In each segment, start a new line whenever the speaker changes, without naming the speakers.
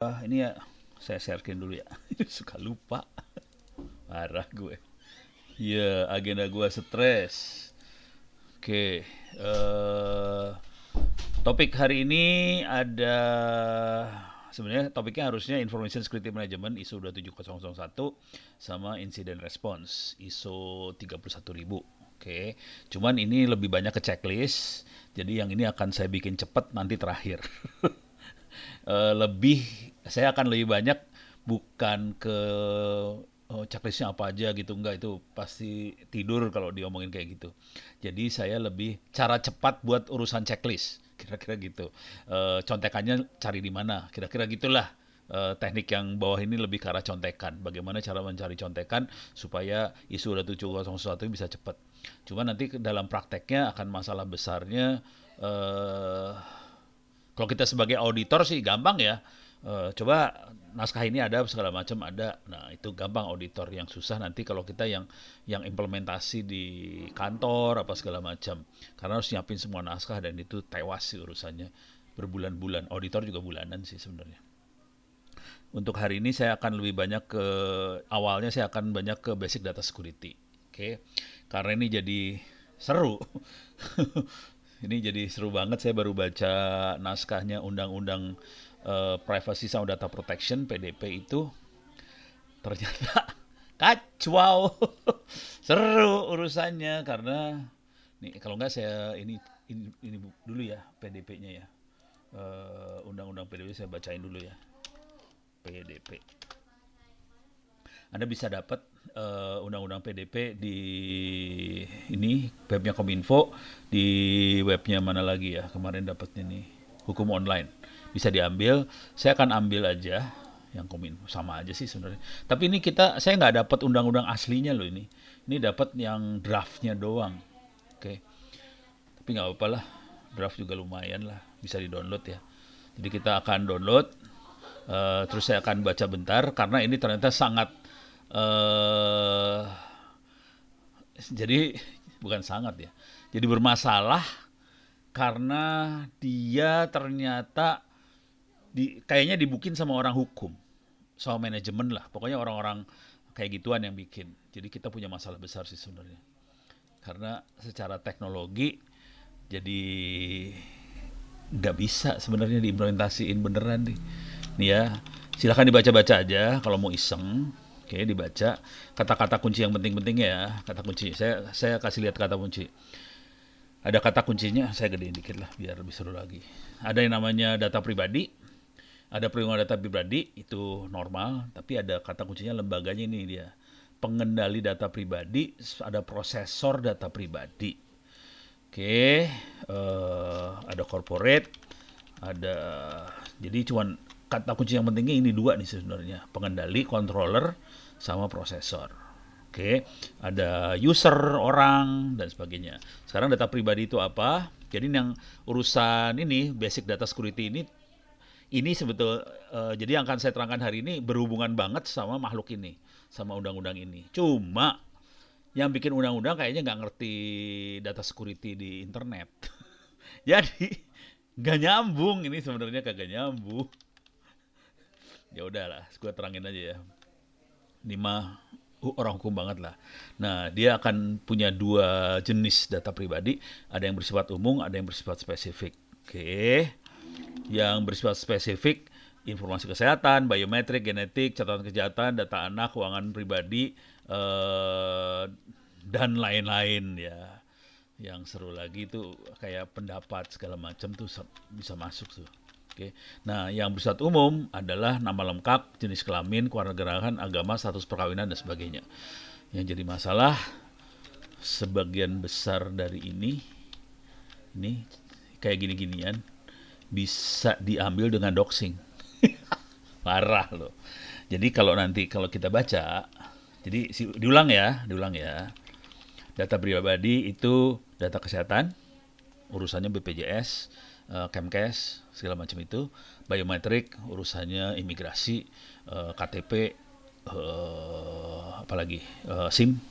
Ini ya saya sharekin dulu ya. Suka lupa, marah gue. Iya, agenda gue stres. Oke, topik hari ini ada sebenarnya topiknya harusnya Information Security Management ISO 27001 sama Incident Response ISO 31000. Oke, cuman ini lebih banyak ke checklist. Jadi yang ini akan saya bikin cepat nanti terakhir. Lebih saya akan lebih banyak bukan ke checklistnya apa aja gitu, enggak, itu pasti tidur kalau diomongin kayak gitu. Jadi saya lebih cara cepat buat urusan checklist kira-kira gitu. Contekannya cari di mana kira-kira gitulah. Teknik yang bawah ini lebih ke arah contekan. Bagaimana cara mencari contekan supaya isu 7001 bisa cepat. Cuma nanti dalam prakteknya akan masalah besarnya, eh, kalau kita sebagai auditor sih gampang ya. Coba naskah ini ada segala macam ada. Nah, itu gampang auditor. Yang susah nanti kalau kita yang implementasi di kantor apa segala macam. Karena harus nyiapin semua naskah dan itu tewas sih urusannya. Berbulan-bulan. Auditor juga bulanan sih sebenarnya. Untuk hari ini saya akan lebih banyak ke awalnya saya akan banyak ke basic data security. Oke. Karena ini jadi seru. Ini jadi seru banget. Saya baru baca naskahnya Undang-Undang Privacy sama Data Protection (PDP) itu ternyata kacau. Seru urusannya karena nih kalau nggak saya ini dulu ya PDP-nya ya. Undang-Undang PDP saya bacain dulu ya. PDP. Anda bisa dapat undang-undang PDP di ini webnya Kominfo, di webnya mana lagi ya kemarin dapatnya nih, hukum online bisa diambil. Saya akan ambil aja yang Kominfo, sama aja sih sebenarnya. Tapi ini saya nggak dapat undang-undang aslinya loh ini dapat yang draftnya doang. Oke, tapi nggak apa-apa lah, draft juga lumayan lah, bisa di download ya. Jadi kita akan download. Terus saya akan baca bentar karena ini ternyata sangat eh jadi bukan sangat ya. Jadi bermasalah karena dia ternyata kayaknya dibukin sama orang hukum, sama manajemen lah. Pokoknya orang-orang kayak gituan yang bikin. Jadi kita punya masalah besar sih sebenarnya. Karena secara teknologi jadi nggak bisa sebenarnya diimplementasiin beneran nih. Nih ya, silahkan dibaca-baca aja kalau mau iseng. Oke, dibaca kata-kata kunci yang penting-penting ya. Kata kunci. Saya kasih lihat kata kunci. Ada kata kuncinya, saya gedein dikit lah biar lebih seru lagi. Ada yang namanya data pribadi, ada perlindungan data pribadi itu normal, tapi ada kata kuncinya lembaganya ini dia. Pengendali data pribadi, ada prosesor data pribadi. Oke, ada corporate, ada jadi cuman kata kunci yang pentingnya ini dua nih sebenarnya, pengendali, controller, sama prosesor. Oke, ada user orang dan sebagainya. Sekarang data pribadi itu apa? Jadi yang urusan ini basic data security ini jadi yang akan saya terangkan hari ini berhubungan banget sama makhluk ini, sama undang-undang ini. Cuma yang bikin undang-undang kayaknya nggak ngerti data security di internet. Jadi nggak nyambung ini sebenarnya, kagak nyambung. Ya udahlah, gue terangin aja ya. Ini mah orang hukum banget lah. Nah, dia akan punya dua jenis data pribadi. Ada yang bersifat umum, ada yang bersifat spesifik. Oke. Yang bersifat spesifik, informasi kesehatan, biometrik, genetik, catatan kejahatan, data anak, keuangan pribadi, dan lain-lain ya. Yang seru lagi tuh kayak pendapat segala macam tuh bisa masuk tuh. Oke. Nah, yang bersifat umum adalah nama lengkap, jenis kelamin, kewarganegaraan, agama, status perkawinan dan sebagainya. Yang jadi masalah sebagian besar dari ini kayak gini-ginian bisa diambil dengan doxing. Parah loh. Jadi kalau kita baca, jadi diulang ya. Data pribadi itu data kesehatan, urusannya BPJS, Kemkes, segala macam itu. Biometrik, urusannya imigrasi, KTP, apalagi SIM.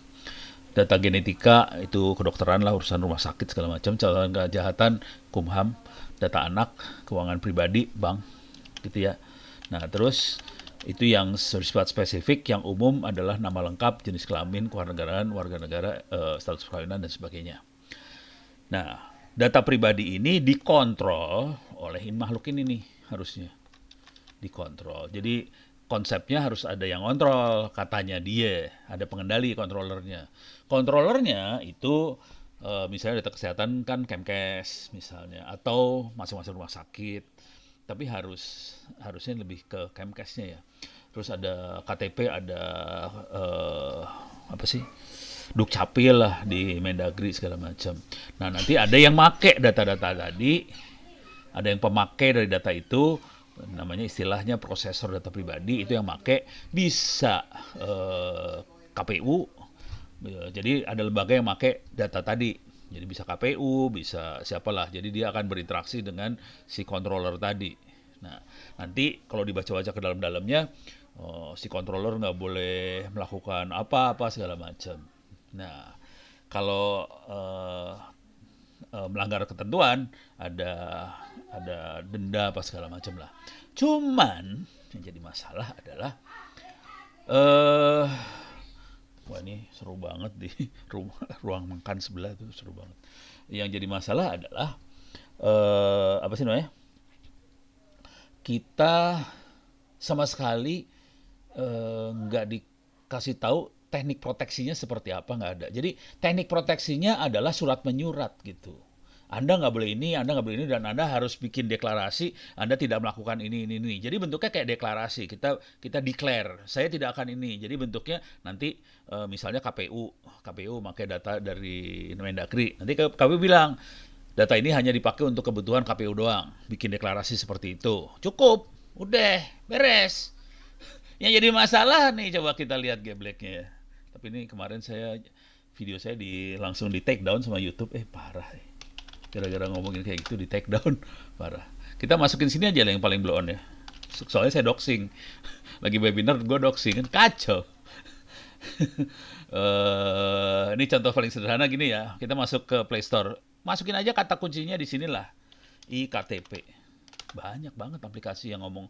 Data genetika itu kedokteran lah, urusan rumah sakit segala macam. Catatan kejahatan, Kumham. Data anak, keuangan pribadi, bank, gitu ya. Nah, terus itu yang bersifat spesifik, yang umum adalah nama lengkap, jenis kelamin, kewarganegaraan, warga negara, status perkawinan dan sebagainya. Nah, data pribadi ini dikontrol oleh makhluk ini nih harusnya dikontrol. Jadi konsepnya harus ada yang kontrol, katanya dia, ada pengendali kontrolernya. Kontrolernya itu misalnya data kesehatan kan Kemkes misalnya, atau masing-masing rumah sakit. Tapi harusnya lebih ke Kemkesnya ya. Terus ada KTP, ada eh, apa sih? Dukcapil lah di Mendagri segala macam. Nah, nanti ada yang make data-data tadi, ada yang pemakai dari data itu, namanya istilahnya prosesor data pribadi, itu yang make bisa KPU. Jadi ada lembaga yang make data tadi. Jadi bisa KPU, bisa siapalah. Jadi dia akan berinteraksi dengan si controller tadi. Nah, nanti kalau dibaca-baca ke dalam-dalamnya, si controller nggak boleh melakukan apa-apa segala macam. Nah, kalau melanggar ketentuan, ada denda apa segala macam lah. Cuman yang jadi masalah adalah eh wah ini seru banget di ruang makan sebelah tuh seru banget. Yang jadi masalah adalah apa sih namanya? Kita sama sekali nggak dikasih tahu teknik proteksinya seperti apa, nggak ada. Jadi teknik proteksinya adalah surat menyurat gitu. Anda nggak boleh ini, Anda nggak boleh ini, dan Anda harus bikin deklarasi, Anda tidak melakukan ini. Jadi bentuknya kayak deklarasi, kita declare, saya tidak akan ini. Jadi bentuknya nanti misalnya KPU pakai data dari Mendagri, nanti KPU bilang, data ini hanya dipakai untuk kebutuhan KPU doang, bikin deklarasi seperti itu. Cukup, udah, beres. Yang jadi masalah nih, coba kita lihat gebleknya ya. Tapi ini kemarin video saya langsung di take down sama YouTube, parah. Gara-gara ngomongin kayak gitu di take down, parah. Kita masukin sini aja lah yang paling blow on ya. Soalnya saya doxing. Lagi webinar gue doxing, kan kacau. Ini contoh paling sederhana gini ya. Kita masuk ke Play Store. Masukin aja kata kuncinya di sinilah. IKTP. Banyak banget aplikasi yang ngomong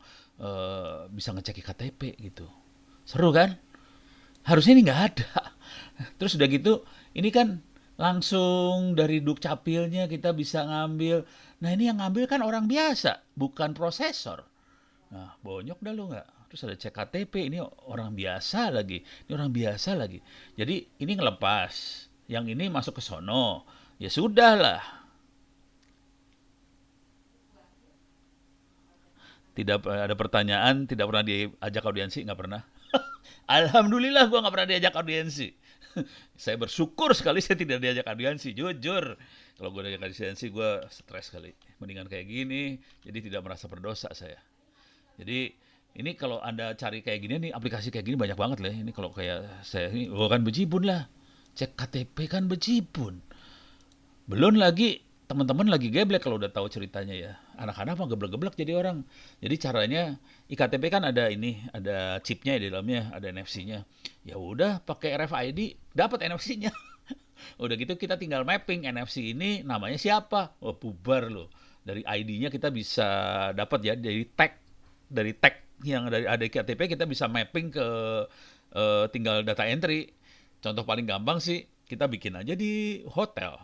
bisa ngecek IKTP gitu. Seru kan? Harusnya ini nggak ada. Terus udah gitu, ini kan langsung dari dukcapilnya kita bisa ngambil. Nah, ini yang ngambil kan orang biasa, bukan prosesor. Nah, bonyok dah lu nggak? Terus ada cek KTP, ini orang biasa lagi. Ini orang biasa lagi. Jadi ini ngelepas. Yang ini masuk ke sono. Ya sudah lah. Tidak ada pertanyaan, tidak pernah diajak audiensi, nggak pernah. Alhamdulillah gue nggak pernah diajak audiensi. Saya bersyukur sekali saya tidak diajak audiensi, jujur. Kalau gue diajak audiensi gue stres sekali. Mendingan kayak gini, jadi tidak merasa berdosa saya. Jadi ini kalau Anda cari kayak gini nih, aplikasi kayak gini banyak banget lah. Ini kalau kayak saya ini, kan bejibun lah. Cek KTP kan bejibun. Belum lagi teman-teman lagi geblek kalau udah tahu ceritanya ya. Anak-anak mah geblek-geblek jadi orang. Jadi caranya IKTP kan ada ini, ada chipnya di dalamnya, ada NFC-nya. Ya udah pakai RFID, dapat NFC-nya. Udah gitu kita tinggal mapping NFC ini namanya siapa. Oh, bubar loh. Dari ID-nya kita bisa dapat ya dari tag yang dari ada IKTP kita bisa mapping ke tinggal data entry. Contoh paling gampang sih kita bikin aja di hotel.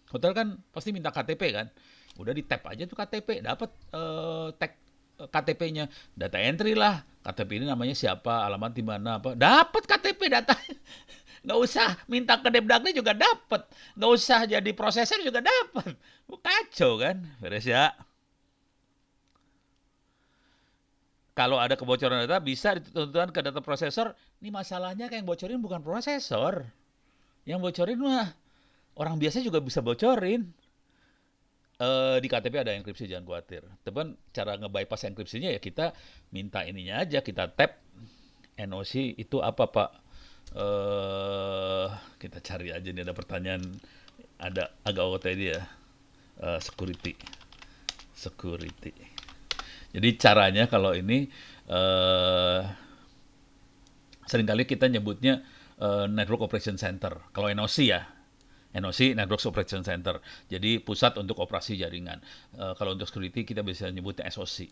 Hotel kan pasti minta KTP kan. Udah di tap aja tuh KTP, dapat tag KTP-nya. Data entry lah. KTP ini namanya siapa, alamat di mana apa. Dapat KTP data. Nggak usah minta ke Depdagri juga dapat. Nggak usah jadi prosesor juga dapat. Kacau kan? Beres ya. Kalau ada kebocoran data bisa dituntutkan ke data prosesor. Ini masalahnya kayak yang bocorin bukan prosesor. Yang bocorin mah orang biasa juga bisa bocorin. Di KTP ada enkripsi, jangan khawatir. Tapi cara nge-bypass enkripsinya ya kita minta ininya aja, kita tap NOC itu apa Pak? Kita cari aja nih, ada pertanyaan, ada agak OTD ya. Security. Jadi caranya kalau ini seringkali kita nyebutnya Network Operation Center. Kalau NOC ya, NOC Network Operation Center. Jadi pusat untuk operasi jaringan. Kalau untuk security kita bisa nyebutnya SOC.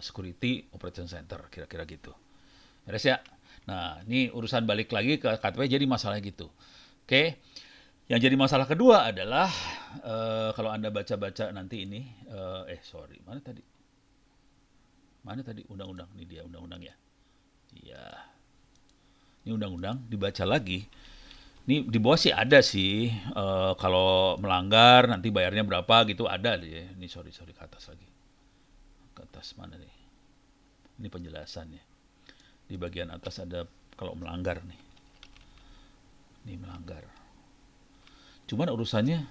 Security Operation Center, kira-kira gitu. Beres ya? Nah, ini urusan balik lagi ke KTP jadi masalah gitu. Oke. Yang jadi masalah kedua adalah kalau Anda baca-baca nanti ini sorry, mana tadi? Mana tadi undang-undang? Ini dia undang-undang ya. Iya. Ini undang-undang dibaca lagi. Ini di bawah sih ada sih kalau melanggar nanti bayarnya berapa gitu ada deh. Ini sorry ke atas lagi. Ke atas mana nih? Ini penjelasannya. Di bagian atas ada kalau melanggar nih. Ini melanggar. Cuman urusannya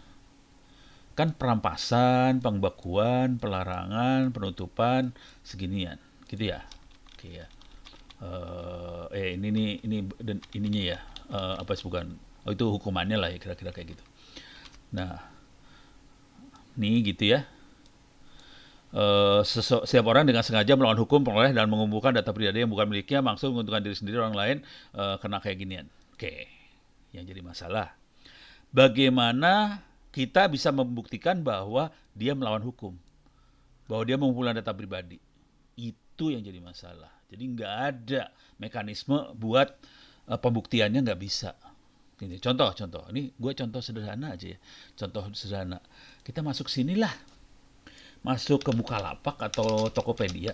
kan perampasan, pembekuan, pelarangan, penutupan seginian, gitu ya. Oke ya. Ini nih ini ininya ya. Apa sih bukan? Oh itu hukumannya lah ya kira-kira kayak gitu. Nah, nih gitu ya. Setiap orang dengan sengaja melawan hukum memperoleh dan mengumpulkan data pribadi yang bukan miliknya maksud menguntungkan diri sendiri orang lain kena kayak ginian. Oke, yang jadi masalah bagaimana kita bisa membuktikan bahwa dia melawan hukum, bahwa dia mengumpulkan data pribadi. Itu yang jadi masalah. Jadi nggak ada mekanisme buat pembuktiannya, nggak bisa. Ini contoh. Ini gue contoh sederhana aja ya. Contoh sederhana. Kita masuk sinilah, masuk ke Bukalapak atau Tokopedia.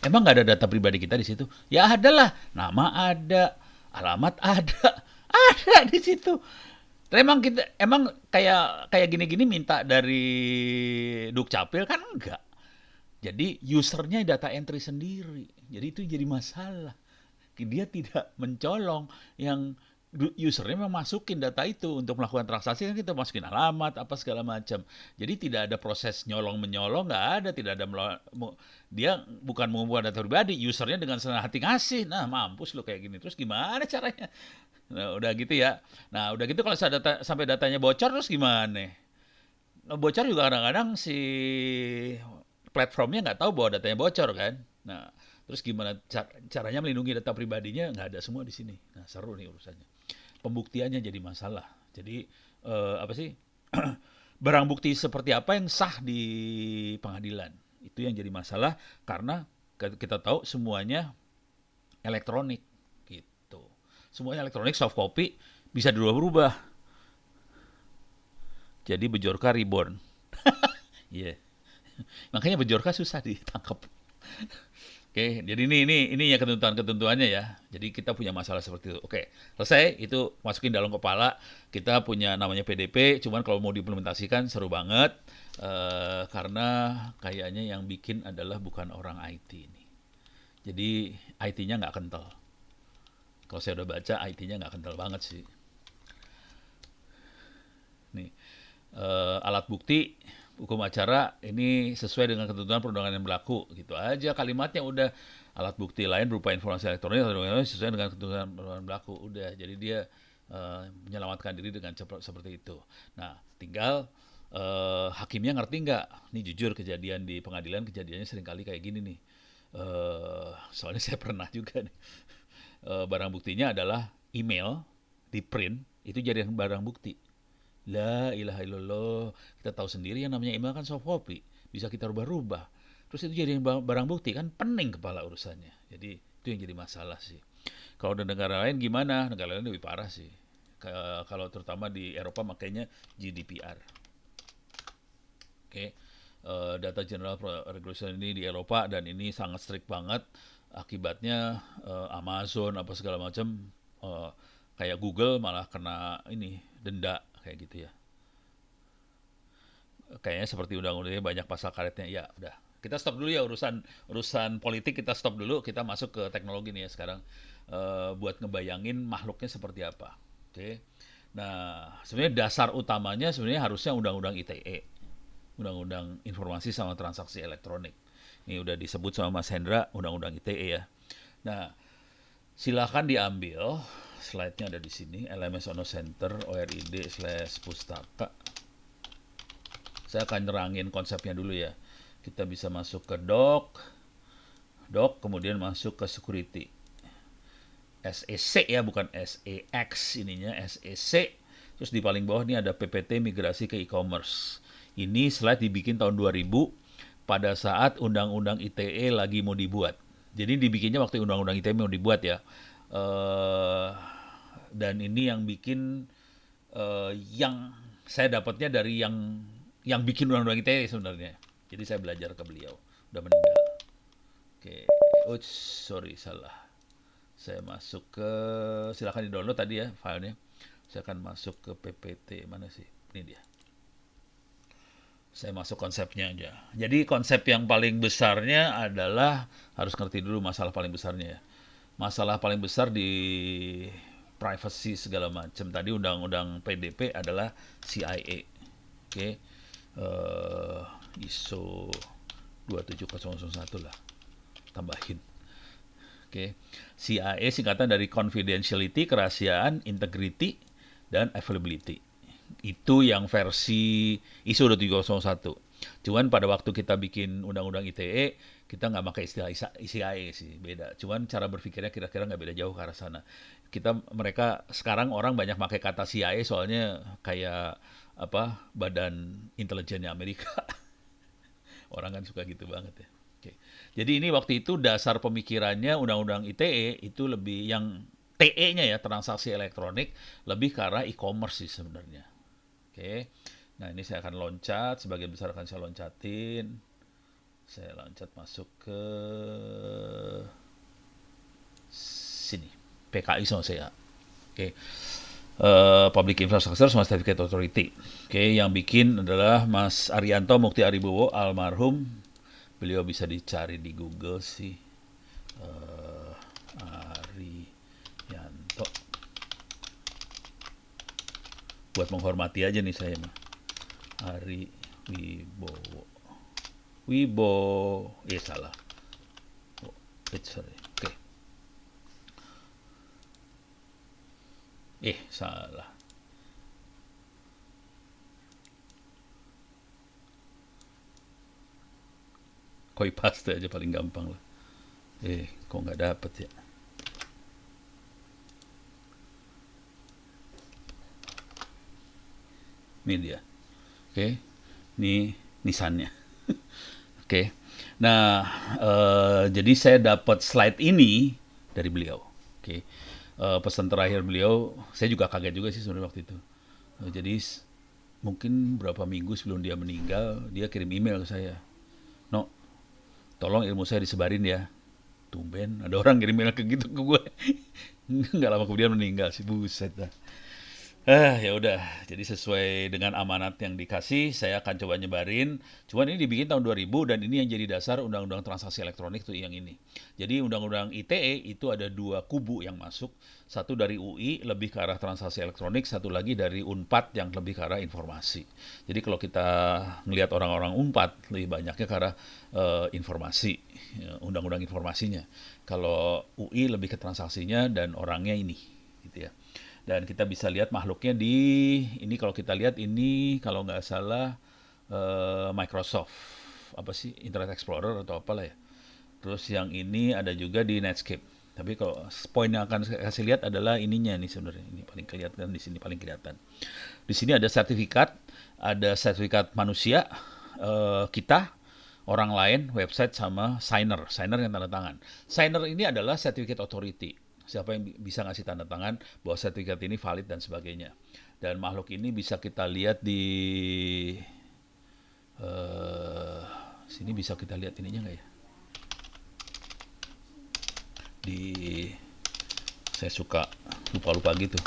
Emang nggak ada data pribadi kita di situ? Ya ada lah. Nama ada, alamat ada, ada di situ. Emang kayak gini-gini minta dari Dukcapil kan enggak. Jadi usernya data entry sendiri. Jadi itu jadi masalah. Dia tidak mencolong yang usernya memang masukin data itu untuk melakukan transaksi kan kita masukin alamat apa segala macam. Jadi tidak ada proses nyolong-menyolong, nggak ada, tidak ada dia bukan mengumpulkan data pribadi, usernya dengan senang hati ngasih. Nah, mampus lo kayak gini. Terus gimana caranya? Nah, udah gitu ya. Nah, udah gitu kalau sampai datanya bocor terus gimana? Nah, bocor juga kadang-kadang si platformnya nggak tahu bahwa datanya bocor kan. Nah, terus gimana caranya melindungi data pribadinya? Nggak ada semua di sini. Nah, seru nih urusannya. Pembuktiannya jadi masalah. Jadi apa sih? Barang bukti seperti apa yang sah di pengadilan? Itu yang jadi masalah karena kita tahu semuanya elektronik gitu. Semuanya elektronik, soft copy bisa dirubah-rubah. Jadi Bejorka reborn. Iya. Yeah. Makanya Bejorka susah ditangkap. Oke, jadi ini ya ketentuannya ya. Jadi kita punya masalah seperti itu. Oke, selesai itu masukin dalam kepala. Kita punya namanya PDP, cuman kalau mau diimplementasikan seru banget karena kayaknya yang bikin adalah bukan orang IT ini. Jadi IT-nya nggak kental. Kalau saya udah baca IT-nya nggak kental banget sih. Nih, alat bukti hukum acara ini sesuai dengan ketentuan perundangan yang berlaku gitu aja kalimatnya udah. Alat bukti lain berupa informasi elektronik atau sesuai dengan ketentuan perundangan yang berlaku udah. Jadi dia menyelamatkan diri dengan cepat seperti itu. Nah, tinggal hakimnya ngerti nggak? Ini jujur kejadian di pengadilan kejadiannya seringkali kayak gini nih. Soalnya saya pernah juga nih. Barang buktinya adalah email di print itu jadi barang bukti. La ilaha illallah. Kita tahu sendiri yang namanya email kan soft copy. Bisa kita rubah-rubah. Terus itu jadi barang bukti kan pening kepala urusannya. Jadi itu yang jadi masalah sih. Kalau di negara lain gimana? Negara lain lebih parah sih. Kalau terutama di Eropa makanya GDPR. Oke. Data General Regulation ini di Eropa dan ini sangat strict banget. Akibatnya Amazon apa segala macam kayak Google malah kena ini denda kayak gitu ya. Kayaknya seperti undang-undangnya banyak pasal karetnya. Ya, udah. Kita stop dulu ya urusan politik kita stop dulu. Kita masuk ke teknologi nih ya sekarang buat ngebayangin makhluknya seperti apa. Oke. Nah, sebenarnya dasar utamanya sebenarnya harusnya undang-undang ITE. Undang-undang Informasi sama Transaksi Elektronik. Ini udah disebut sama Mas Hendra undang-undang ITE ya. Nah, silakan diambil slide-nya ada di sini, LMS Ono Center ORID/pustaka. Saya akan nerangin konsepnya dulu ya. Kita bisa masuk ke doc, kemudian masuk ke security. SEC ya, bukan SEX ininya, SEC. Terus di paling bawah ini ada PPT migrasi ke e-commerce. Ini slide dibikin tahun 2000 pada saat Undang-Undang ITE lagi mau dibuat. Jadi dibikinnya waktu Undang-Undang ITE mau dibuat ya. Eh, dan ini yang bikin yang saya dapatnya dari yang bikin Undang-Undang ITE sebenarnya. Jadi saya belajar ke beliau. Udah meninggal. Oke, oops, sorry salah. Saya masuk ke silakan di-download tadi ya filenya. Saya akan masuk ke PPT mana sih? Ini dia. Saya masuk konsepnya aja. Jadi konsep yang paling besarnya adalah harus ngerti dulu masalah paling besarnya ya. Masalah paling besar di privacy segala macam. Tadi undang-undang PDP adalah CIA. Oke. ISO 27001 lah. Tambahin. Oke. CIA singkatan dari confidentiality, kerahasiaan, integrity, dan availability. Itu yang versi ISO 27001. Cuman pada waktu kita bikin undang-undang ITE, kita nggak pakai istilah CIA sih, beda. Cuman cara berpikirnya kira-kira nggak beda jauh ke arah sana. Mereka sekarang orang banyak pakai kata CIA soalnya kayak apa badan intelijennya Amerika. Orang kan suka gitu banget ya. Oke. Jadi ini waktu itu dasar pemikirannya undang-undang ITE itu lebih yang TE-nya ya, transaksi elektronik, lebih ke arah e-commerce sih sebenarnya. Oke. Nah, ini saya akan loncat, sebagian besar akan saya loncatin. Saya loncat masuk ke sini. PKI sama saya. Oke. Public Infrastructure Smart Certificate Authority. Oke, yang bikin adalah Mas Arianto Mukti Aribowo, almarhum. Beliau bisa dicari di Google sih. Arianto. Buat menghormati aja nih saya mah. Ari Wibowo. Salah. Oh, sorry. Oke. Salah. Koi paste aja paling gampang lah. Kok nggak dapet ya? Ini dia. Oke. Ini nisannya. Oke. Nah, jadi saya dapat slide ini dari beliau. Oke. Pesan terakhir beliau, saya juga kaget juga sih sebenarnya waktu itu. Jadi mungkin berapa minggu sebelum dia meninggal, dia kirim email ke saya. No, tolong ilmu saya disebarin ya. Tumben, ada orang kirim email ke gitu ke gue. Nggak lama kemudian meninggal sih, buset dah. Ya udah, jadi sesuai dengan amanat yang dikasih, saya akan coba nyebarin. Cuman ini dibikin tahun 2000 dan ini yang jadi dasar Undang-Undang Transaksi Elektronik tuh yang ini. Jadi Undang-Undang ITE itu ada dua kubu yang masuk. Satu dari UI lebih ke arah transaksi elektronik, satu lagi dari UNPAD yang lebih ke arah informasi. Jadi kalau kita ngelihat orang-orang UNPAD, lebih banyaknya ke arah informasi, undang-undang informasinya. Kalau UI lebih ke transaksinya dan orangnya ini, gitu ya. Dan kita bisa lihat makhluknya ini kalau kita lihat ini kalau nggak salah Microsoft apa sih Internet Explorer atau apalah ya. Terus yang ini ada juga di Netscape. Tapi kalau poin yang akan saya kasih lihat adalah ininya nih sebenarnya. Ini paling kelihatan di sini paling kelihatan. Di sini ada sertifikat manusia kita, orang lain, website sama signer yang tanda tangan. Signer ini adalah certificate authority. Siapa yang bisa ngasih tanda tangan bahwa sertifikat ini valid dan sebagainya. Dan makhluk ini bisa kita lihat di sini bisa kita lihat ininya nggak ya? Saya suka lupa-lupa gitu.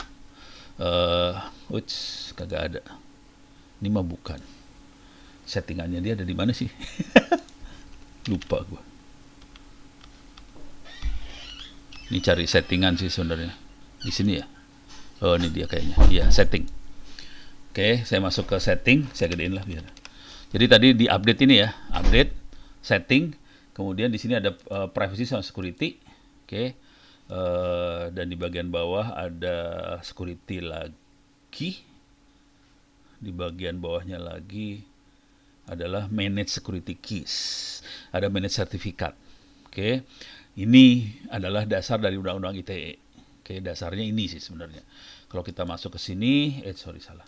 Kagak ada. Ini mah bukan. Settingannya dia ada di mana sih? Lupa gue. Ini cari settingan sih sebenarnya. Di sini ya. Oh, ini dia kayaknya. Iya, setting. Oke, saya masuk ke setting, saya gedein lah biar. Jadi tadi di update ini ya, update, setting, kemudian di sini ada privacy sama security. Oke. Dan di bagian bawah ada security lagi. Di bagian bawahnya lagi adalah manage security keys. Ada manage sertifikat. Oke. Ini adalah dasar dari Undang-Undang ITE. Oke, dasarnya ini sih sebenarnya. Kalau kita masuk ke sini, salah.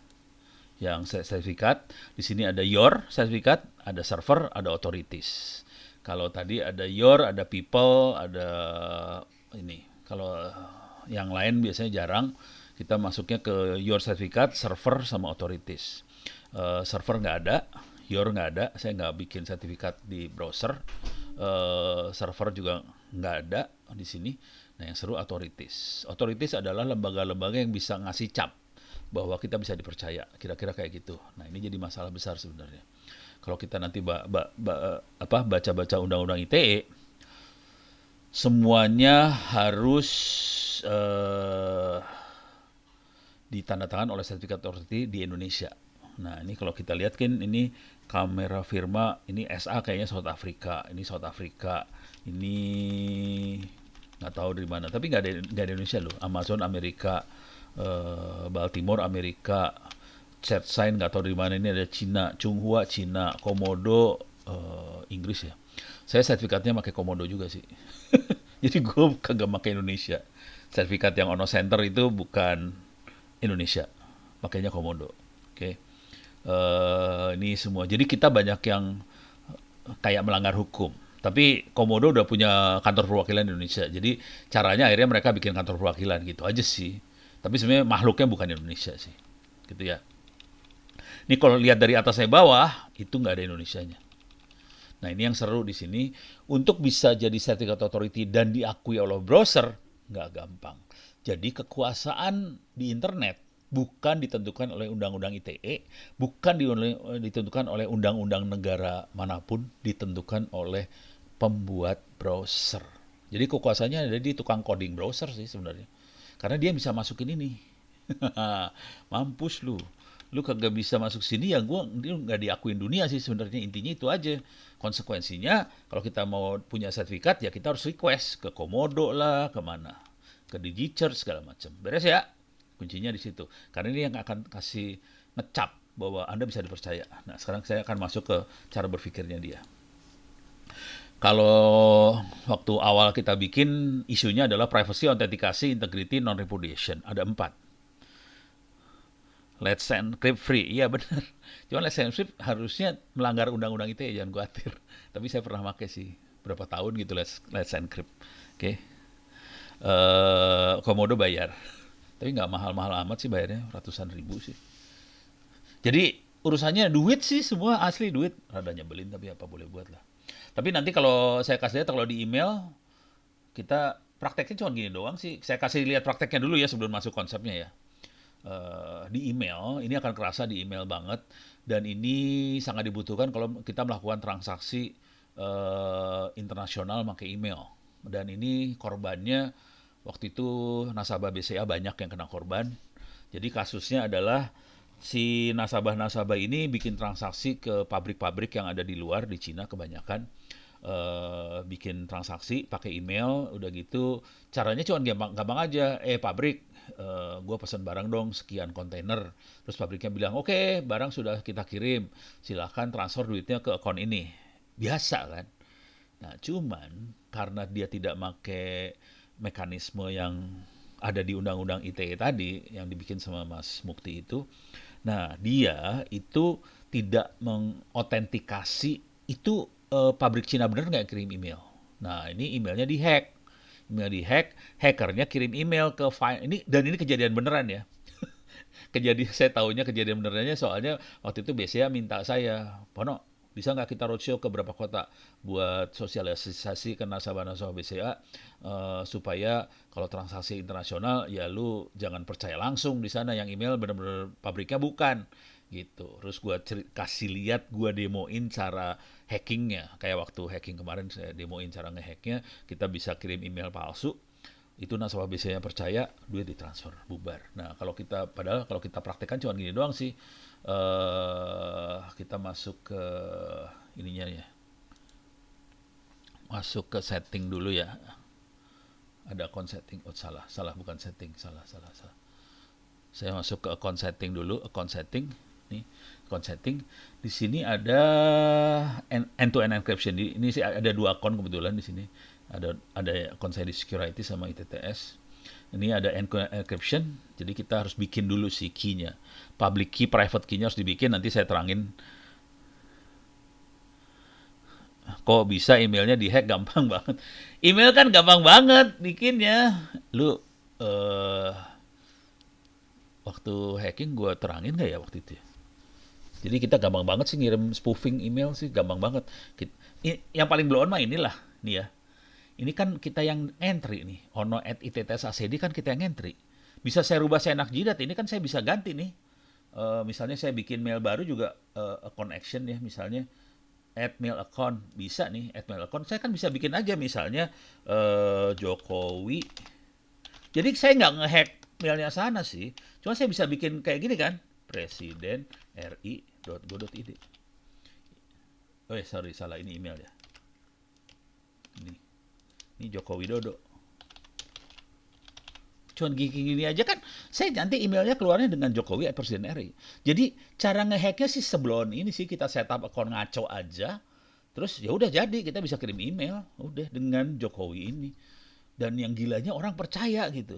yang sertifikat. Di sini ada your sertifikat, ada server, ada authorities. Kalau tadi ada your, ada people, ada ini. Kalau yang lain biasanya jarang. Kita masuknya ke your sertifikat, server, sama authorities. Server nggak ada, your nggak ada. Saya nggak bikin sertifikat di browser. Server juga nggak ada di sini. Nah, yang seru authorities. Authorities adalah lembaga-lembaga yang bisa ngasih cap bahwa kita bisa dipercaya. Kira-kira kayak gitu. Nah, ini jadi masalah besar sebenarnya. Kalau kita nanti baca-baca undang-undang ITE, semuanya harus ditandatangan oleh sertifikat authority di Indonesia. Nah, ini kalau kita lihat kan ini kamera firma, ini SA kayaknya South Africa, ini South Africa, ini nggak tahu dari mana, tapi nggak ada Indonesia loh. Amazon Amerika, Baltimore Amerika, ChatSign nggak tahu dari mana, ini ada Cina, Chunghua Cina, Komodo Inggris ya. Saya sertifikatnya pakai Komodo juga sih. Jadi gue kagak pakai Indonesia. Sertifikat yang Ono Center itu bukan Indonesia, makanya Komodo. Oke. Ini semua. Jadi kita banyak yang kayak melanggar hukum. Tapi Komodo udah punya kantor perwakilan di Indonesia. Jadi caranya akhirnya mereka bikin kantor perwakilan gitu aja sih. Tapi sebenarnya makhluknya bukan Indonesia sih. Gitu ya. Ini kalau lihat dari atas sampai bawah, itu nggak ada Indonesianya. Nah, ini yang seru di sini. Untuk bisa jadi sertifikat authority dan diakui oleh browser, nggak gampang. Jadi kekuasaan di internet bukan ditentukan oleh undang-undang ITE, bukan ditentukan oleh undang-undang negara manapun, ditentukan oleh pembuat browser. Jadi kekuasaannya ada di tukang coding browser sih sebenarnya. Karena dia bisa masukin ini. Mampus lu. Lu kagak bisa masuk sini, ya dia nggak diakuin dunia sih sebenarnya. Intinya itu aja. Konsekuensinya kalau kita mau punya sertifikat ya kita harus request ke Komodo lah, kemana, ke DigiCert segala macam. Beres ya? Kuncinya di situ. Karena ini yang akan kasih ngecap bahwa Anda bisa dipercaya. Nah, sekarang saya akan masuk ke cara berpikirnya dia. Kalau waktu awal kita bikin, isunya adalah privacy, autentikasi, integrity, non-repudiation. Ada 4. Let's encrypt free. Iya benar. Cuma let's encrypt harusnya melanggar undang-undang ITE, jangan khawatir. Tapi saya pernah pakai sih. Berapa tahun gitu let's encrypt. Oke. Komodo bayar. Tapi nggak mahal-mahal amat sih bayarnya, ratusan ribu sih. Jadi urusannya duit sih, semua asli duit. Rada nyebelin tapi apa boleh buat lah. Tapi nanti kalau saya kasih lihat, kalau di email, kita prakteknya cuma gini doang sih. Saya kasih lihat prakteknya dulu ya sebelum masuk konsepnya ya. Di email, ini akan kerasa di email banget. Dan ini sangat dibutuhkan kalau kita melakukan transaksi internasional pakai email. Dan ini korbannya, waktu itu nasabah BCA banyak yang kena korban. Jadi kasusnya adalah si nasabah-nasabah ini bikin transaksi ke pabrik-pabrik yang ada di luar, di Cina kebanyakan. Bikin transaksi pakai email, udah gitu caranya cuma gampang aja. Pabrik, gue pesan barang dong sekian kontainer. Terus pabriknya bilang, oke, barang sudah kita kirim, silahkan transfer duitnya ke akun ini. Biasa kan. Nah, cuman karena dia tidak pakai mekanisme yang ada di undang-undang ITE tadi yang dibikin sama Mas Mukti itu, nah dia itu tidak mengautentikasi itu pabrik Cina bener nggak kirim email. Nah, ini emailnya dihack. Email dihack, hackernya kirim email ke file ini, dan ini kejadian beneran ya. Saya tahunya kejadian benerannya soalnya waktu itu BCA minta saya, Pono, bisa nggak kita roadshow ke beberapa kota buat sosialisasi ke nasabah-nasabah BCA supaya kalau transaksi internasional ya lu jangan percaya langsung di sana, yang email bener-bener pabriknya bukan gitu. Terus gue kasih lihat, gue demoin cara hackingnya. Kayak waktu hacking kemarin saya demoin cara ngehacknya. Kita bisa kirim email palsu, itu nasabah biasanya percaya, duit ditransfer, bubar. Nah, padahal kalau kita praktekkan cuma gini doang sih. Kita masuk ke ininya ya. Masuk ke setting dulu ya. Ada account setting. Oh, salah bukan setting, salah. Saya masuk ke account setting dulu, account setting. Nih, account setting. Di sini ada end-to-end encryption. Ini sih ada 2 akun kebetulan di sini. Ada akun saya di security sama ITTS. Ini ada encryption, jadi kita harus bikin dulu si key-nya. Public key, private key-nya harus dibikin, nanti saya terangin kok bisa emailnya dihack gampang banget. Email kan gampang banget bikinnya. Lu eh waktu hacking gue terangin nggak ya waktu itu ya? Jadi kita gampang banget sih ngirim spoofing email sih, gampang banget. Yang paling blow on mah inilah, nih ya. Ini kan kita yang entry nih, ono@itttsacd kan kita yang entry. Bisa saya rubah seenak jidat, ini kan saya bisa ganti nih. Misalnya saya bikin mail baru juga account action ya, misalnya add mail account, bisa nih add mail account. Saya kan bisa bikin aja misalnya Jokowi. Jadi saya nggak ngehack mailnya sana sih, cuma saya bisa bikin kayak gini kan, presiden ri.go.id. Oh sorry, salah, ini email ya. Ini Joko Widodo. Cuman gini aja kan, saya nanti emailnya keluarnya dengan Jokowi Presiden RI. Jadi cara ngehacknya sih sebelum ini sih kita setup akun ngaco aja, terus ya udah jadi kita bisa kirim email, udah dengan Jokowi ini. Dan yang gilanya orang percaya gitu.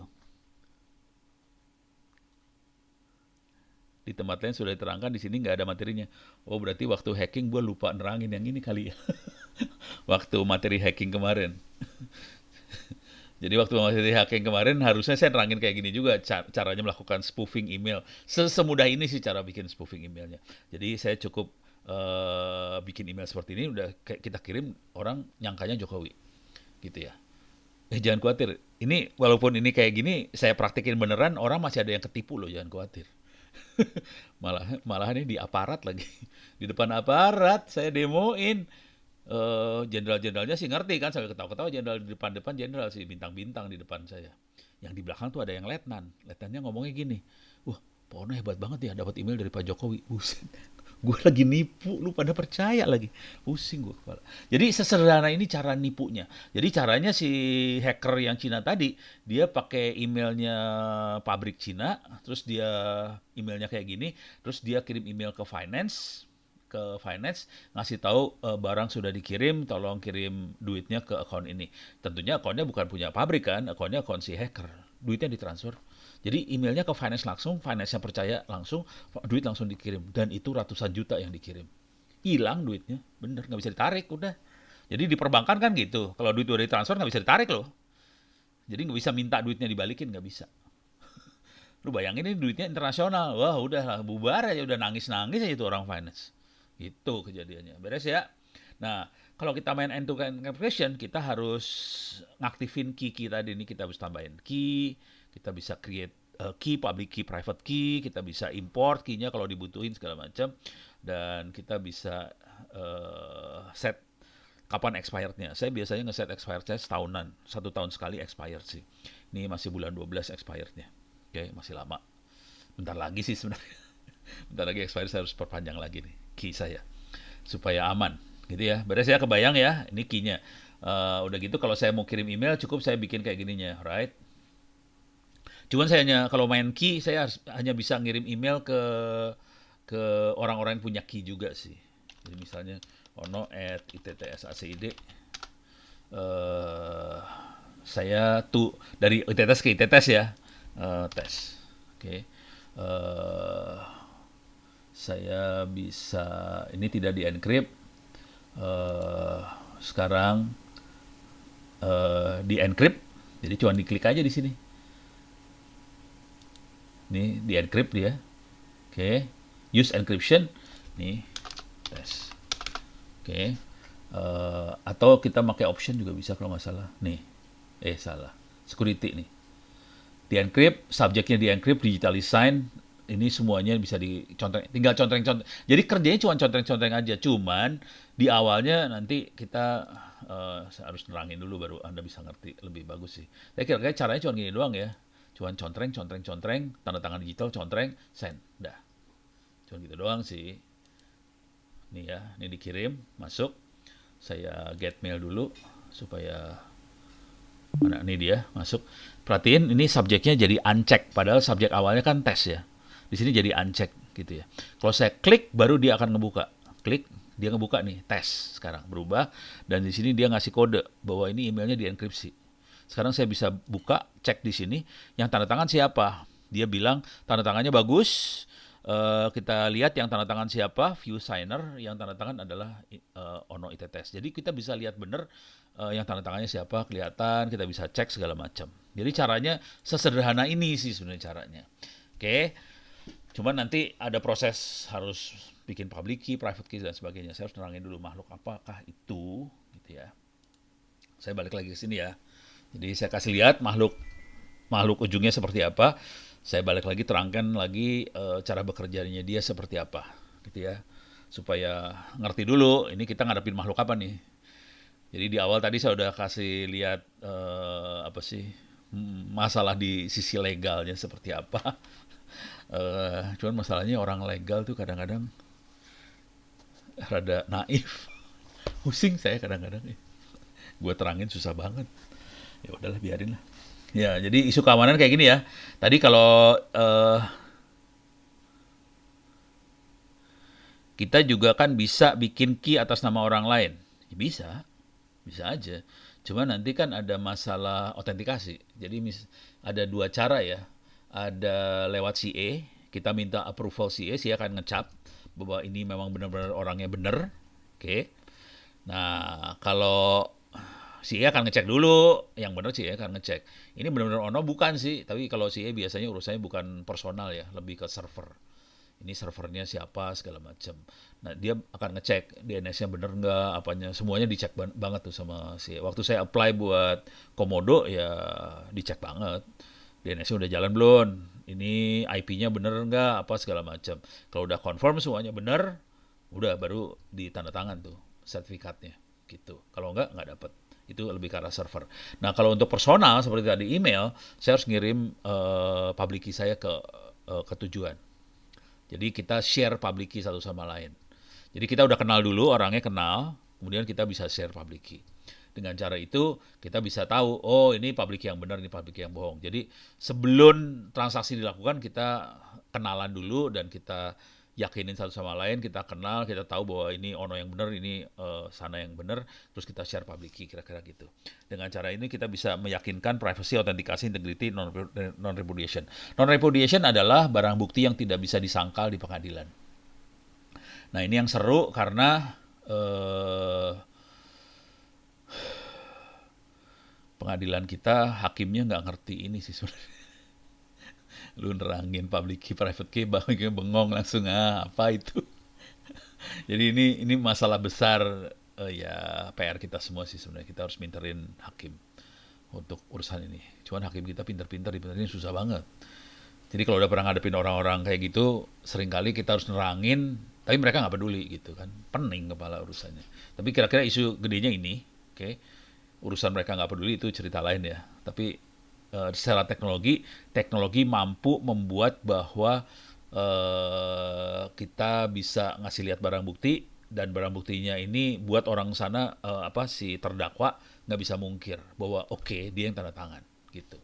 Di tempat lain sudah diterangkan, di sini nggak ada materinya. Oh berarti waktu hacking gue lupa nerangin yang ini kali ya. Waktu materi hacking kemarin. Jadi waktu materi hacking kemarin harusnya saya nerangin kayak gini juga caranya melakukan spoofing email. Semudah ini sih cara bikin spoofing emailnya. Jadi saya cukup bikin email seperti ini udah kita kirim, orang nyangkanya Jokowi gitu ya. Jangan khawatir. Ini walaupun ini kayak gini saya praktekin beneran, orang masih ada yang ketipu loh, jangan khawatir. Malah ini di aparat lagi. Di depan aparat saya demoin. Jenderal-jenderalnya sih ngerti kan, sambil ketawa-ketawa, jenderal di depan-depan, jenderal sih bintang-bintang di depan saya. Yang di belakang tuh ada yang letnan. Letnannya ngomongnya gini, wah Pono hebat banget ya dapat email dari Pak Jokowi. Buset, gue lagi nipu, lu pada percaya lagi. Pusing gue kepala. Jadi sesederhana ini cara nipunya. Jadi caranya si hacker yang Cina tadi, dia pakai emailnya pabrik Cina, terus dia emailnya kayak gini, terus dia kirim email ke finance ngasih tahu barang sudah dikirim, tolong kirim duitnya ke akun ini. Tentunya akunnya bukan punya pabrik kan, akunnya akun si hacker. Duitnya ditransfer. Jadi emailnya ke finance langsung, finance-nya percaya langsung, duit langsung dikirim. Dan itu ratusan juta yang dikirim. Hilang duitnya, bener, nggak bisa ditarik, udah. Jadi di perbankan kan gitu, kalau duit udah ditransfer nggak bisa ditarik loh. Jadi nggak bisa minta duitnya dibalikin, nggak bisa. Lu bayangin ini duitnya internasional, wah udah lah, bubar aja, udah nangis-nangis aja itu orang finance. Itu kejadiannya. Beres ya. Nah, kalau kita main end-to-end encryption, kita harus ngaktifin key tadi. Ini kita harus tambahin key, kita bisa create key, public key, private key, kita bisa import key-nya kalau dibutuhin segala macam, dan kita bisa set kapan expirednya. Saya biasanya nge-set expired saya setahunan, 1 tahun sekali expired sih. Ini masih bulan 12 expirednya. Oke, masih lama. Bentar lagi sih sebenarnya. Bentar lagi expired, saya harus perpanjang lagi nih key saya supaya aman gitu ya. Beres ya, kebayang ya ini key-nya. Udah gitu kalau saya mau kirim email cukup saya bikin kayak gininya, right? Cuman saya kalau main key saya hanya bisa ngirim email ke orang-orang yang punya key juga sih. Jadi misalnya ono@itttsacid, saya tuh dari ITTS ke ITTS ya, tes. Oke. Saya bisa, ini tidak di encrypt, sekarang di encrypt, jadi cuma diklik aja di sini. Nih di encrypt dia. Oke. Use encryption. Nih tes. Oke. Atau kita pakai option juga bisa kalau nggak salah. Nih. Salah. Security nih. Di encrypt, subjeknya di encrypt, digital sign, ini semuanya bisa dicontreng, tinggal contreng-contreng. Jadi kerjanya cuma contreng-contreng aja. Cuman di awalnya nanti kita harus nerangin dulu baru Anda bisa ngerti lebih bagus sih. Saya kira-kira caranya cuma gini doang ya. Cuma contreng, tanda tangan digital, contreng, send. Dah. Cuma gitu doang sih. Nih ya, ini dikirim, masuk. Saya get mail dulu supaya mana ini dia masuk. Perhatiin ini subjeknya jadi uncheck, padahal subjek awalnya kan tes ya. Di sini jadi uncheck gitu ya. Kalau saya klik baru dia akan ngebuka. Klik, dia ngebuka nih tes sekarang berubah, dan di sini dia ngasih kode bahwa ini emailnya dienkripsi. Sekarang saya bisa buka, cek di sini, yang tanda tangan siapa. Dia bilang tanda tangannya bagus. Kita lihat yang tanda tangan siapa, view signer, yang tanda tangan adalah Ono ITTS. Jadi kita bisa lihat benar yang tanda tangannya siapa, kelihatan, kita bisa cek segala macam. Jadi caranya sesederhana ini sih sebenarnya caranya. Oke, cuman nanti ada proses harus bikin public key, private key dan sebagainya. Saya harus nerangin dulu makhluk apakah itu, gitu ya. Saya balik lagi ke sini ya. Jadi saya kasih lihat makhluk makhluk ujungnya seperti apa. Saya balik lagi terangkan lagi cara bekerjanya dia seperti apa, gitu ya. Supaya ngerti dulu ini kita ngadepin makhluk apa nih. Jadi di awal tadi saya udah kasih lihat apa sih masalah di sisi legalnya seperti apa. Cuman masalahnya orang legal tuh kadang-kadang rada naif. Pusing saya kadang-kadang. Gue terangin susah banget. Ya udahlah biarin lah. Ya, jadi isu keamanan kayak gini ya. Tadi kalau kita juga kan bisa bikin key atas nama orang lain. Ya, bisa aja. Cuma nanti kan ada masalah autentikasi. Jadi ada dua cara ya. Ada lewat CA, kita minta approval CA, CA akan ngecap bahwa ini memang benar-benar orangnya benar. Oke. Nah, kalau CA akan ngecek dulu, yang benar CA akan ngecek. Ini benar-benar Ono bukan sih, tapi kalau CA biasanya urusannya bukan personal ya, lebih ke server. Ini servernya siapa segala macam. Nah, dia akan ngecek DNS-nya bener nggak, apanya, semuanya dicek banget tuh sama CA. Waktu saya apply buat Komodo ya dicek banget. DNS-nya udah jalan belum? Ini IP-nya bener nggak, apa segala macam. Kalau udah confirm semuanya bener, udah baru ditanda tangan tuh sertifikatnya gitu. Kalau nggak dapat. Itu lebih ke arah server. Nah, kalau untuk personal seperti tadi email, saya harus ngirim public key saya ke tujuan. Jadi kita share public key satu sama lain. Jadi kita udah kenal dulu, orangnya kenal, kemudian kita bisa share public key. Dengan cara itu kita bisa tahu, oh ini public key yang benar, ini public key yang bohong. Jadi sebelum transaksi dilakukan kita kenalan dulu dan kita yakinin satu sama lain, kita kenal, kita tahu bahwa ini Ono yang benar, ini Sana yang benar, terus kita share public key kira-kira gitu. Dengan cara ini kita bisa meyakinkan privacy, autentikasi, integrity, non-repudiation. Non-repudiation adalah barang bukti yang tidak bisa disangkal di pengadilan. Nah ini yang seru karena pengadilan kita hakimnya nggak ngerti ini sih sebenarnya. Lu nerangin public key, private key, bengong langsung apa itu. Jadi ini masalah besar ya PR kita semua sih sebenarnya. Kita harus minterin hakim untuk urusan ini. Cuman hakim kita pinter-pinter, dibenerin susah banget. Jadi kalau udah pernah ngadepin orang-orang kayak gitu, seringkali kita harus nerangin, tapi mereka nggak peduli gitu kan. Pening kepala urusannya. Tapi kira-kira isu gedenya ini, oke. Urusan mereka nggak peduli itu cerita lain ya. Tapi secara teknologi mampu membuat bahwa kita bisa ngasih lihat barang bukti dan barang buktinya ini buat orang sana si terdakwa nggak bisa mungkir bahwa oke, dia yang tanda tangan gitu.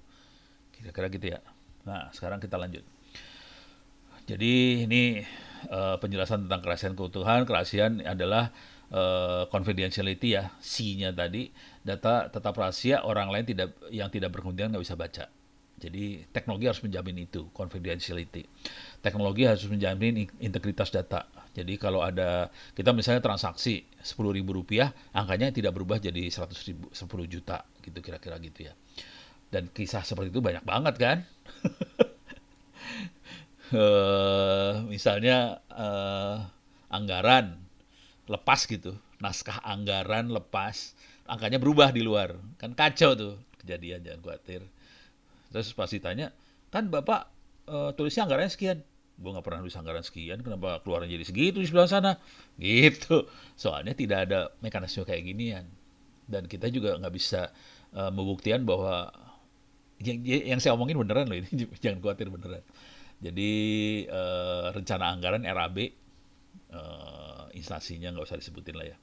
Kira-kira gitu ya. Nah, sekarang kita lanjut. Jadi ini penjelasan tentang kerahasiaan keutuhan. Kerahasiaan adalah confidentiality ya, C-nya tadi, data tetap rahasia, orang lain yang tidak berkepentingan nggak bisa baca. Jadi teknologi harus menjamin itu, confidentiality. Teknologi harus menjamin integritas data. Jadi kalau ada, kita misalnya transaksi Rp10.000, angkanya tidak berubah jadi 100.000, 10 juta, gitu kira-kira gitu ya. Dan kisah seperti itu banyak banget kan. Misalnya anggaran lepas gitu, naskah anggaran lepas, angkanya berubah di luar, kan kacau tuh kejadian, jangan khawatir. Terus pasti tanya, kan bapak tulisnya anggarannya sekian, gue nggak pernah nulis anggaran sekian, kenapa keluarnya jadi segitu di sebelah sana, gitu. Soalnya tidak ada mekanisme kayak ginian, dan kita juga nggak bisa membuktikan bahwa yang saya omongin beneran loh ini, jangan khawatir beneran. Jadi rencana anggaran RAB, instansinya nggak usah disebutin lah ya.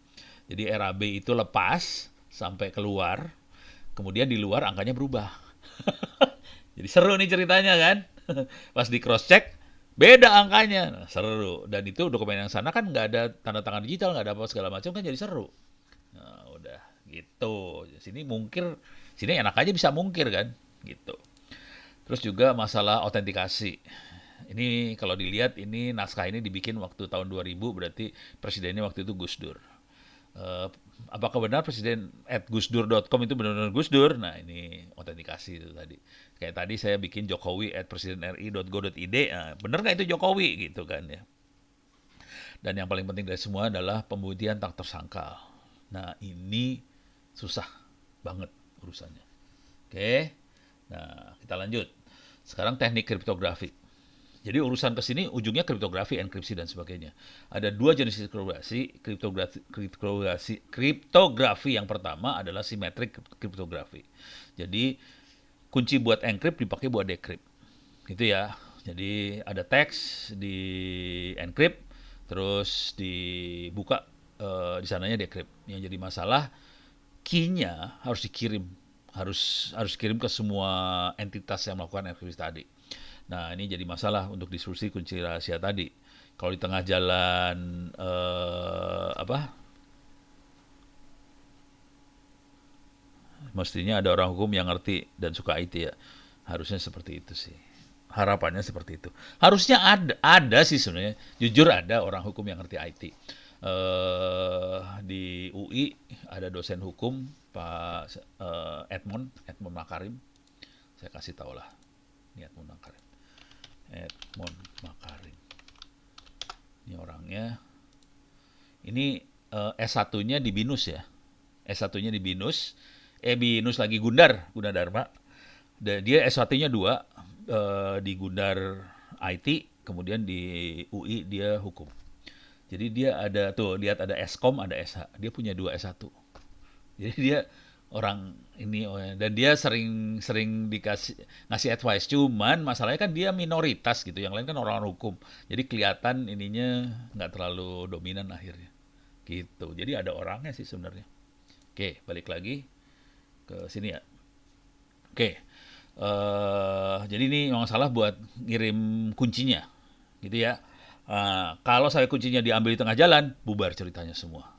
Jadi RAB itu lepas sampai keluar, kemudian di luar angkanya berubah. Jadi seru nih ceritanya kan. Pas di cross check beda angkanya, nah, seru. Dan itu dokumen yang sana kan nggak ada tanda tangan digital, nggak ada apa segala macam kan jadi seru. Nah, udah gitu. Di sini mungkin Sini enak aja bisa mungkir kan, gitu. Terus juga masalah autentikasi. Ini kalau dilihat ini naskah ini dibikin waktu tahun 2000, berarti presidennya waktu itu Gus Dur. Eh, apakah benar presiden @gusdur.com itu benar-benar Gus Dur? Nah, ini autentikasi itu tadi. Kayak tadi saya bikin Jokowi @presidenri.go.id. Nah, benar nggak itu Jokowi gitu kan ya. Dan yang paling penting dari semua adalah pembuktian tak tersangka. Nah, ini susah banget urusannya. Oke. Nah, kita lanjut. Sekarang teknik kriptografi. Jadi urusan ke sini ujungnya kriptografi, enkripsi dan sebagainya. Ada dua jenis kriptografi. Kriptografi yang pertama adalah symmetric kriptografi. Jadi kunci buat encrypt dipakai buat decrypt. Gitu ya. Jadi ada teks di encrypt, terus dibuka di sananya decrypt. Yang jadi masalah key-nya harus dikirim, harus kirim ke semua entitas yang melakukan enkripsi tadi. Nah, ini jadi masalah untuk diskusi kunci rahasia tadi. Kalau di tengah jalan mestinya ada orang hukum yang ngerti dan suka IT ya. Harusnya seperti itu sih. Harapannya seperti itu. Harusnya ada sih sebenarnya. Jujur ada orang hukum yang ngerti IT. Di UI ada dosen hukum Pak Edmond Makarim. Saya kasih tahu lah. Ini Edmond Makarim. Edmond Makarim. Ini orangnya. Ini S1-nya di BINUS ya. S1-nya di BINUS. BINUS lagi Gundar Dharma. Dia S1-nya 2 di Gundar IT, kemudian di UI dia hukum. Jadi dia ada tuh, lihat ada Eskom, ada SH. Dia punya 2 S1. Jadi dia orang ini dan dia sering dikasih ngasih advice, cuman masalahnya kan dia minoritas gitu, yang lain kan orang hukum, jadi kelihatan ininya nggak terlalu dominan akhirnya gitu. Jadi ada orangnya sih sebenarnya. Oke, balik lagi ke sini ya. Oke, jadi ini memang salah buat ngirim kuncinya gitu ya. Kalau saya kuncinya diambil di tengah jalan, bubar ceritanya semua.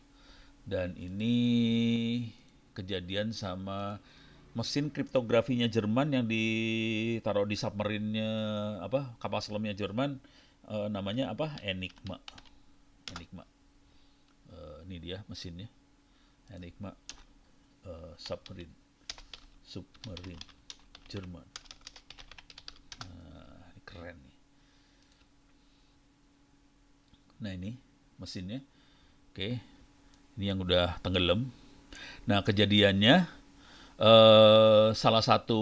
Dan ini kejadian sama mesin kriptografinya Jerman yang ditaruh di submarine-nya kapal selamnya Jerman, namanya Enigma. Enigma. Ini dia mesinnya. Enigma submarine Jerman. Ini keren nih. Nah, ini mesinnya. Oke. Ini yang udah tenggelam. Nah, kejadiannya salah satu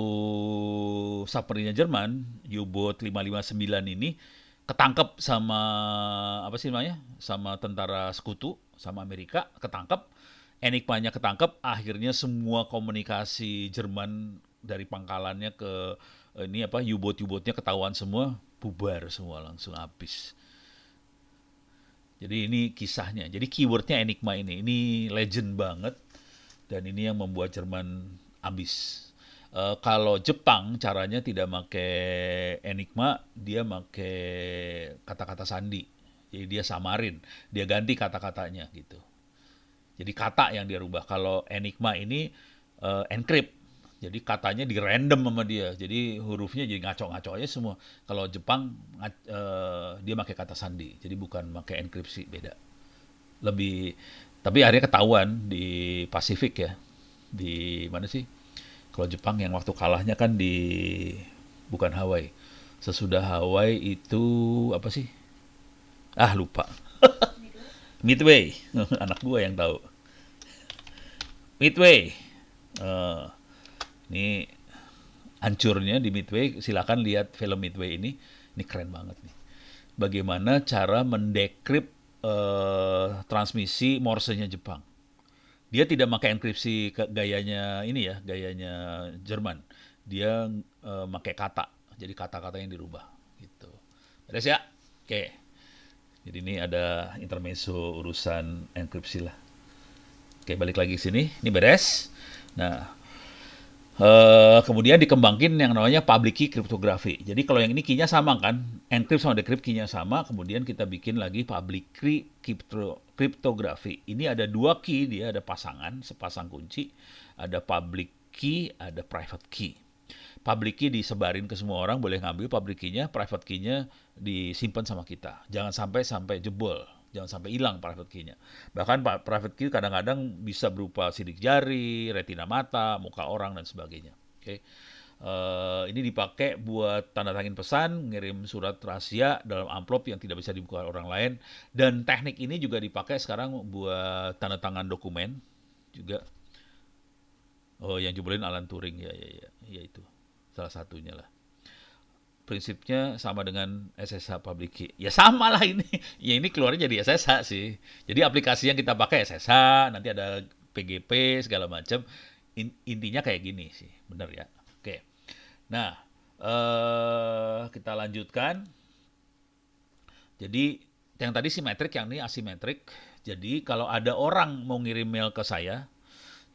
submarine Jerman, U-boat 559 ini ketangkep sama sama tentara sekutu, sama Amerika, ketangkep. Enigmanya ketangkep, akhirnya semua komunikasi Jerman dari pangkalannya ke U-boatnya ketahuan semua, bubar semua, langsung habis. Jadi ini kisahnya. Jadi keywordnya Enigma ini legend banget. Dan ini yang membuat Jerman ambis. Kalau Jepang caranya tidak pakai Enigma, dia pakai kata-kata sandi. Jadi dia samarin, dia ganti kata-katanya gitu. Jadi kata yang dia rubah. Kalau Enigma ini encrypt. Jadi katanya di random sama dia. Jadi hurufnya jadi ngaco-ngaco aja semua. Kalau Jepang dia pakai kata sandi. Jadi bukan pakai enkripsi, beda. Lebih, tapi akhirnya ketahuan di Pasifik ya. Di mana sih? Kalau Jepang yang waktu kalahnya kan bukan Hawaii. Sesudah Hawaii itu apa sih? Lupa. Midway. Anak gua yang tahu. Midway. Ini hancurnya di Midway. Silakan lihat film Midway ini. Ini keren banget nih. Bagaimana cara mendekrip transmisi Morse-nya Jepang. Dia tidak pakai enkripsi gayanya Jerman. Dia pakai kata. Jadi kata-kata yang dirubah gitu. Beres ya? Oke. Jadi ini ada intermezzo urusan enkripsi lah. Oke, balik lagi sini. Ini beres. Nah, kemudian dikembangin yang namanya public key cryptography. Jadi kalau yang ini key-nya sama kan, encrypt sama decrypt key-nya sama, kemudian kita bikin lagi public key cryptography. Ini ada 2 key, dia ada sepasang kunci, ada public key, ada private key. Public key disebarin ke semua orang, boleh ngambil public key-nya, private key-nya disimpan sama kita. Jangan sampai jebol, jangan sampai hilang private key-nya. Bahkan private key kadang-kadang bisa berupa sidik jari, retina mata, muka orang dan sebagainya. Oke. Ini dipakai buat tanda tangin pesan, ngirim surat rahasia dalam amplop yang tidak bisa dibuka orang lain. Dan teknik ini juga dipakai sekarang buat tanda tangan dokumen juga. Oh, yang jebolin Alan Turing, ya itu salah satunya lah. Prinsipnya sama dengan SSH public key. Ya sama lah ini. Ya ini keluarnya jadi SSH sih. Jadi aplikasi yang kita pakai SSH, nanti ada PGP segala macam. Intinya kayak gini sih, bener ya. Oke. Nah, kita lanjutkan. Jadi yang tadi simetrik, yang ini asimetrik. Jadi kalau ada orang mau ngirim mail ke saya,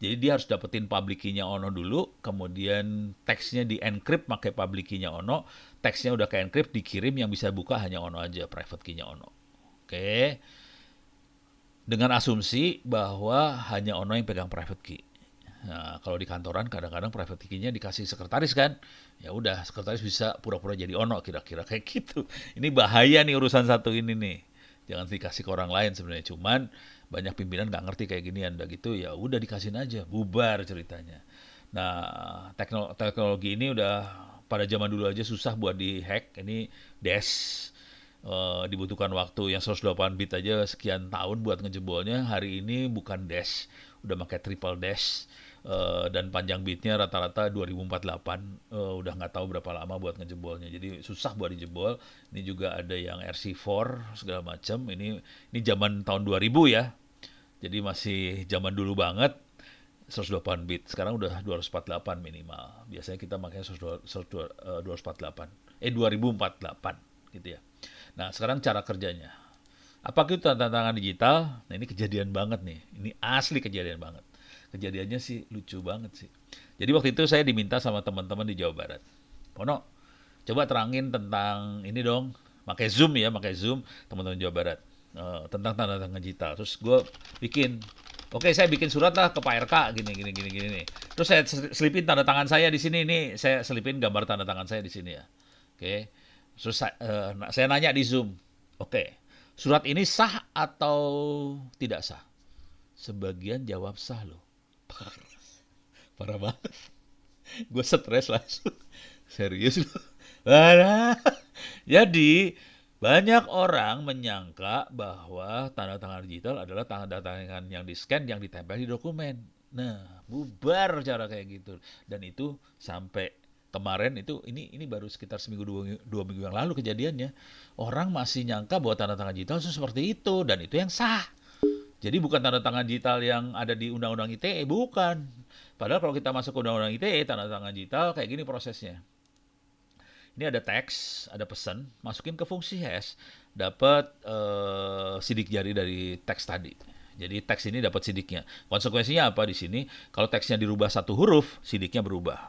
jadi dia harus dapetin public key-nya Ono dulu, kemudian teksnya di-encrypt pakai public key-nya Ono, teksnya udah ke-encrypt, dikirim, yang bisa buka hanya Ono aja, private key-nya Ono. Oke. Dengan asumsi bahwa hanya Ono yang pegang private key. Nah, kalau di kantoran kadang-kadang private key-nya dikasih sekretaris kan, ya udah sekretaris bisa pura-pura jadi Ono, kira-kira kayak gitu. Ini bahaya nih urusan satu ini nih. Jangan dikasih ke orang lain sebenarnya, cuman banyak pimpinan nggak ngerti kayak ginian, udah gitu ya udah dikasihin aja, bubar ceritanya. Nah, teknologi ini udah pada zaman dulu aja susah buat dihack. Ini dash, dibutuhkan waktu yang 128 bit aja sekian tahun buat ngejebolnya. Hari ini bukan dash, udah pakai triple dash, dan panjang bitnya rata-rata 2048, udah nggak tahu berapa lama buat ngejebolnya. Jadi susah buat dijebol. Ini juga ada yang RC4 segala macam. Ini zaman tahun 2000 ya. Jadi masih zaman dulu banget, 128 bit. Sekarang udah 248 minimal. Biasanya kita makanya 248. 2048 gitu ya. Nah, sekarang cara kerjanya. Apa itu tanda tangan digital? Nah, ini kejadian banget nih. Ini asli kejadian banget. Kejadiannya sih lucu banget sih. Jadi waktu itu saya diminta sama teman-teman di Jawa Barat. Pono, coba terangin tentang ini dong. Pakai Zoom ya, pakai Zoom teman-teman Jawa Barat. Tentang tanda tangan digital. Terus gue bikin, oke, saya bikin surat lah ke Pak RK gini nih. Terus saya selipin tanda tangan saya di sini nih, saya selipin gambar tanda tangan saya di sini ya. Oke. Terus saya nanya di Zoom. Oke. Surat ini sah atau tidak sah? Sebagian jawab sah loh. Parah banget. Gue stres langsung. Serius loh. Jadi banyak orang menyangka bahwa tanda tangan digital adalah tanda tangan yang di-scan, yang ditempel di dokumen. Nah, bubar cara kayak gitu. Dan itu sampai kemarin itu, ini baru sekitar seminggu dua minggu yang lalu kejadiannya. Orang masih nyangka bahwa tanda tangan digital itu seperti itu, dan itu yang sah. Jadi bukan tanda tangan digital yang ada di Undang-Undang ITE, bukan. Padahal kalau kita masuk ke Undang-Undang ITE, tanda tangan digital kayak gini prosesnya. Ini ada teks, ada pesan, masukin ke fungsi hash, dapat sidik jari dari teks tadi. Jadi teks ini dapat sidiknya. Konsekuensinya apa di sini? Kalau teksnya dirubah satu huruf, sidiknya berubah.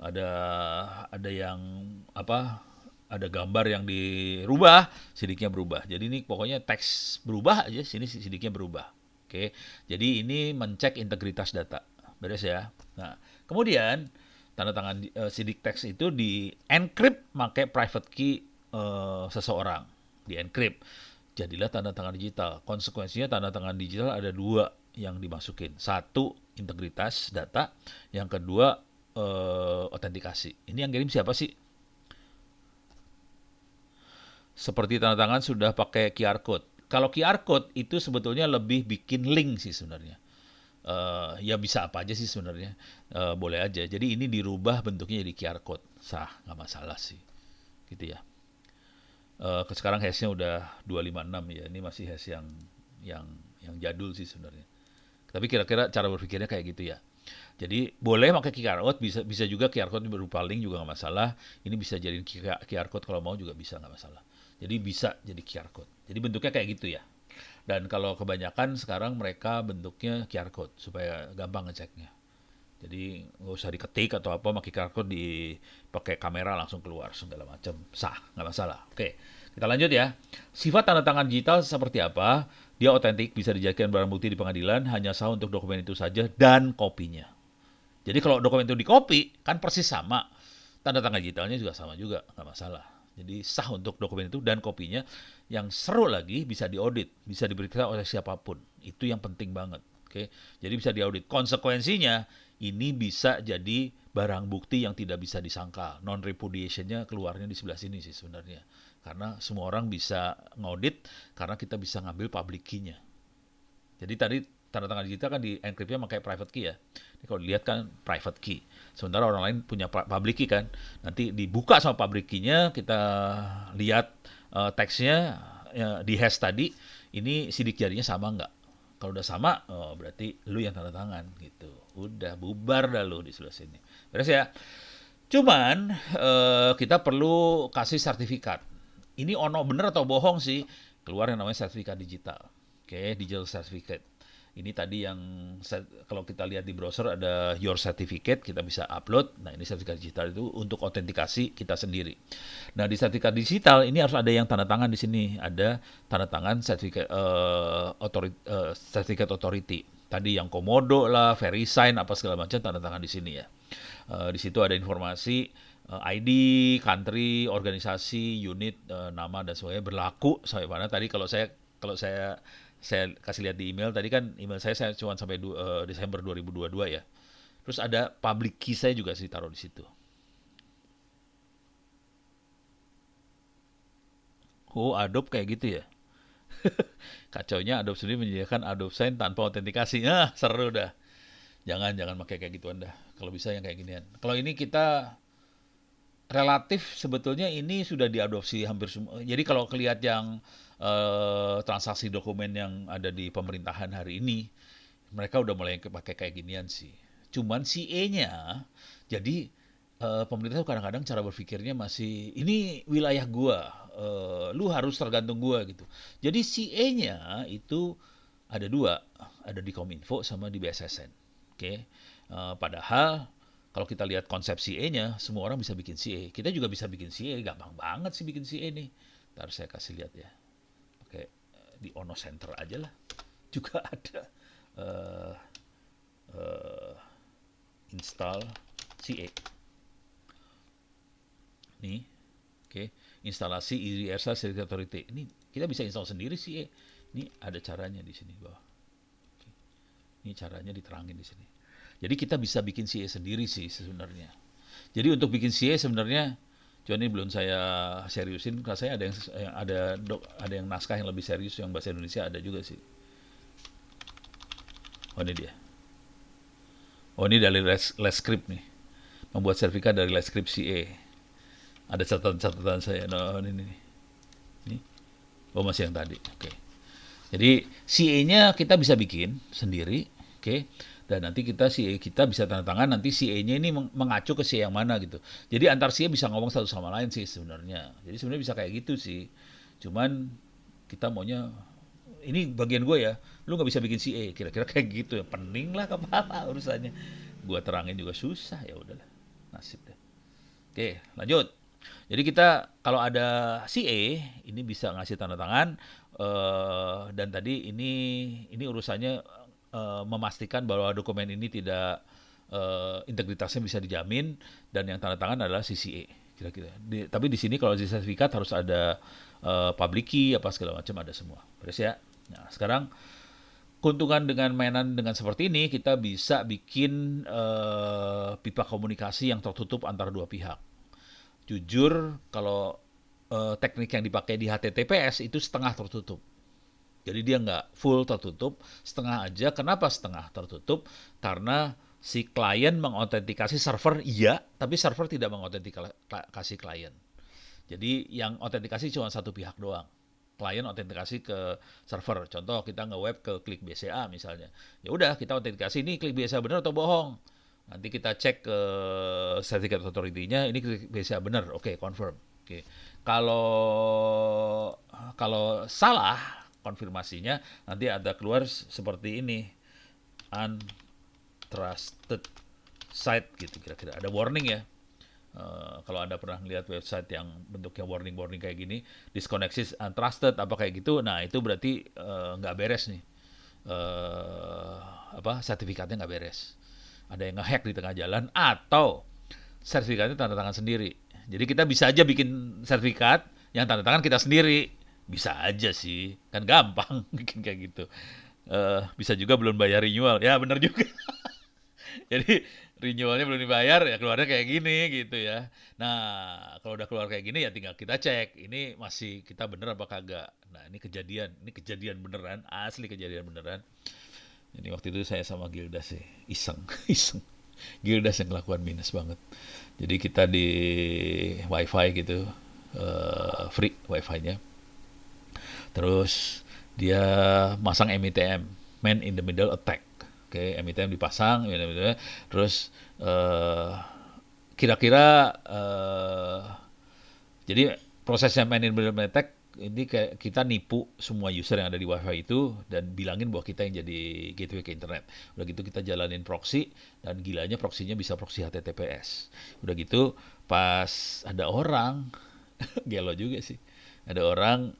Ada yang apa? Ada gambar yang dirubah, sidiknya berubah. Jadi ini pokoknya teks berubah aja, sini sidiknya berubah. Oke. Jadi ini mencek integritas data. Beres ya. Nah, kemudian tanda tangan sidik teks itu di-encrypt pakai private key seseorang. Di-encrypt. Jadilah tanda tangan digital. Konsekuensinya tanda tangan digital ada dua yang dimasukin. Satu, integritas data. Yang kedua, otentikasi. Ini yang kirim siapa sih? Seperti tanda tangan sudah pakai QR code. Kalau QR code itu sebetulnya lebih bikin link sih sebenarnya. Ya bisa apa aja sih sebenarnya, boleh aja. Jadi ini dirubah bentuknya jadi QR code, sah, nggak masalah sih, gitu ya. Sekarang hashnya udah 256 ya, ini masih hash yang jadul sih sebenarnya. Tapi kira-kira cara berpikirnya kayak gitu ya. Jadi boleh pakai QR code, bisa juga QR code berupa link juga nggak masalah. Ini bisa jadi QR code kalau mau juga bisa, nggak masalah. Jadi bisa jadi QR code. Jadi bentuknya kayak gitu ya. Dan kalau kebanyakan sekarang mereka bentuknya QR code supaya gampang ngeceknya. Jadi nggak usah diketik atau apa, pakai QR code, dipakai kamera langsung keluar segala macam, sah, nggak masalah. Oke, kita lanjut ya. Sifat tanda tangan digital seperti apa? Dia otentik, bisa dijadikan barang bukti di pengadilan, hanya sah untuk dokumen itu saja dan kopinya. Jadi kalau dokumen itu di-copy, kan persis sama. Tanda tangan digitalnya juga sama juga, nggak masalah. Jadi sah untuk dokumen itu dan kopinya. Yang seru lagi bisa diaudit, bisa diperiksa oleh siapapun. Itu yang penting banget. Oke, jadi bisa diaudit. Konsekuensinya ini bisa jadi barang bukti yang tidak bisa disangkal. Non repudiationnya keluarnya di sebelah sini sih sebenarnya. Karena semua orang bisa ngaudit karena kita bisa ngambil public key-nya. Jadi tadi tanda tangan digital kan di enkripsinya pakai private key ya. Ini kalau dilihat kan private key. Sementara orang lain punya public key kan. Nanti dibuka sama public key-nya, kita lihat teksnya di hash tadi, ini sidik jarinya sama nggak? Kalau udah sama, oh, berarti lu yang tanda tangan gitu. Udah bubar dah lu di sebelah sini. Beres ya. Cuman kita perlu kasih sertifikat. Ini ono bener atau bohong sih, keluar yang namanya sertifikat digital. Oke, digital certificate. Ini tadi yang kalau kita lihat di browser ada your certificate, kita bisa upload. Nah, ini sertifikat digital itu untuk autentikasi kita sendiri. Nah, di sertifikat digital ini harus ada yang tanda tangan di sini. Ada tanda tangan sertifikat certificate authority. Tadi yang Komodo lah, VeriSign apa segala macam tanda tangan di sini ya. Di situ ada informasi ID, country, organisasi, unit, nama dan sebagainya berlaku sampai mana tadi kalau saya kasih lihat di email tadi kan email saya cuma sampai Desember 2022 ya. Terus ada public key saya juga sih taruh di situ. Oh, Adobe kayak gitu ya. Kacaunya Adobe sendiri menyediakan Adobe Sign tanpa autentikasi. Ah, seru dah. Jangan pakai kayak gituan dah. Kalau bisa yang kayak ginian. Kalau ini kita relatif sebetulnya ini sudah diadopsi hampir semua. Jadi kalau kelihat yang transaksi dokumen yang ada di pemerintahan hari ini, mereka udah mulai pakai kayak ginian sih. Cuman CA-nya, jadi pemerintah tuh kadang-kadang cara berpikirnya masih ini wilayah gua, lu harus tergantung gua gitu. Jadi CA-nya itu ada dua, ada di Kominfo sama di BSSN. Oke, padahal kalau kita lihat konsep CA-nya, semua orang bisa bikin CA. Kita juga bisa bikin CA, gampang banget sih bikin CA nih. Ntar saya kasih lihat ya. Pakai di Ono Center aja lah. Juga ada uh, uh, install CA. Nih, oke. Instalasi Universal Security Authority. Ini kita bisa install sendiri CA. Ini ada caranya di sini bawah. Oke. Ini caranya diterangin di sini. Jadi kita bisa bikin CA sendiri sih sebenarnya. Jadi untuk bikin CA sebenarnya, cuman ini belum saya seriusin. Kalau saya ada yang naskah yang lebih serius yang bahasa Indonesia ada juga sih. Oh ini dia. Oh ini dari Let's Script nih. Membuat sertifikat dari Let's Script CA. Ada catatan saya. No, ini. Ini. Oh masih yang tadi. Oke. Jadi CA-nya kita bisa bikin sendiri. Oke. Dan nanti kita bisa tanda tangan, nanti CA-nya ini mengacu ke CA yang mana gitu. Jadi antar CA bisa ngomong satu sama lain sih sebenarnya. Jadi sebenarnya bisa kayak gitu sih. Cuman kita maunya ini bagian gue ya, lu nggak bisa bikin CA, kira-kira kayak gitu ya. Pening lah kepala urusannya. Gua terangin juga susah, ya udahlah. Nasib deh. Oke, lanjut. Jadi kita kalau ada CA ini bisa ngasih tanda tangan dan tadi ini urusannya memastikan bahwa dokumen ini tidak integritasnya bisa dijamin dan yang tanda tangan adalah CCA kira-kira. Tapi di sini kalau di sertifikat harus ada public key apa segala macam ada semua. Beres ya. Nah, sekarang keuntungan dengan mainan dengan seperti ini kita bisa bikin pipa komunikasi yang tertutup antara dua pihak. Jujur kalau teknik yang dipakai di HTTPS itu setengah tertutup. Jadi dia nggak full tertutup, setengah aja. Kenapa setengah tertutup? Karena si klien mengautentikasi server, iya, tapi server tidak mengautentikasi klien. Jadi yang autentikasi cuma satu pihak doang. Klien autentikasi ke server. Contoh kita nge-web ke klik BCA misalnya. Ya udah kita autentikasi ini klik BCA benar atau bohong. Nanti kita cek ke certificate authority-nya, ini klik BCA benar, oke, confirm. Oke. Kalau salah konfirmasinya nanti ada keluar seperti ini, untrusted site gitu kira-kira. Ada warning ya. Kalau Anda pernah lihat website yang bentuknya warning kayak gini, disconnected, untrusted apa kayak gitu, nah itu berarti nggak beres nih. Sertifikatnya nggak beres. ada yang ngehack di tengah jalan, atau sertifikatnya tanda tangan sendiri. Jadi kita bisa aja bikin sertifikat yang tanda tangan kita sendiri. Bisa aja sih, kan gampang bikin kayak gitu. Bisa juga belum bayar renewal, ya bener juga. Jadi renewalnya belum dibayar ya keluarnya kayak gini gitu ya. Nah, kalau udah keluar kayak gini ya tinggal kita cek ini masih kita bener apa kagak. Nah, ini kejadian beneran, asli kejadian beneran. Ini waktu itu saya sama Gildas sih, iseng, iseng. Gildas yang kelakuan minus banget. Jadi kita di wifi gitu, free wifi-nya. Terus dia masang MITM, Man in the Middle Attack. Oke, MITM dipasang, terus kira-kira jadi prosesnya Man in the Middle Attack ini kayak kita nipu semua user yang ada di wifi itu dan bilangin bahwa kita yang jadi gateway ke internet. Udah gitu kita jalanin proxy dan gilanya proxy-nya bisa proxy HTTPS. Udah gitu pas ada orang gelo juga sih. Ada orang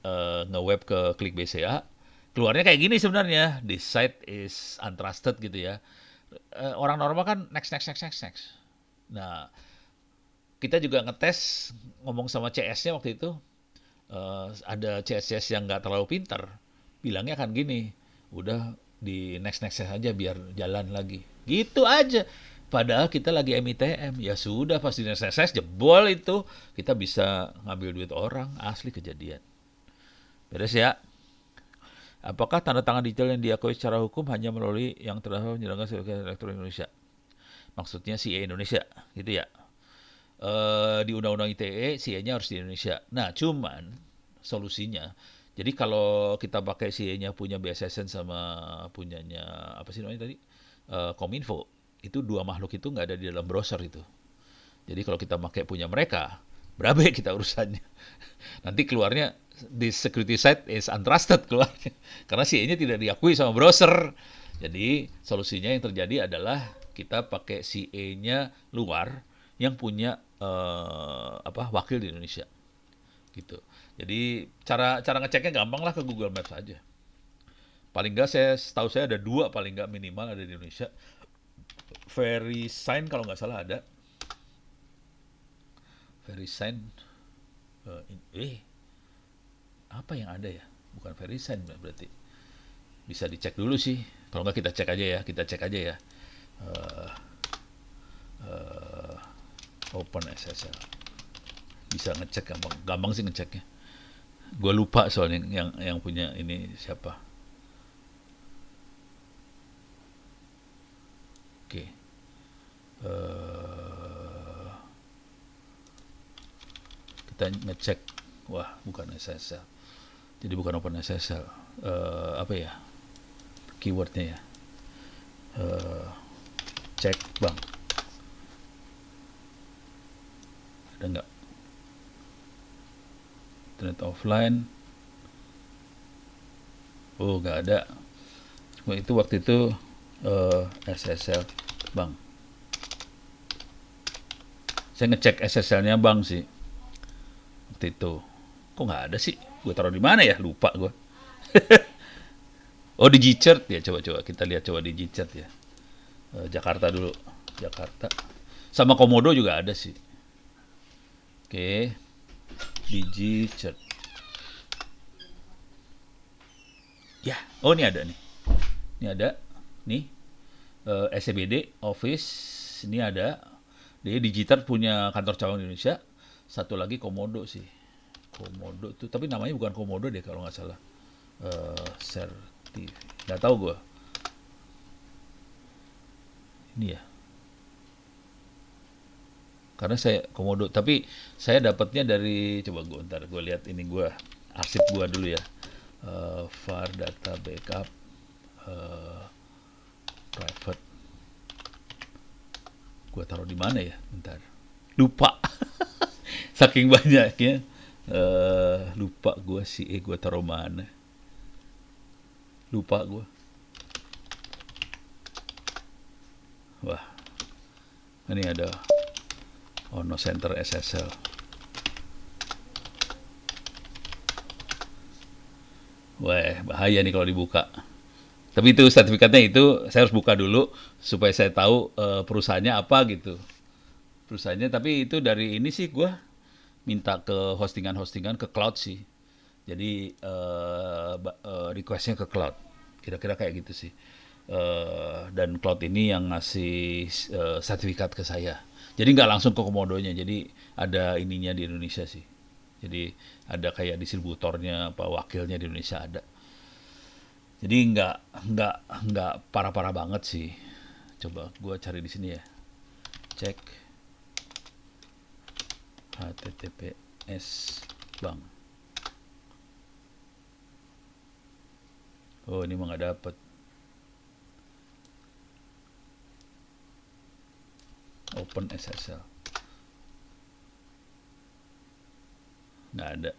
nge-web ke klik BCA, keluarnya kayak gini sebenarnya. This site is untrusted gitu ya. Orang normal kan next next next next next. Nah, kita juga ngetes ngomong sama CS-nya waktu itu. Ada CS-CS yang nggak terlalu pintar, bilangnya kan gini, udah di next-next aja biar jalan lagi. Gitu aja. Padahal kita lagi MITM. Ya sudah, pas di next jebol itu, kita bisa ngambil duit orang, asli kejadian. Beres ya. Apakah tanda tangan digital yang diakui secara hukum hanya melalui yang terdaftar penyelenggara sertifikat elektronik Indonesia? Maksudnya CE Indonesia, gitu ya. Di Undang-Undang ITE CE-nya harus di Indonesia. Nah, cuman solusinya, jadi kalau kita pakai CE-nya punya BSSN sama punyanya apa sih namanya tadi, Kominfo, itu dua makhluk itu nggak ada di dalam browser itu. Jadi kalau kita pakai punya mereka, berapa ya kita urusannya? Nanti keluarnya di security site is untrusted keluarnya, karena CE-nya tidak diakui sama browser. Jadi solusinya yang terjadi adalah kita pakai CE-nya luar yang punya wakil di Indonesia gitu. Jadi cara ngeceknya gampang lah, ke Google Maps aja. Paling nggak setahu saya ada dua paling nggak minimal ada di Indonesia. VeriSign kalau nggak salah ada. VeriSign apa yang ada ya? Bukan VeriSign berarti. Bisa dicek dulu sih. Kalau nggak kita cek aja ya. Uh, uh, Open SSL. Bisa ngecek gampang sih ngeceknya. Gue lupa soalnya yang punya ini siapa. Oke. Kita ngecek. Wah, bukan SSL. Jadi bukan Open SSL. Apa ya? Keywordnya ya. Cek bang. Ada nggak? Internet offline. Oh, nggak ada. Itu waktu itu SSL bang. Saya ngecek SSL-nya bang sih. Waktu itu. Kok nggak ada sih? Gue taruh di mana ya? Lupa gue. Oh, di Gchart ya. Coba kita lihat coba di Gchart ya. Jakarta dulu. Jakarta. Sama Komodo juga ada sih. Oke. Di Gchart. Ya, oh ini ada nih. Ini ada. Nih. SCBD Office ini ada. Dia Digital punya kantor cabang di Indonesia. Satu lagi Komodo sih. Komodo tuh, tapi namanya bukan Komodo deh kalau nggak salah. Nggak tahu gue. Ini ya. Karena saya Komodo, tapi saya dapatnya dari, coba gue lihat ini gue arsip gue dulu ya. Var data backup private. Gue taruh di mana ya? Bentar. Lupa. Saking banyaknya. Lupa gue sih. Gue taruh mana? Lupa gue. Wah. Ini ada Ono Center SSL. Wah, bahaya nih kalau dibuka. Tapi itu sertifikatnya itu saya harus buka dulu supaya saya tahu perusahaannya apa gitu. Perusahaannya tapi itu dari ini sih gua minta ke hostingan-hostingan ke cloud sih. Jadi requestnya ke cloud. Kira-kira kayak gitu sih. Dan cloud ini yang ngasih sertifikat ke saya. Jadi nggak langsung ke komodonya. Jadi ada ininya di Indonesia sih. Jadi ada kayak distributornya apa wakilnya di Indonesia ada. Jadi nggak nggak parah-parah banget sih. Coba gua cari di sini ya. Cek HTTPS Bank. Oh ini mah nggak dapet. Open SSL. Nggak ada.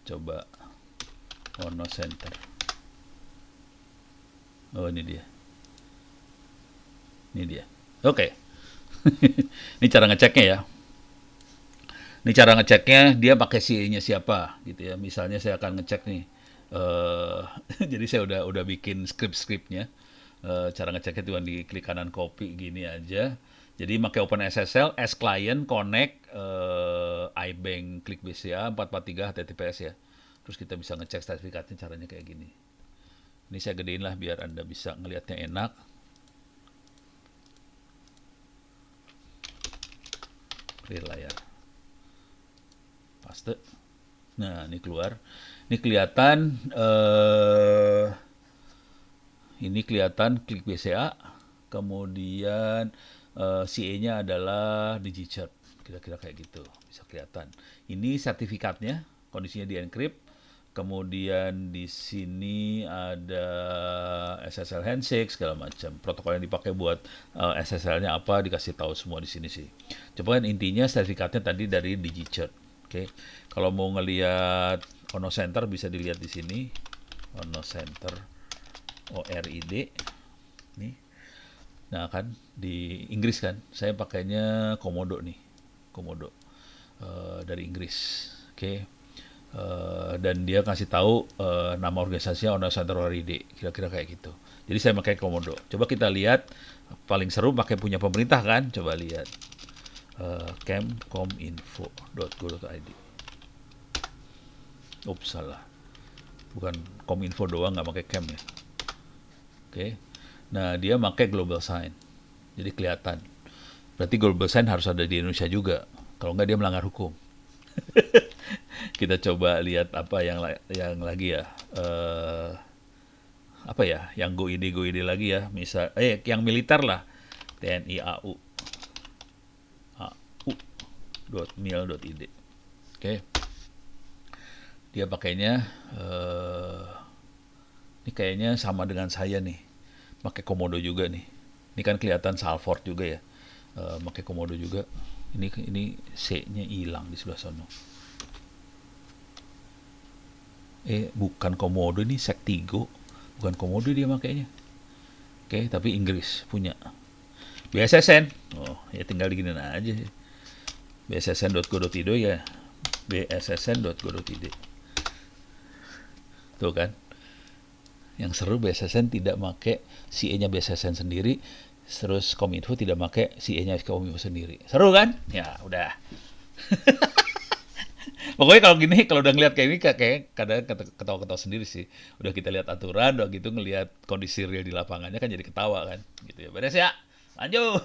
Coba Ono Center. Oh ini dia. Ini dia. Oke. Ini cara ngeceknya ya. Ini cara ngeceknya dia pakai CE-nya siapa gitu ya. Misalnya saya akan ngecek nih. eh jadi saya udah bikin skrip-skripnya. Cara ngeceknya cuma di klik kanan copy gini aja. Jadi pakai OpenSSL, S client, connect, iBank, klik BCA 443 HTTPS ya. Terus kita bisa ngecek sertifikatnya caranya kayak gini. Ini saya gedein lah biar Anda bisa ngelihatnya enak. Clear layar. Paste. Nah, ini keluar. Ini kelihatan ini kelihatan klik BCA, kemudian CA-nya adalah DigiCert, kira-kira kayak gitu, bisa kelihatan. Ini sertifikatnya, kondisinya di encrypt, kemudian di sini ada SSL handshake segala macam. Protokol yang dipakai buat SSL-nya apa dikasih tahu semua di sini sih. Coba kan intinya sertifikatnya tadi dari DigiCert. Oke, kalau mau ngelihat Ono Center bisa dilihat di sini. Ono Center ORID nih. Nah kan di Inggris kan, saya pakainya Komodo nih, Komodo dari Inggris. Oke. Dan dia kasih tahu nama organisasinya Ono Center ORID, kira-kira kayak gitu. Jadi saya pakai Komodo. Coba kita lihat, paling seru pakai punya pemerintah kan? Coba lihat kemkominfo.go.id. Ups, salah. Bukan Kominfo doang, nggak pakai Kem ya. Oke. Nah, dia pakai global sign. Jadi kelihatan. Berarti global sign harus ada di Indonesia juga. Kalau nggak dia melanggar hukum. Kita coba lihat apa yang lagi ya. Apa ya? Yang go ide lagi ya. Misal yang militer lah. TNI AU au.mil.id. Oke. Dia pakainya ini kayaknya sama dengan saya nih. Pakai Komodo juga nih. Ini kan kelihatan Salford juga ya. Pakai Komodo juga. Ini C-nya hilang di sebelah sana. Bukan Komodo, ini Sektigo. Bukan Komodo dia makainya. Oke, tapi Inggris punya. BSSN. Oh, ya tinggal diginin aja. bssn.go.id ya. bssn.go.id. Tuh kan. Yang seru BSSN tidak pakai CE-nya BSSN sendiri, terus Kominfo tidak pakai CE-nya Kominfo sendiri. Seru kan? Ya, udah. Pokoknya kalau gini, kalau udah ngeliat kayak ini, kayak kadang ketawa-ketawa sendiri sih. Udah kita lihat aturan, udah gitu ngelihat kondisi real di lapangannya kan jadi ketawa kan. Gitu ya. Beres ya? Lanjut.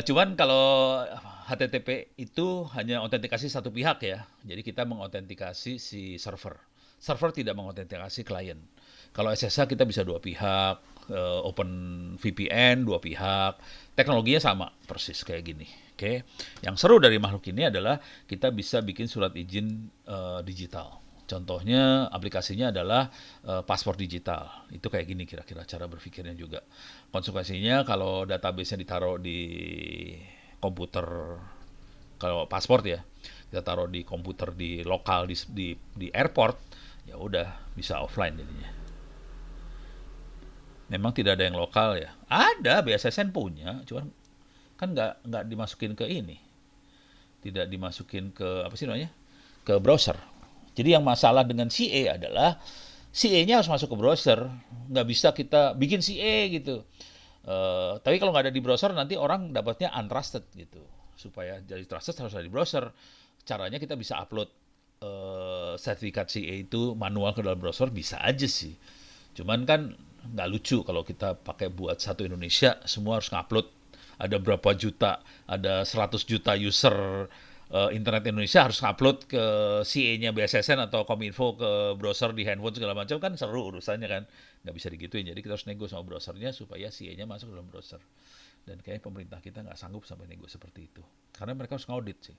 Cuman kalau HTTP itu hanya autentikasi satu pihak ya. Jadi kita mengautentikasi si server. Server tidak mengautentikasi klien. Kalau SSH kita bisa dua pihak, Open VPN dua pihak. Teknologinya sama persis kayak gini. Oke. Yang seru dari makhluk ini adalah kita bisa bikin surat izin digital. Contohnya aplikasinya adalah paspor digital. Itu kayak gini kira-kira cara berpikirnya juga. Konsekuensinya kalau database-nya ditaruh di komputer, kalau paspor ya, kita taruh di komputer di lokal di airport, ya udah bisa offline jadinya. Memang tidak ada yang lokal ya. Ada, BSSN punya, cuman kan nggak dimasukin ke ini, tidak dimasukin ke apa sih namanya, ke browser. Jadi yang masalah dengan CA adalah CA-nya harus masuk ke browser, nggak bisa kita bikin CA gitu. Tapi kalau nggak ada di browser nanti orang dapatnya untrusted gitu. Supaya jadi trusted harus ada di browser. Caranya kita bisa upload sertifikat CA itu manual ke dalam browser bisa aja sih. Cuman kan nggak lucu kalau kita pakai buat satu Indonesia semua harus ngupload. Ada berapa juta, ada 100 juta user internet Indonesia harus upload ke CA-nya BSSN atau Kominfo ke browser di handphone segala macam kan seru urusannya kan. Nggak bisa digituin. Jadi kita harus nego sama browsernya supaya CA-nya masuk ke dalam browser. Dan kayak pemerintah kita nggak sanggup sampai nego seperti itu. Karena mereka harus ngaudit sih.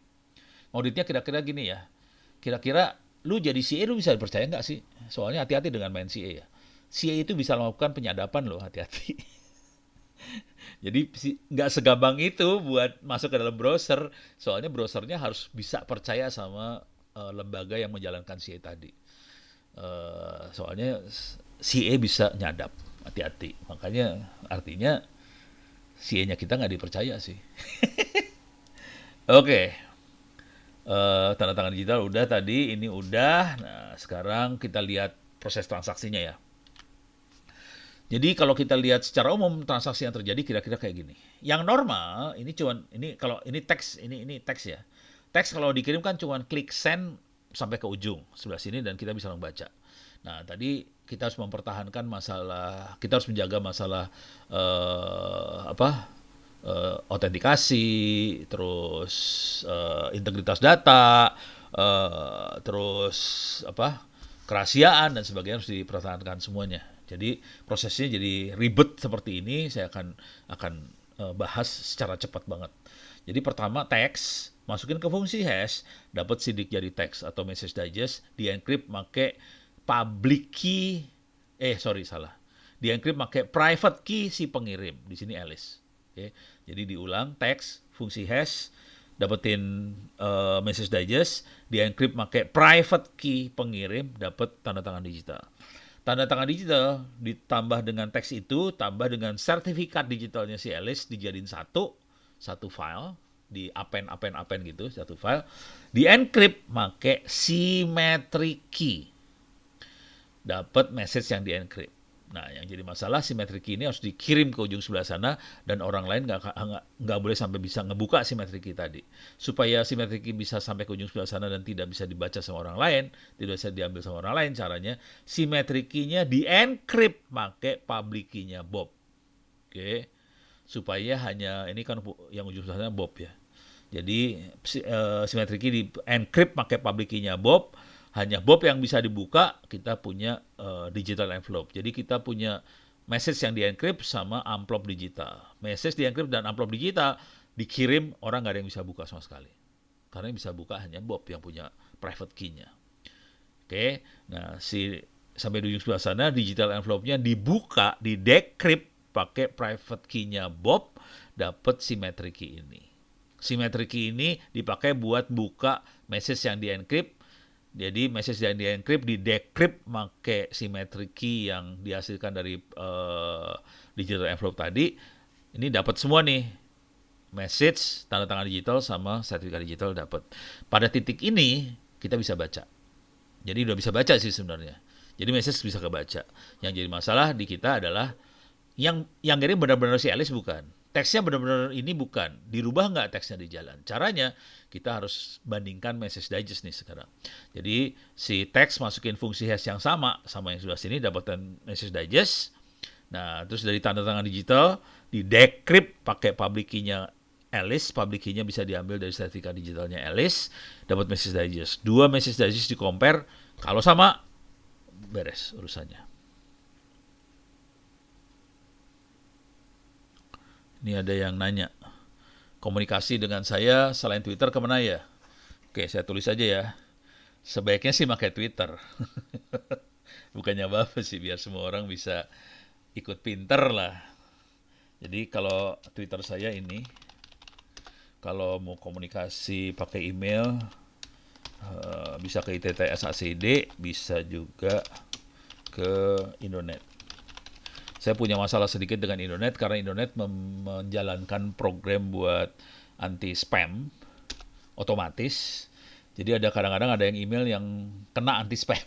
Auditnya kira-kira gini ya. Kira-kira lu jadi CA lu bisa dipercaya nggak sih? Soalnya hati-hati dengan main CA ya. CA itu bisa melakukan penyadapan loh, hati-hati. Jadi nggak segampang itu buat masuk ke dalam browser. Soalnya browsernya harus bisa percaya sama lembaga yang menjalankan CA tadi. Soalnya CA bisa nyadap, hati-hati. Makanya artinya CA-nya kita nggak dipercaya sih. Oke, tanda tangan digital udah tadi, ini udah. Nah, sekarang kita lihat proses transaksinya ya. Jadi kalau kita lihat secara umum transaksi yang terjadi kira-kira kayak gini. Yang normal ini kalau ini teks ini teks ya. Teks kalau dikirim kan cuman klik send sampai ke ujung sebelah sini dan kita bisa membaca. Nah, tadi kita harus mempertahankan masalah, kita harus menjaga masalah autentikasi, terus integritas data, terus kerahasiaan dan sebagainya harus dipertahankan semuanya. Jadi prosesnya jadi ribet seperti ini, saya akan bahas secara cepat banget. Jadi pertama teks, masukin ke fungsi hash, dapat sidik jari teks atau message digest, di-encrypt pakai public key, salah. Di-encrypt pakai private key si pengirim, di sini Alice. Oke. Jadi diulang teks, fungsi hash, dapetin message digest, di-encrypt pakai private key pengirim, dapat tanda tangan digital. Tanda tangan digital ditambah dengan teks itu, tambah dengan sertifikat digitalnya si Alice dijadiin satu file, di append gitu, satu file, di-encrypt pakai symmetric key. Dapat message yang di-encrypt. Nah, yang jadi masalah symmetric key ini harus dikirim ke ujung sebelah sana dan orang lain nggak boleh sampai bisa ngebuka symmetric key tadi. Supaya symmetric key bisa sampai ke ujung sebelah sana dan tidak bisa dibaca sama orang lain, tidak bisa diambil sama orang lain, caranya symmetric key-nya di-encrypt pakai public key-nya Bob. Oke. Supaya hanya ini kan yang ujung sebelah sana Bob ya. Jadi symmetric key di-encrypt pakai public key-nya Bob. Hanya Bob yang bisa dibuka, kita punya digital envelope. Jadi kita punya message yang di-encrypt sama amplop digital. Message di-encrypt dan amplop digital dikirim, orang nggak ada yang bisa buka sama sekali. Karena yang bisa buka hanya Bob yang punya private key-nya. Oke, nah sampai di ujung sebelah sana digital envelope-nya dibuka, di-decrypt pakai private key-nya Bob, dapat symmetric key ini. Symmetric key ini dipakai buat buka message yang di-encrypt. Jadi message yang di-encrypt di-decrypt pakai symmetric key yang dihasilkan dari digital envelope tadi. Ini dapat semua nih. Message, tanda tangan digital sama sertifikat digital dapat. Pada titik ini kita bisa baca. Jadi udah bisa baca sih sebenarnya. Jadi message bisa kebaca. Yang jadi masalah di kita adalah yang kirim benar-benar si Alice bukan. Teksnya benar-benar ini bukan. Dirubah nggak teksnya di jalan? Caranya kita harus bandingkan message digest nih sekarang. Jadi si teks masukin fungsi hash yang sama yang sebelah sini dapatkan message digest. Nah, terus dari tanda tangan digital di decrypt pakai public key-nya Alice, public key-nya bisa diambil dari sertifikat digitalnya Alice, dapat message digest. Dua message digest di compare, kalau sama beres urusannya. Ini ada yang nanya, komunikasi dengan saya selain Twitter kemana ya? Oke, saya tulis aja ya. Sebaiknya sih pakai Twitter. Bukannya apa sih, biar semua orang bisa ikut pinter lah. Jadi kalau Twitter saya ini, kalau mau komunikasi pakai email, bisa ke ITTS ACD, bisa juga ke Indonet. Saya punya masalah sedikit dengan Indonet karena Indonet menjalankan program buat anti spam otomatis. Jadi ada kadang-kadang ada yang email yang kena anti spam.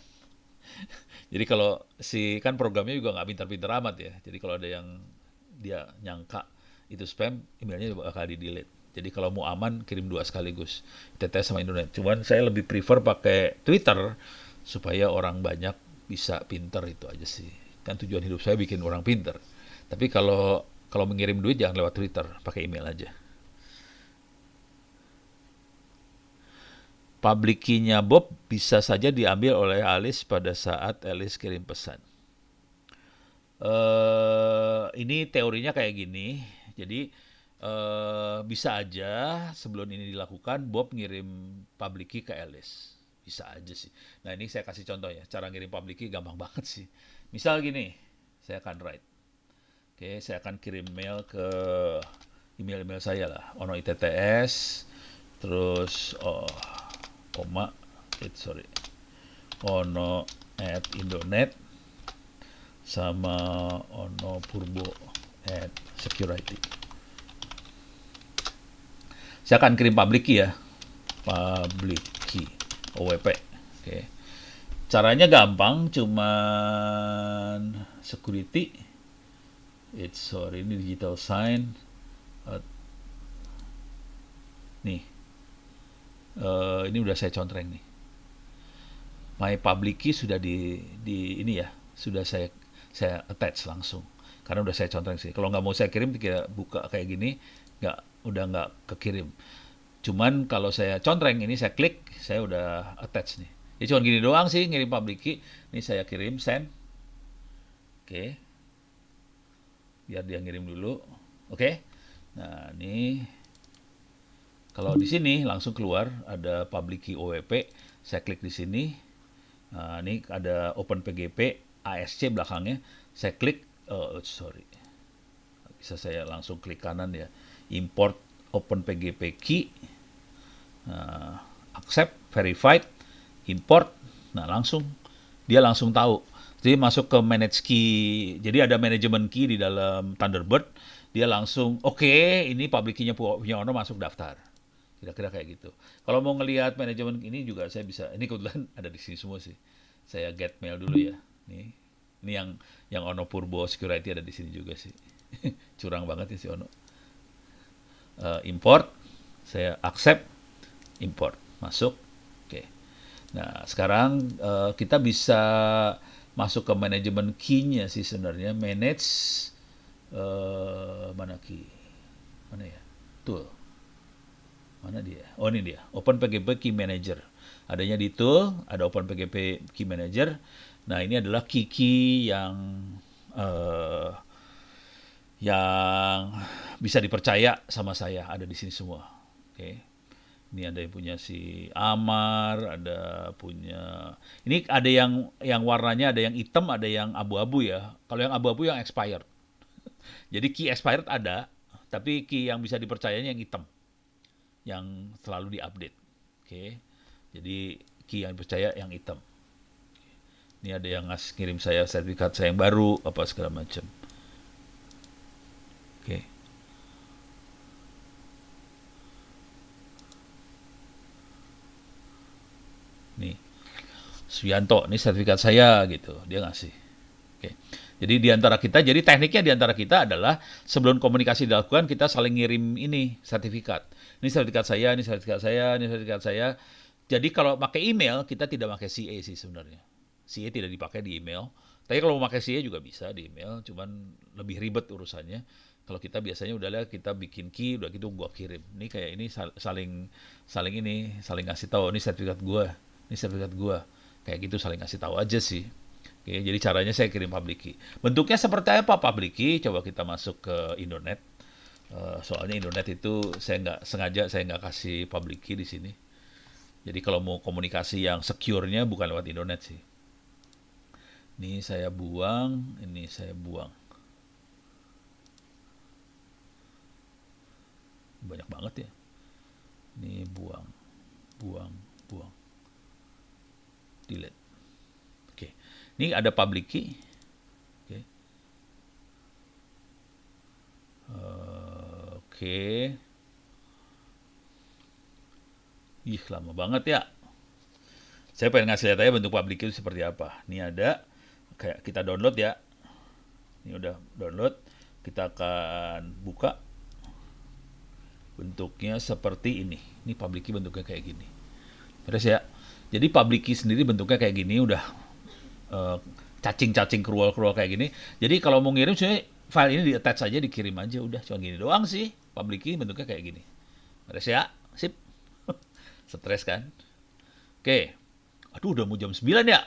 Jadi kalau kan programnya juga nggak pintar-pintar amat ya. Jadi kalau ada yang dia nyangka itu spam, emailnya bakal di delete. Jadi kalau mau aman kirim dua sekaligus, TTS sama Indonet. Cuman saya lebih prefer pakai Twitter supaya orang banyak bisa pinter, itu aja sih. Kan tujuan hidup saya bikin orang pinter. Tapi kalau kalau mengirim duit jangan lewat Twitter, pakai email aja. Public key-nya Bob bisa saja diambil oleh Alice pada saat Alice kirim pesan. Ini teorinya kayak gini. Jadi bisa aja sebelum ini dilakukan Bob ngirim public key ke Alice. Bisa aja sih. Nah ini saya kasih contoh ya. Cara ngirim public key gampang banget sih. Misal gini, saya akan write. Oke, saya akan kirim mail ke email-email saya lah. Ono ITTS, terus koma, sorry, ono at Indonet, sama ono purbo at security. Saya akan kirim public key ya, public key OWP. Oke. Caranya gampang, cuman security. Sorry, ini digital sign. Nih, ini udah saya contreng nih. My public key sudah di ini ya, sudah saya attach langsung. Karena udah saya contreng sih. Kalau nggak mau saya kirim, kita buka kayak gini, udah nggak kekirim. Cuman kalau saya contreng ini, saya klik, saya udah attach nih. Ya cuma gini doang sih ngirim public key. Ini saya kirim, send. Oke. Biar dia ngirim dulu. Oke. Nah, ini kalau di sini langsung keluar ada public key OWP. Saya klik di sini. Nah, ini ada Open PGP ASC belakangnya. Saya klik, sorry, bisa saya langsung klik kanan ya. Import Open PGP key, accept, verified, import. Nah dia langsung tahu. Jadi masuk ke manage key. Jadi ada manajemen key di dalam Thunderbird. Dia langsung, oke, ini public key-nya punya owner masuk daftar. Kira-kira kayak gitu. Kalau mau ngelihat manajemen ini juga saya bisa. Ini kebetulan ada di sini semua sih. Saya get mail dulu ya. Ini yang Ono Purbo Security ada di sini juga sih. Curang banget ya si Ono. Import, saya accept, import, masuk. Oke. Nah, sekarang kita bisa masuk ke manajemen key-nya sih sebenarnya. Manage mana key? Mana ya? Tool. Mana dia? Oh ini dia, Open PGP Key Manager. Adanya di tool, ada Open PGP Key Manager. Nah ini adalah key-key yang bisa dipercaya sama saya, ada di sini semua. Oke. Ini ada yang punya si Amar, ada punya. Ini ada yang warnanya ada yang hitam, ada yang abu-abu ya. Kalau yang abu-abu yang expired. Jadi key expired ada, tapi key yang bisa dipercayanya yang hitam, yang selalu diupdate. Oke. Jadi key yang percaya yang hitam. Ini ada yang ngirim saya sertifikat saya yang baru apa segala macam. Oke. Nih. Suyanto, ini sertifikat saya gitu. Dia ngasih. Oke. Jadi di antara kita, jadi tekniknya di antara kita adalah sebelum komunikasi dilakukan kita saling ngirim ini sertifikat. Ini sertifikat saya, ini sertifikat saya, ini sertifikat saya. Jadi kalau pakai email kita tidak pakai CA sih sebenarnya. CA tidak dipakai di email. Tapi kalau mau pakai CA juga bisa di email, cuman lebih ribet urusannya. Kalau kita biasanya udah lihat kita bikin key, udah gitu gua kirim. Ini kayak ini saling ngasih tahu ini sertifikat gua, ini sertifikat gua. Kayak gitu saling ngasih tahu aja sih. Oke, jadi caranya saya kirim public key. Bentuknya seperti apa public key? Coba kita masuk ke Indonet. Soalnya Indonet itu saya nggak kasih public key di sini. Jadi kalau mau komunikasi yang secure-nya bukan lewat Indonet sih. Ini saya buang, ini saya buang. Banyak banget ya. Ini buang, buang, buang. Delete. Oke. Ini ada public key. Oke. Oke. Ih, lama banget ya. Saya pengen ngasih lihat aja bentuk public itu seperti apa. Ini ada, kayak kita download ya. Ini udah download. Kita akan buka, bentuknya seperti ini. Ini public key bentuknya kayak gini. Terus ya. Jadi public key sendiri bentuknya kayak gini, udah eh, cacing-cacing crual-crual kayak gini. Jadi kalau mau ngirim sebenarnya file ini di attach aja, dikirim aja, udah cuma gini doang sih. Public key bentuknya kayak gini. Terus ya, sip. Stres kan? Oke. Aduh, udah mau jam 9 ya.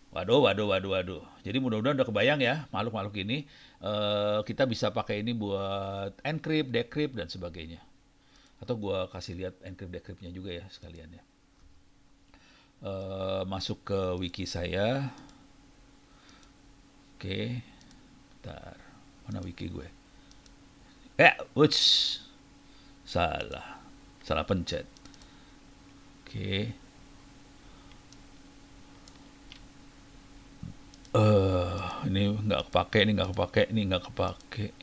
Waduh, waduh, waduh, waduh. Jadi mudah-mudahan udah kebayang ya makhluk-makhluk ini. Kita bisa pakai ini buat encrypt, decrypt dan sebagainya. Atau gua kasih lihat encrypt decryptnya juga ya sekalian ya. Masuk ke wiki saya. Oke, bentar. Mana wiki gue? Uts, salah, salah pencet. Oke. Ini nggak kepake, ini nggak kepake, ini nggak kepake.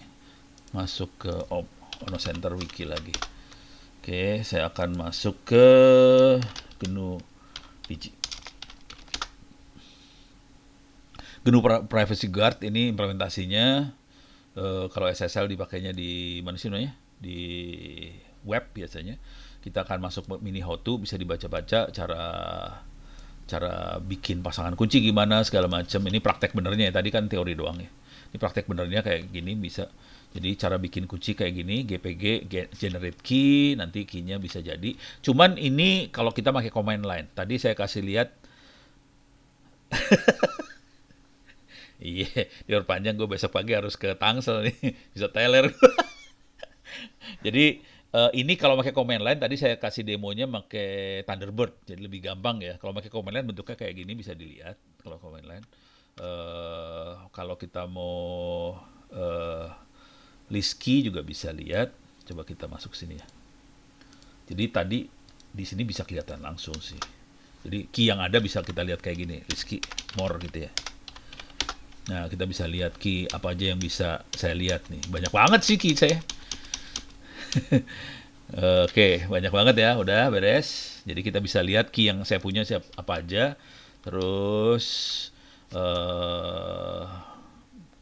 Masuk ke Ono Center Wiki lagi. Oke, saya akan masuk ke GNU GNU Privacy Guard. Ini implementasinya. Kalau SSL dipakainya di mana sih namanya? Di web biasanya. Kita akan masuk mini how to, bisa dibaca-baca cara bikin pasangan kunci gimana segala macam. Ini praktek benernya ya, tadi kan teori doang ya. Ini praktek benernya kayak gini bisa. Jadi cara bikin kunci kayak gini, GPG generate key, nanti key-nya bisa jadi. Cuman ini kalau kita pakai command line. Tadi saya kasih lihat. Iya, di panjang gue besok pagi harus ke Tangsel nih, bisa teler. Jadi ini kalau pakai command line, tadi saya kasih demonya pakai Thunderbird, jadi lebih gampang ya. Kalau pakai command line bentuknya kayak gini, bisa dilihat kalau command line. Kalau kita mau list key juga bisa lihat. Coba kita masuk sini ya. Jadi tadi di sini bisa kelihatan langsung sih. Jadi key yang ada bisa kita lihat kayak gini, list key more gitu ya. Nah, kita bisa lihat key apa aja yang bisa saya lihat nih. Banyak banget sih key saya. Oke, banyak banget ya, udah beres. Jadi kita bisa lihat key yang saya punya apa aja. Terus eh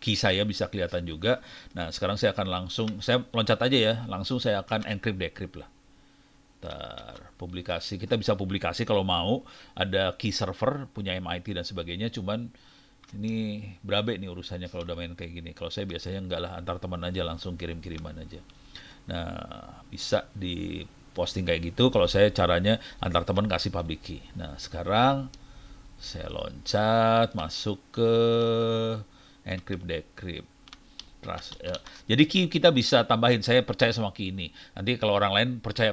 key saya bisa kelihatan juga. Nah, sekarang saya akan saya loncat aja ya, langsung saya akan encrypt decrypt lah. Publikasi, kita bisa publikasi kalau mau, ada key server punya MIT dan sebagainya. Cuman ini berabe nih urusannya kalau udah main kayak gini. Kalau saya biasanya enggak lah, antar teman aja, langsung kirim-kiriman aja. Nah, bisa di posting kayak gitu. Kalau saya caranya antar teman kasih public key. Nah, sekarang saya loncat masuk ke encrypt decrypt. Trust. Ya. Jadi key kita bisa tambahin, saya percaya sama key ini. Nanti kalau orang lain percaya,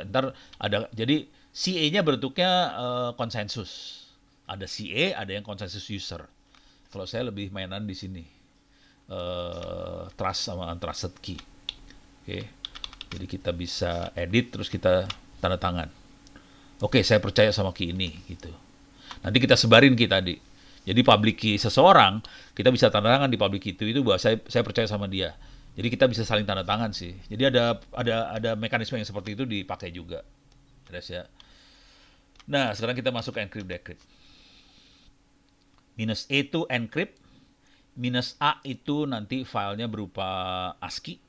ntar ada, jadi CA-nya bentuknya konsensus. Ada CA, ada yang konsensus user. Kalau saya lebih mainan di sini. Trust sama untrusted key. Oke. Jadi kita bisa edit, terus kita tanda tangan. Oke, saya percaya sama key ini gitu. Nanti kita sebarin key tadi. Jadi public key seseorang, kita bisa tanda tangan di public key itu bahwa saya percaya sama dia. Jadi kita bisa saling tanda tangan sih. Jadi ada mekanisme yang seperti itu dipakai juga. Terus ya. Nah, sekarang kita masuk ke encrypt decrypt. Minus E itu encrypt, minus A itu nanti filenya berupa ASCII.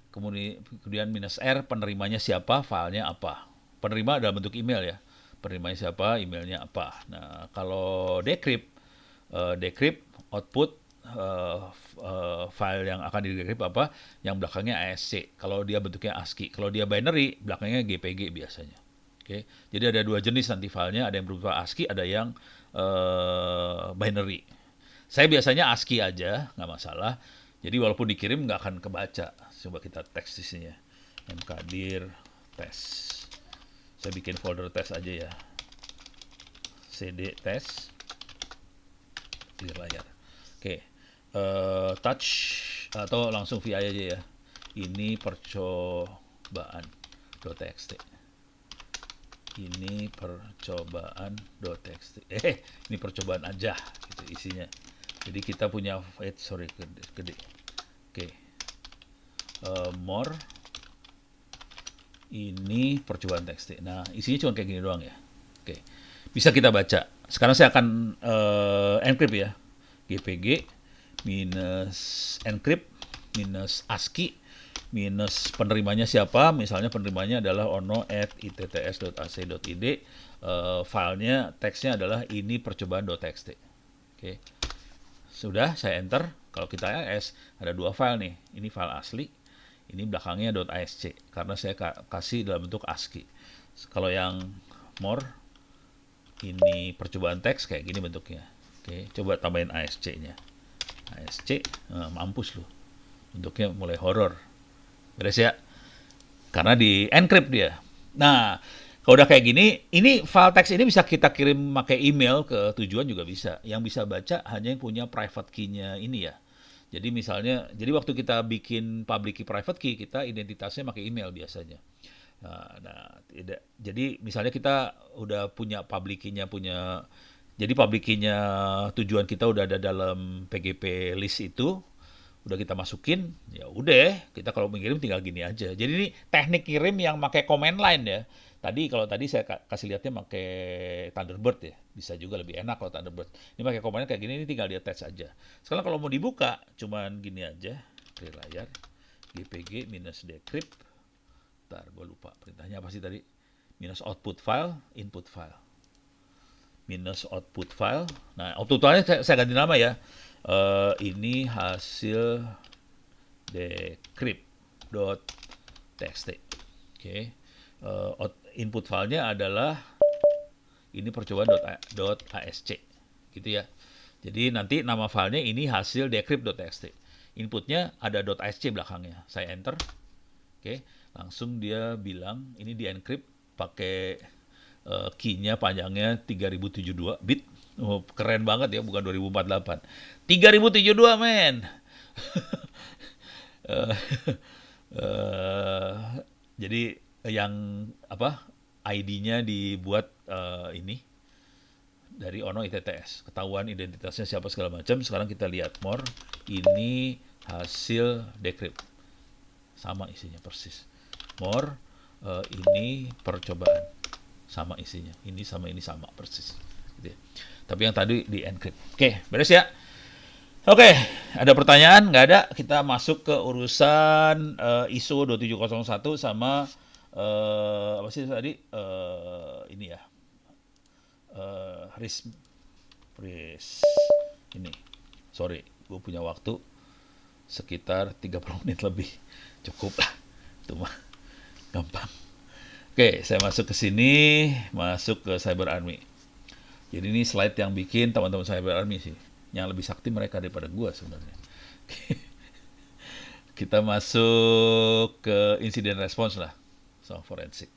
Kemudian minus R, penerimanya siapa, filenya apa. Penerima dalam bentuk email ya. Penerimanya siapa, emailnya apa. Nah, kalau decrypt, decrypt output file yang akan di decrypt apa, yang belakangnya ASC. Kalau dia bentuknya ASCII. Kalau dia binary, belakangnya GPG biasanya. Oke. Jadi ada dua jenis nanti filenya, ada yang berupa ASCII, ada yang binary. Saya biasanya ASCII aja, nggak masalah. Jadi walaupun dikirim nggak akan kebaca. Coba kita teks di sini ya. mkdir test. Saya bikin folder test aja ya. cd test. Clear layar. Oke. Touch atau langsung VI aja ya. Ini percobaan.txt. Ini percobaan.txt. Ini percobaan aja gitu isinya. Jadi kita punya gede. Oke. More. Ini percobaan txt. Nah, isinya cuma kayak gini doang ya. Oke. bisa kita baca. Sekarang saya akan encrypt ya. GPG minus encrypt minus ASCII minus penerimanya siapa, misalnya penerimanya adalah ono@itts.ac.id, filenya teksnya adalah ini percobaan.txt. Oke. Sudah saya enter. Kalau kita ls ada dua file nih, ini file asli, ini belakangnya .asc karena saya kasih dalam bentuk ASCII. Kalau yang more ini percobaan teks kayak gini bentuknya. Oke, coba tambahin ASC-nya. ASC, mampus lu. Bentuknya mulai horor. Beres ya? Karena di encrypt dia. Nah, kalau udah kayak gini, ini file teks ini bisa kita kirim pakai email ke tujuan juga bisa. Yang bisa baca hanya yang punya private key-nya ini ya. Jadi misalnya, jadi waktu kita bikin public key private key, kita identitasnya pakai email biasanya. Nah, tidak. Jadi misalnya kita udah punya public key-nya jadi public key-nya tujuan kita udah ada dalam PGP list itu, udah kita masukin, ya udah kita kalau mengirim tinggal gini aja. Jadi ini teknik kirim yang pakai command line ya. Kalau tadi saya kasih lihatnya pakai Thunderbird ya, bisa juga lebih enak kalau Thunderbird. Ini pakai command kayak gini, ini tinggal di attach aja. Sekarang kalau mau dibuka, cuman gini aja, clear layar, gpg minus decrypt. Ntar gue lupa perintahnya apa sih tadi? Minus output file, input file. Minus output file. Nah, output file saya ganti nama ya. Ini hasil decrypt.txt. Oke. Input filenya adalah ini percobaan.asc. Gitu ya. Jadi nanti nama filenya ini hasil decrypt.txt. Inputnya ada .asc belakangnya. Saya enter. Oke. Langsung dia bilang ini di encrypt pakai key-nya panjangnya 3072 bit. Oh, keren banget ya, bukan 2048. 3072 men. Eh, jadi yang apa? ID-nya dibuat ini dari Ono ITTS. Ketahuan identitasnya siapa segala macam. Sekarang kita lihat more. Ini hasil decrypt. Sama isinya persis. More ini percobaan. Sama isinya. Ini sama persis. Gitu ya. Tapi yang tadi di encrypt. Oke, beres ya. Oke, ada pertanyaan? Nggak ada. Kita masuk ke urusan ISO 2701 sama apa sih tadi? Ini ya. RIS ini. Sorry, gue punya waktu sekitar 30 menit lebih. Cukup lah. Itu mah gampang. Oke, saya masuk ke sini, masuk ke Cyber Army. Jadi ini slide yang bikin teman-teman Cyber Army sih. Yang lebih sakti mereka daripada gua sebenarnya. Kita masuk ke insiden response lah. So, forensik.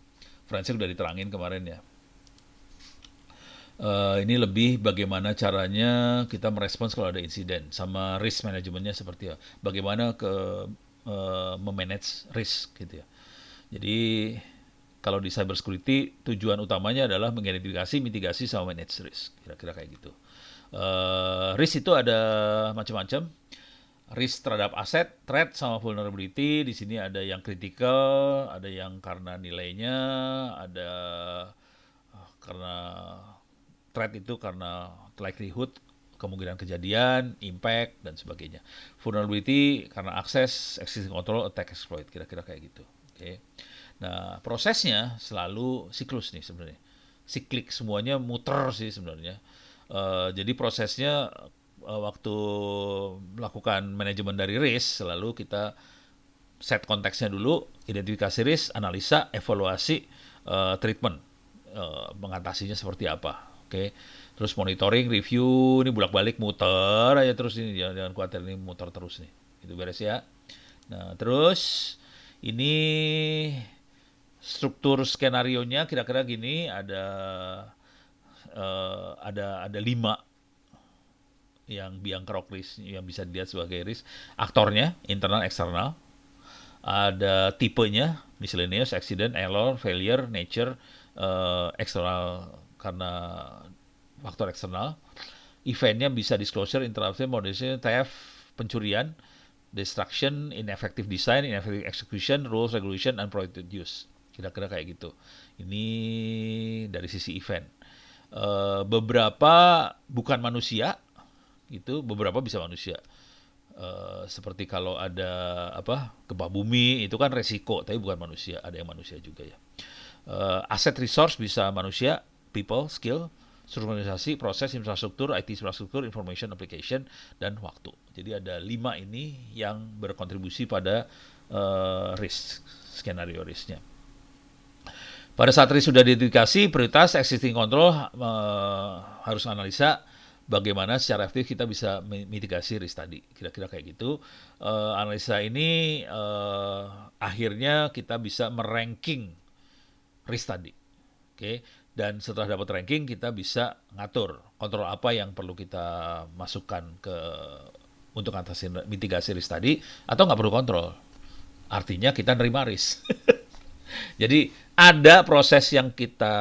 Forensik udah diterangin kemarin ya. Ini lebih bagaimana caranya kita merespons kalau ada insiden. Sama risk manajemennya seperti apa. Bagaimana memanage risk gitu ya. Jadi kalau di cyber security tujuan utamanya adalah mengidentifikasi, mitigasi, sama manage risk. Kira-kira kayak gitu. Risk itu ada macam-macam. Risk terhadap aset, threat, sama vulnerability. Di sini ada yang critical, ada yang karena nilainya, ada karena threat itu karena likelihood, kemungkinan kejadian, impact, dan sebagainya. Vulnerability karena akses, existing control, attack, exploit. Kira-kira kayak gitu. Oke. Nah, prosesnya selalu siklus nih sebenarnya. Siklik, semuanya muter sih sebenarnya. Jadi prosesnya waktu melakukan manajemen dari risk, selalu kita set konteksnya dulu, identifikasi risk, analisa, evaluasi, treatment, mengatasinya seperti apa. Oke. Terus monitoring, review, ini bolak-balik muter aja terus ini, jangan khawatir ini muter terus nih. Itu beres ya. Nah, terus ini struktur skenarionya kira-kira gini, ada 5 yang biang kerok risk yang bisa dilihat sebagai risk. Aktornya internal eksternal, ada tipenya miscellaneous, accident, error, failure, nature, eksternal karena faktor eksternal. Eventnya bisa disclosure, interruption, moderation, theft, pencurian, destruction, ineffective design, ineffective execution, rules, regulation, unprotected use. Kira-kira kayak gitu. Ini dari sisi event. Beberapa bukan manusia, gitu, beberapa bisa manusia. Seperti kalau ada apa gempa bumi itu kan resiko, tapi bukan manusia, ada yang manusia juga ya. Aset resource bisa manusia, people, skill, strukturalisasi, proses, infrastruktur, IT infrastruktur, information application, dan waktu. Jadi ada 5 ini yang berkontribusi pada risk, skenario risknya. Pada saat risk sudah diidentifikasi, prioritas existing control harus analisa bagaimana secara efektif kita bisa mitigasi risk tadi. Kira-kira kayak gitu. Analisa ini akhirnya kita bisa meranking risk tadi. Oke. Dan setelah dapat ranking kita bisa ngatur kontrol apa yang perlu kita masukkan ke untuk ngatasin mitigasi risk tadi atau nggak perlu kontrol. Artinya kita nerima risk. Jadi ada proses yang kita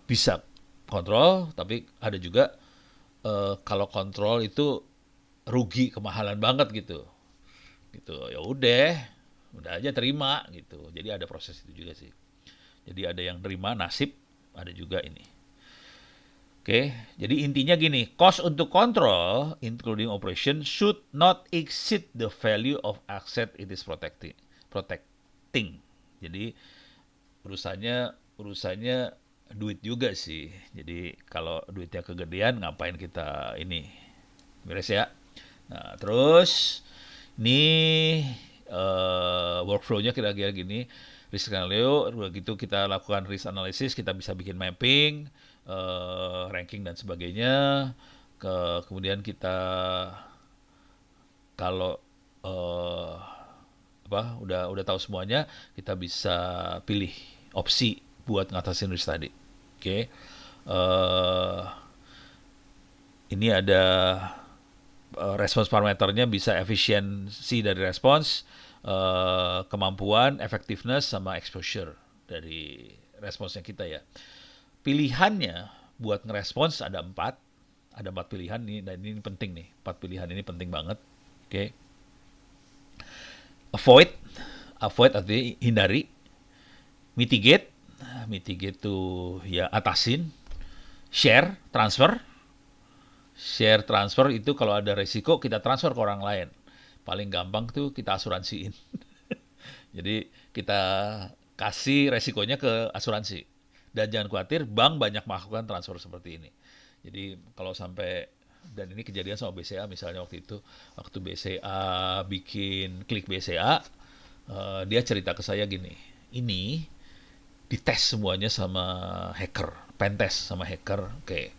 bisa kontrol, tapi ada juga kalau kontrol itu rugi kemahalan banget gitu. Gitu. Ya udah aja terima gitu. Jadi ada proses itu juga sih. Jadi ada yang terima nasib, ada juga ini. Oke, jadi intinya gini, cost untuk kontrol, including operation, should not exceed the value of asset it is protecting. Jadi urusannya duit juga sih. Jadi kalau duitnya kegedean ngapain kita ini? Beres ya. Nah, terus ini workflow-nya kira-kira gini. Risk scenario, begitu kita lakukan risk analysis, kita bisa bikin mapping, ranking dan sebagainya. Kemudian kita kalau uh, udah tahu semuanya, kita bisa pilih opsi buat ngatasin risk tadi. Oke. Ini ada respons parameternya, bisa efisiensi dari respons, kemampuan, effectiveness, sama exposure dari responsnya kita ya. Pilihannya buat ngerespons ada 4. Ada 4 pilihan nih, dan ini penting nih. 4 pilihan ini penting banget. Oke. Avoid artinya hindari. Mitigate tuh ya atasin. Share transfer itu kalau ada resiko kita transfer ke orang lain. Paling gampang tuh kita asuransiin. Jadi kita kasih resikonya ke asuransi. Dan jangan khawatir, bank banyak melakukan transfer seperti ini. Jadi kalau sampai, dan ini kejadian sama BCA misalnya waktu itu, waktu BCA bikin klik BCA, dia cerita ke saya gini, ini dites semuanya sama hacker, pentest sama hacker, oke,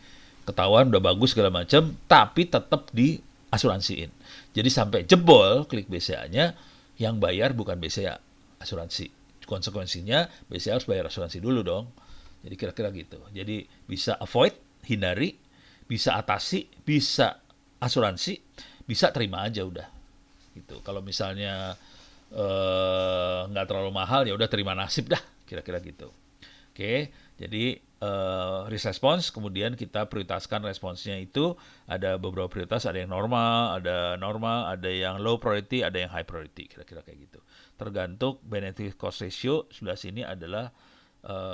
ketahuan udah bagus segala macam, tapi tetap diasuransiin. Jadi sampai jebol klik BCA-nya, yang bayar bukan BCA, asuransi. Konsekuensinya BCA harus bayar asuransi dulu dong. Jadi kira-kira gitu. Jadi bisa avoid, hindari, bisa atasi, bisa asuransi, bisa terima aja udah. Gitu. Kalau misalnya nggak terlalu mahal ya udah terima nasib dah, kira-kira gitu. Oke, jadi risk response, kemudian kita prioritaskan responsnya itu ada beberapa prioritas, ada yang normal, ada yang low priority, ada yang high priority, kira-kira kayak gitu. Tergantung benefit cost ratio, sebelah sini adalah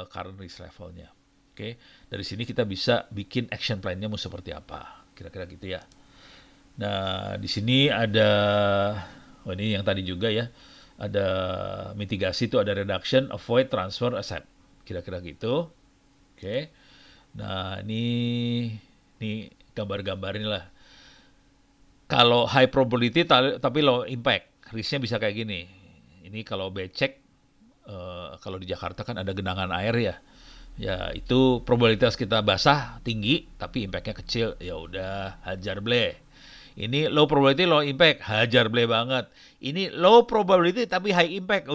current risk levelnya. Oke, dari sini kita bisa bikin action plan-nya mau seperti apa, kira-kira gitu ya. Nah, di sini ada, ini yang tadi juga ya, ada mitigasi itu ada reduction, avoid, transfer, accept, kira-kira gitu. Oke. Nah, ini gambar-gambarnya lah. Kalau high probability tapi low impact, risknya bisa kayak gini. Ini kalau becek, kalau di Jakarta kan ada genangan air ya. Ya, itu probabilitas kita basah tinggi tapi impactnya kecil. Ya udah, hajar bleh. Ini low probability, low impact, hajar bleh banget. Ini low probability tapi high impact,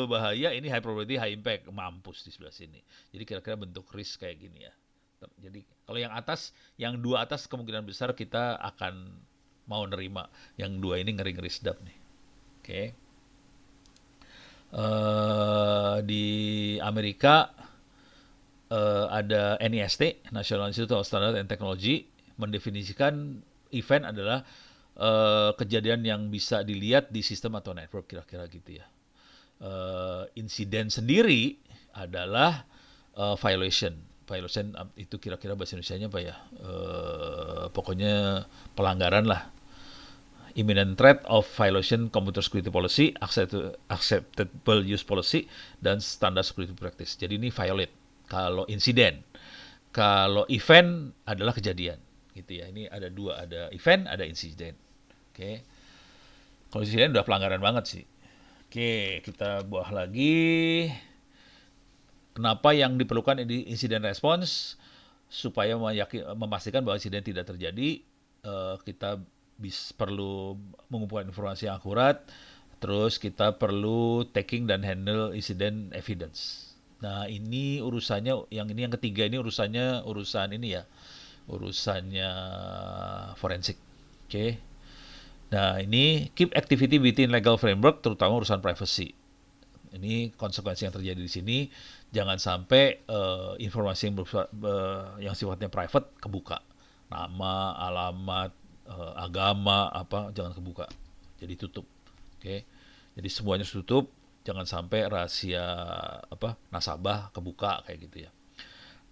bahaya. Ini high probability, high impact, mampus di sebelah sini. Jadi kira-kira bentuk risk kayak gini ya. Jadi kalau yang atas, yang 2 atas kemungkinan besar kita akan mau nerima. Yang 2 ini ngeri-ngeri sedap nih. Oke. Di Amerika ada NIST, National Institute of Standards and Technology, mendefinisikan event adalah kejadian yang bisa dilihat di sistem atau network, kira-kira gitu ya. Insiden sendiri adalah violation violation itu kira-kira bahasa Indonesianya apa ya? Pokoknya pelanggaran lah. Imminent threat of violation computer security policy, acceptable use policy, dan standard security practice. Jadi ini violate. Kalau insiden, kalau event adalah kejadian, gitu ya. Ini ada dua, ada event, ada insiden. Oke. Kalau insiden udah pelanggaran banget sih. Oke, kita buah lagi. Kenapa yang diperlukan ini insiden response? Supaya memastikan bahwa insiden tidak terjadi, kita perlu mengumpulkan informasi yang akurat, terus kita perlu taking dan handle incident evidence. Nah ini urusannya, yang ketiga ini urusan ini ya, urusannya forensik. Oke. Nah ini keep activity within legal framework, terutama urusan privacy. Ini konsekuensi yang terjadi di sini, jangan sampai informasi yang sifatnya private kebuka. Nama, alamat, agama, apa, jangan kebuka. Jadi tutup. Oke. Jadi semuanya tutup, jangan sampai rahasia nasabah kebuka kayak gitu ya.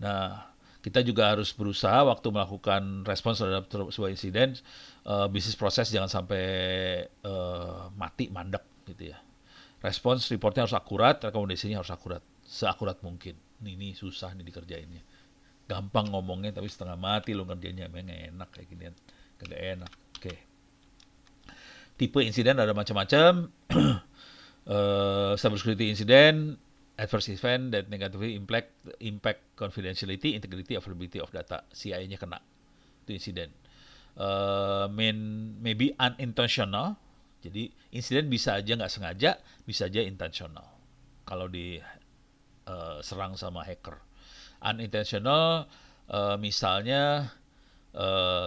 Nah, kita juga harus berusaha waktu melakukan respons terhadap sebuah insiden, bisnis proses jangan sampai mati, mandek gitu ya. Respons reportnya harus akurat, rekomendasinya harus akurat, seakurat mungkin. Ini susah nih dikerjainnya. Gampang ngomongnya tapi setengah mati lo ngerjainnya, memang enak kayak gini. Kagak enak. Oke. Tipe insiden ada macam-macam. Cybersecurity incident, adverse event that negatively impact confidentiality, integrity, availability of data. CI-nya kena. Itu insiden. Maybe unintentional. Jadi insiden bisa aja nggak sengaja, bisa aja intentional. Kalau serang sama hacker. Unintentional, misalnya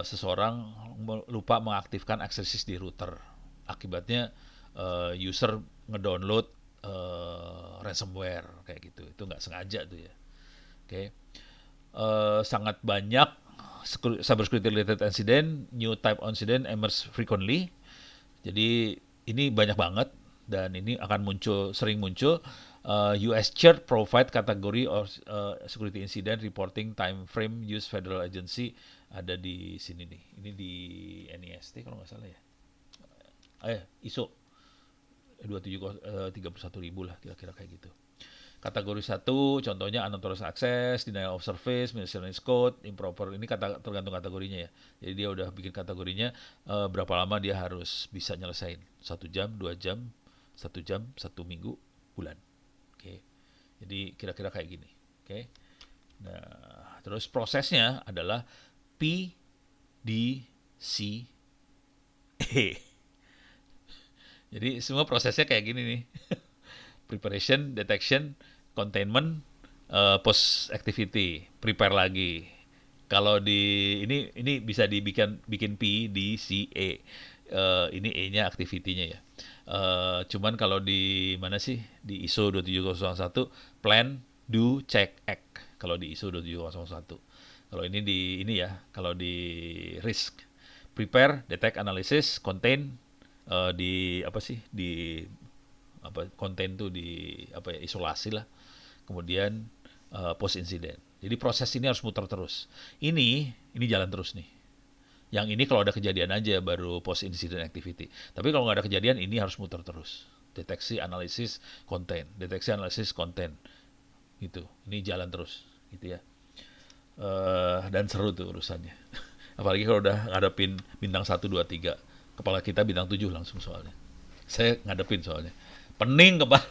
seseorang lupa mengaktifkan accesses di router. Akibatnya user ngedownload ransomware kayak gitu. Itu nggak sengaja tuh ya. Oke. Sangat banyak cybersecurity related incident, new type incident emerge frequently. Jadi ini banyak banget dan ini akan sering muncul. US CERT provide kategori or security incident reporting time frame use federal agency, ada di sini nih. Ini di NIST kalau nggak salah ya. ISO 31.000 lah kira-kira kayak gitu. Kategori 1 contohnya unauthorized access, denial of service, miscellaneous code, improper. Ini tergantung kategorinya ya. Jadi dia udah bikin kategorinya, berapa lama dia harus bisa nyelesain. 1 jam, 2 jam, 1 jam, 1 minggu, bulan. Oke. Jadi kira-kira kayak gini. Oke. Nah, terus prosesnya adalah P, D, C, E. Jadi semua prosesnya kayak gini nih. Preparation, detection, containment, post activity, prepare lagi. Kalau ini bisa bikin P, D, C, E. Ini E-nya activity-nya ya. Cuman kalau di mana sih? Di ISO 27001 plan, do, check, act. Kalau di ISO 27001. Kalau ini ya, kalau di risk, prepare, detect, analysis, contain, di konten tuh isolasi lah, kemudian post incident. Jadi proses ini harus muter terus. Ini jalan terus nih. Yang ini kalau ada kejadian aja baru post incident activity. Tapi kalau nggak ada kejadian ini harus muter terus. Deteksi, analisis, konten. Deteksi, analisis, konten. Gitu. Ini jalan terus, gitu ya. Dan seru tuh urusannya. Apalagi kalau udah ngadepin bintang 1, 2, 3. Kepala kita bintang 7 langsung soalnya. Saya ngadepin soalnya. Pening kepala.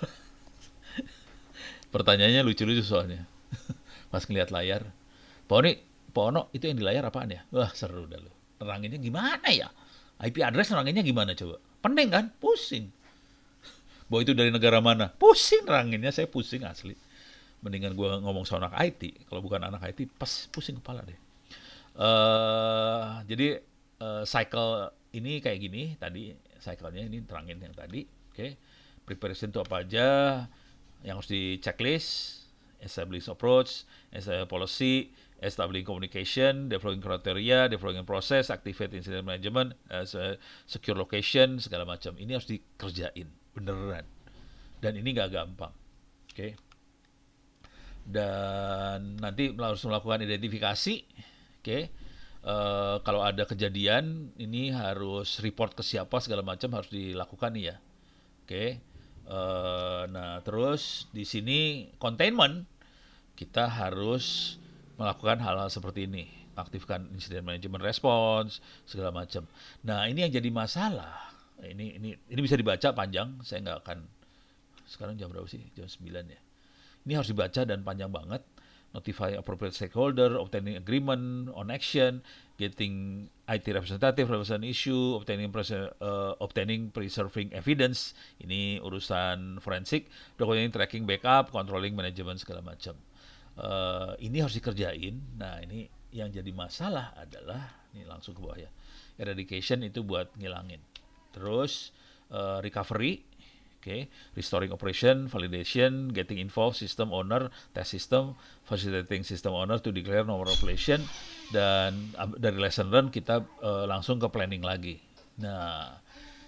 Pertanyaannya lucu-lucu soalnya. Pas ngeliat layar. Pak Ono, itu yang di layar apaan ya? Wah, seru dah lu. Neranginnya gimana ya? IP address neranginnya gimana coba? Pening kan? Pusing. Bahwa itu dari negara mana? Pusing neranginnya, saya pusing asli. Mendingan gue ngomong sama anak IT. Kalau bukan anak IT, pas pusing kepala deh. Jadi cycle ini kayak gini tadi, cycle-nya ini terangin yang tadi. Oke. Preparation itu apa aja yang harus di checklist, establish approach, establish policy, establish communication, developing criteria, developing process, activate incident management, secure location, segala macam. Ini harus dikerjain beneran. Dan ini nggak gampang. Oke. dan nanti harus melakukan identifikasi. Oke. Kalau ada kejadian ini harus report ke siapa segala macam harus dilakukan nih ya. Oke. Nah, terus di sini containment kita harus melakukan hal-hal seperti ini, aktifkan incident management response segala macam. Nah, ini yang jadi masalah. Ini bisa dibaca panjang, saya nggak akan. Sekarang jam berapa sih? Jam 9 ya. Ini harus dibaca dan panjang banget. Notify appropriate stakeholder, obtaining agreement on action, getting IT representative, represent issue, obtaining preserving evidence. Ini urusan forensik, documenting, tracking, backup, controlling, management segala macam. Ini harus dikerjain. Nah, ini yang jadi masalah adalah ini langsung ke bawah ya. Eradication itu buat ngilangin. Terus recovery. Okay. Restoring operation, validation, getting involved system owner, test system, facilitating system owner to declare normal operation, dan dari lesson learn kita langsung ke planning lagi. Nah,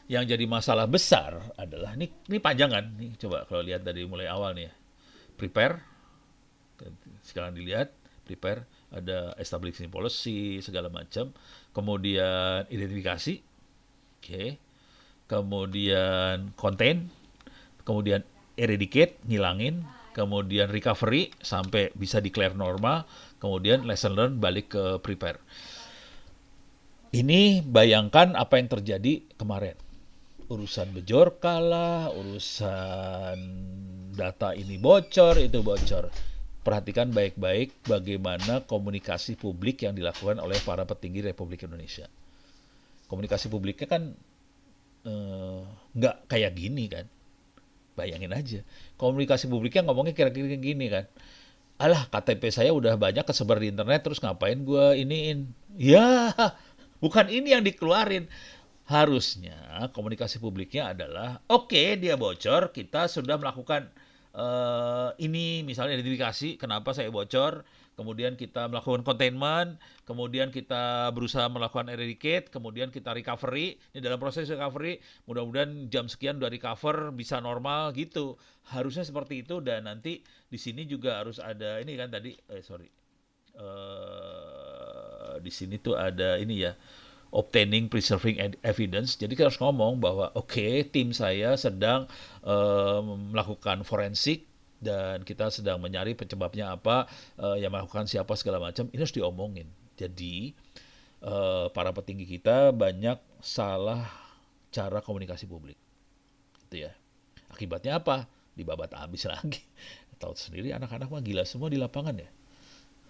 yang jadi masalah besar adalah ini panjang kan? Nih coba kalau lihat dari mulai awal nih ya. Prepare, sekarang dilihat, prepare, ada establishing policy segala macam, kemudian identifikasi, oke, okay. Kemudian contain, kemudian eradicate, ngilangin, kemudian recovery sampai bisa declare normal, kemudian lesson learn balik ke prepare. Ini bayangkan apa yang terjadi kemarin. Urusan Bejorka lah, urusan data ini bocor, itu bocor. Perhatikan baik-baik bagaimana komunikasi publik yang dilakukan oleh para petinggi Republik Indonesia. Komunikasi publiknya kan nggak kayak gini kan. Bayangin aja, komunikasi publiknya ngomongnya kira-kira gini kan. Alah, KTP saya udah banyak kesebar di internet, terus ngapain gue iniin? Ya, bukan ini yang dikeluarin. Harusnya komunikasi publiknya adalah, oke, dia bocor, kita sudah melakukan ini, misalnya identifikasi, kenapa saya bocor, kemudian kita melakukan containment, kemudian kita berusaha melakukan eradicate, kemudian kita recovery. Ini dalam proses recovery, mudah-mudahan jam sekian udah recover, bisa normal gitu. Harusnya seperti itu, dan nanti di sini juga harus ada ini kan tadi, di sini tuh ada ini ya, obtaining preserving evidence. Jadi kita harus ngomong bahwa oke, tim saya sedang melakukan forensik dan kita sedang mencari penyebabnya apa, yang melakukan siapa segala macam. Ini harus diomongin. Jadi para petinggi kita banyak salah cara komunikasi publik. Itu ya. Akibatnya apa? Dibabat habis lagi. Tahu sendiri anak-anak mah gila semua di lapangan ya.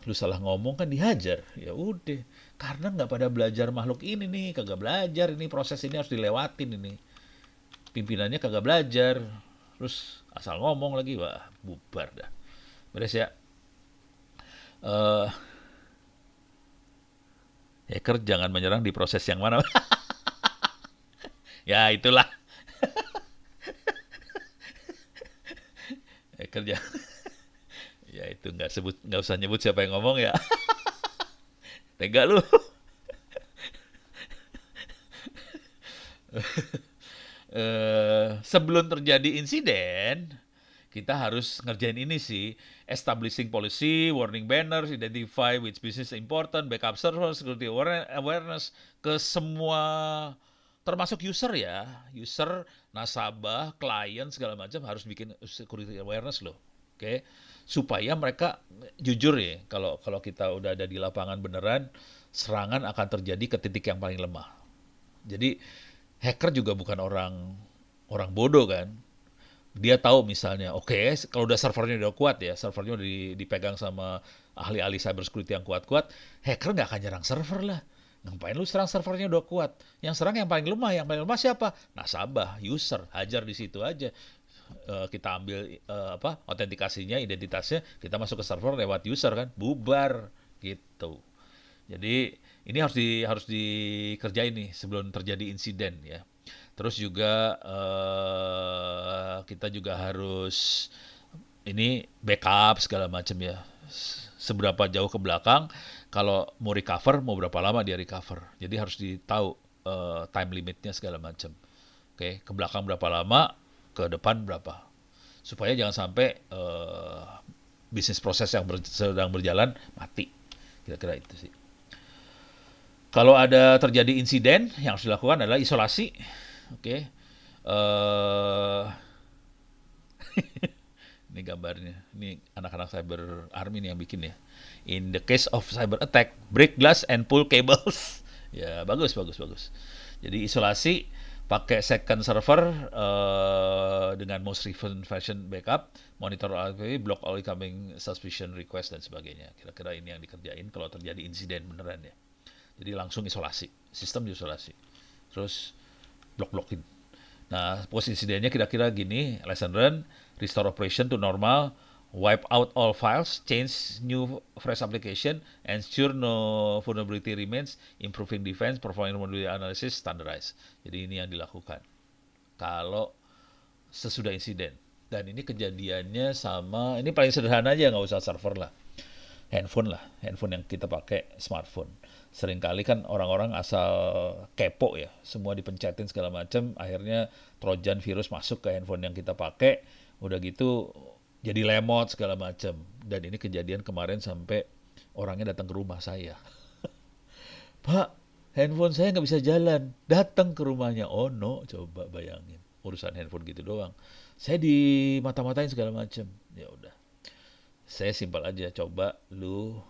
Lu salah ngomong kan dihajar, ya udah, karena nggak pada belajar makhluk ini nih, kagak belajar, ini proses ini harus dilewatin, ini pimpinannya kagak belajar, terus asal ngomong lagi, wah bubar dah. Beres ya. Hacker jangan menyerang di proses yang mana. Ya itulah. Hacker jangan. Ya itu nggak usah nyebut siapa yang ngomong ya. Tega lu. Sebelum terjadi insiden, kita harus ngerjain ini sih. Establishing policy, warning banners, identify which business important, backup server, security awareness ke semua, termasuk user ya. User, nasabah, klien segala macam harus bikin security awareness loh. Oke. Supaya mereka jujur ya, kalau kita udah ada di lapangan beneran, serangan akan terjadi ke titik yang paling lemah. Jadi hacker juga bukan orang bodoh kan. Dia tahu misalnya, oke, kalau udah servernya udah kuat ya, servernya udah dipegang sama ahli-ahli cyber security yang kuat-kuat, hacker nggak akan nyerang server lah. Ngapain lu serang servernya udah kuat? Yang serang yang paling lemah. Yang paling lemah siapa? Nasabah, user, hajar di situ aja. Kita ambil autentikasinya, identitasnya, kita masuk ke server lewat user kan, bubar gitu. Jadi ini harus dikerjain nih sebelum terjadi insiden ya. Terus juga kita juga harus ini backup segala macam ya. Seberapa jauh ke belakang, kalau mau recover mau berapa lama dia recover. Jadi harus ditahu time limitnya segala macam. Oke, ke belakang berapa lama, ke depan berapa. Supaya jangan sampai bisnis proses yang sedang berjalan mati. Kira-kira itu sih. Kalau ada terjadi insiden, yang harus dilakukan adalah isolasi. Oke. Eh Ini gambarnya. Ini anak-anak cyber army nih yang bikin ya. In the case of cyber attack, break glass and pull cables. Ya, bagus, bagus, bagus. Jadi isolasi, pakai second server dengan most recent version backup, monitor API, block all incoming suspicion request dan sebagainya. Kira-kira ini yang dikerjain kalau terjadi insiden beneran ya. Jadi langsung isolasi, sistem diisolasi. Terus blok-blokin. Nah, posisi insidennya kira-kira gini, lesson learned, restore operation to normal, wipe out all files, change new fresh application, ensure no vulnerability remains, improving defense, performing vulnerability analysis, standardize. Jadi ini yang dilakukan kalau sesudah insiden. Dan ini kejadiannya sama, ini paling sederhana aja, nggak usah server lah. Handphone lah, handphone yang kita pakai, smartphone. Seringkali kan orang-orang asal kepo ya, semua dipencetin segala macam, akhirnya trojan virus masuk ke handphone yang kita pakai, udah gitu jadi lemot segala macam. Dan ini kejadian kemarin sampai orangnya datang ke rumah saya. Pak, handphone saya nggak bisa jalan, datang ke rumahnya. Oh no, coba bayangin, urusan handphone gitu doang. Saya dimata-matain segala macam. Ya udah, saya simpel aja, coba lu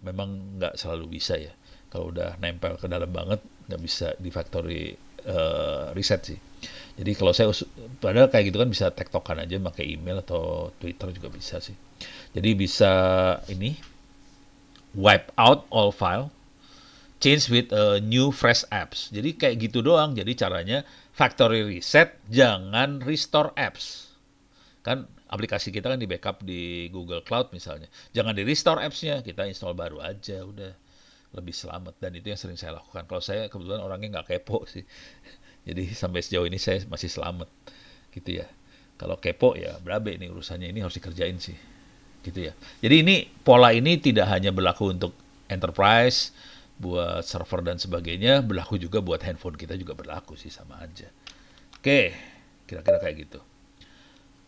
memang nggak selalu bisa ya. Kalau udah nempel ke dalam banget, nggak bisa di factory reset sih. Jadi kalau saya, padahal kayak gitu kan bisa tektokan aja pakai email atau Twitter juga bisa sih. Jadi bisa ini, wipe out all file, change with new fresh apps. Jadi kayak gitu doang. Jadi caranya factory reset, jangan restore apps. Kan aplikasi kita kan di backup di Google Cloud misalnya. Jangan di restore apps-nya, kita install baru aja, udah lebih selamat. Dan itu yang sering saya lakukan. Kalau saya kebetulan orangnya nggak kepo sih. Jadi sampai sejauh ini saya masih selamat gitu ya. Kalau kepo ya berabe ini urusannya, ini harus dikerjain sih. Gitu ya. Jadi ini pola ini tidak hanya berlaku untuk enterprise, buat server dan sebagainya, berlaku juga buat handphone kita juga berlaku sih, sama aja. Oke, kira-kira kayak gitu.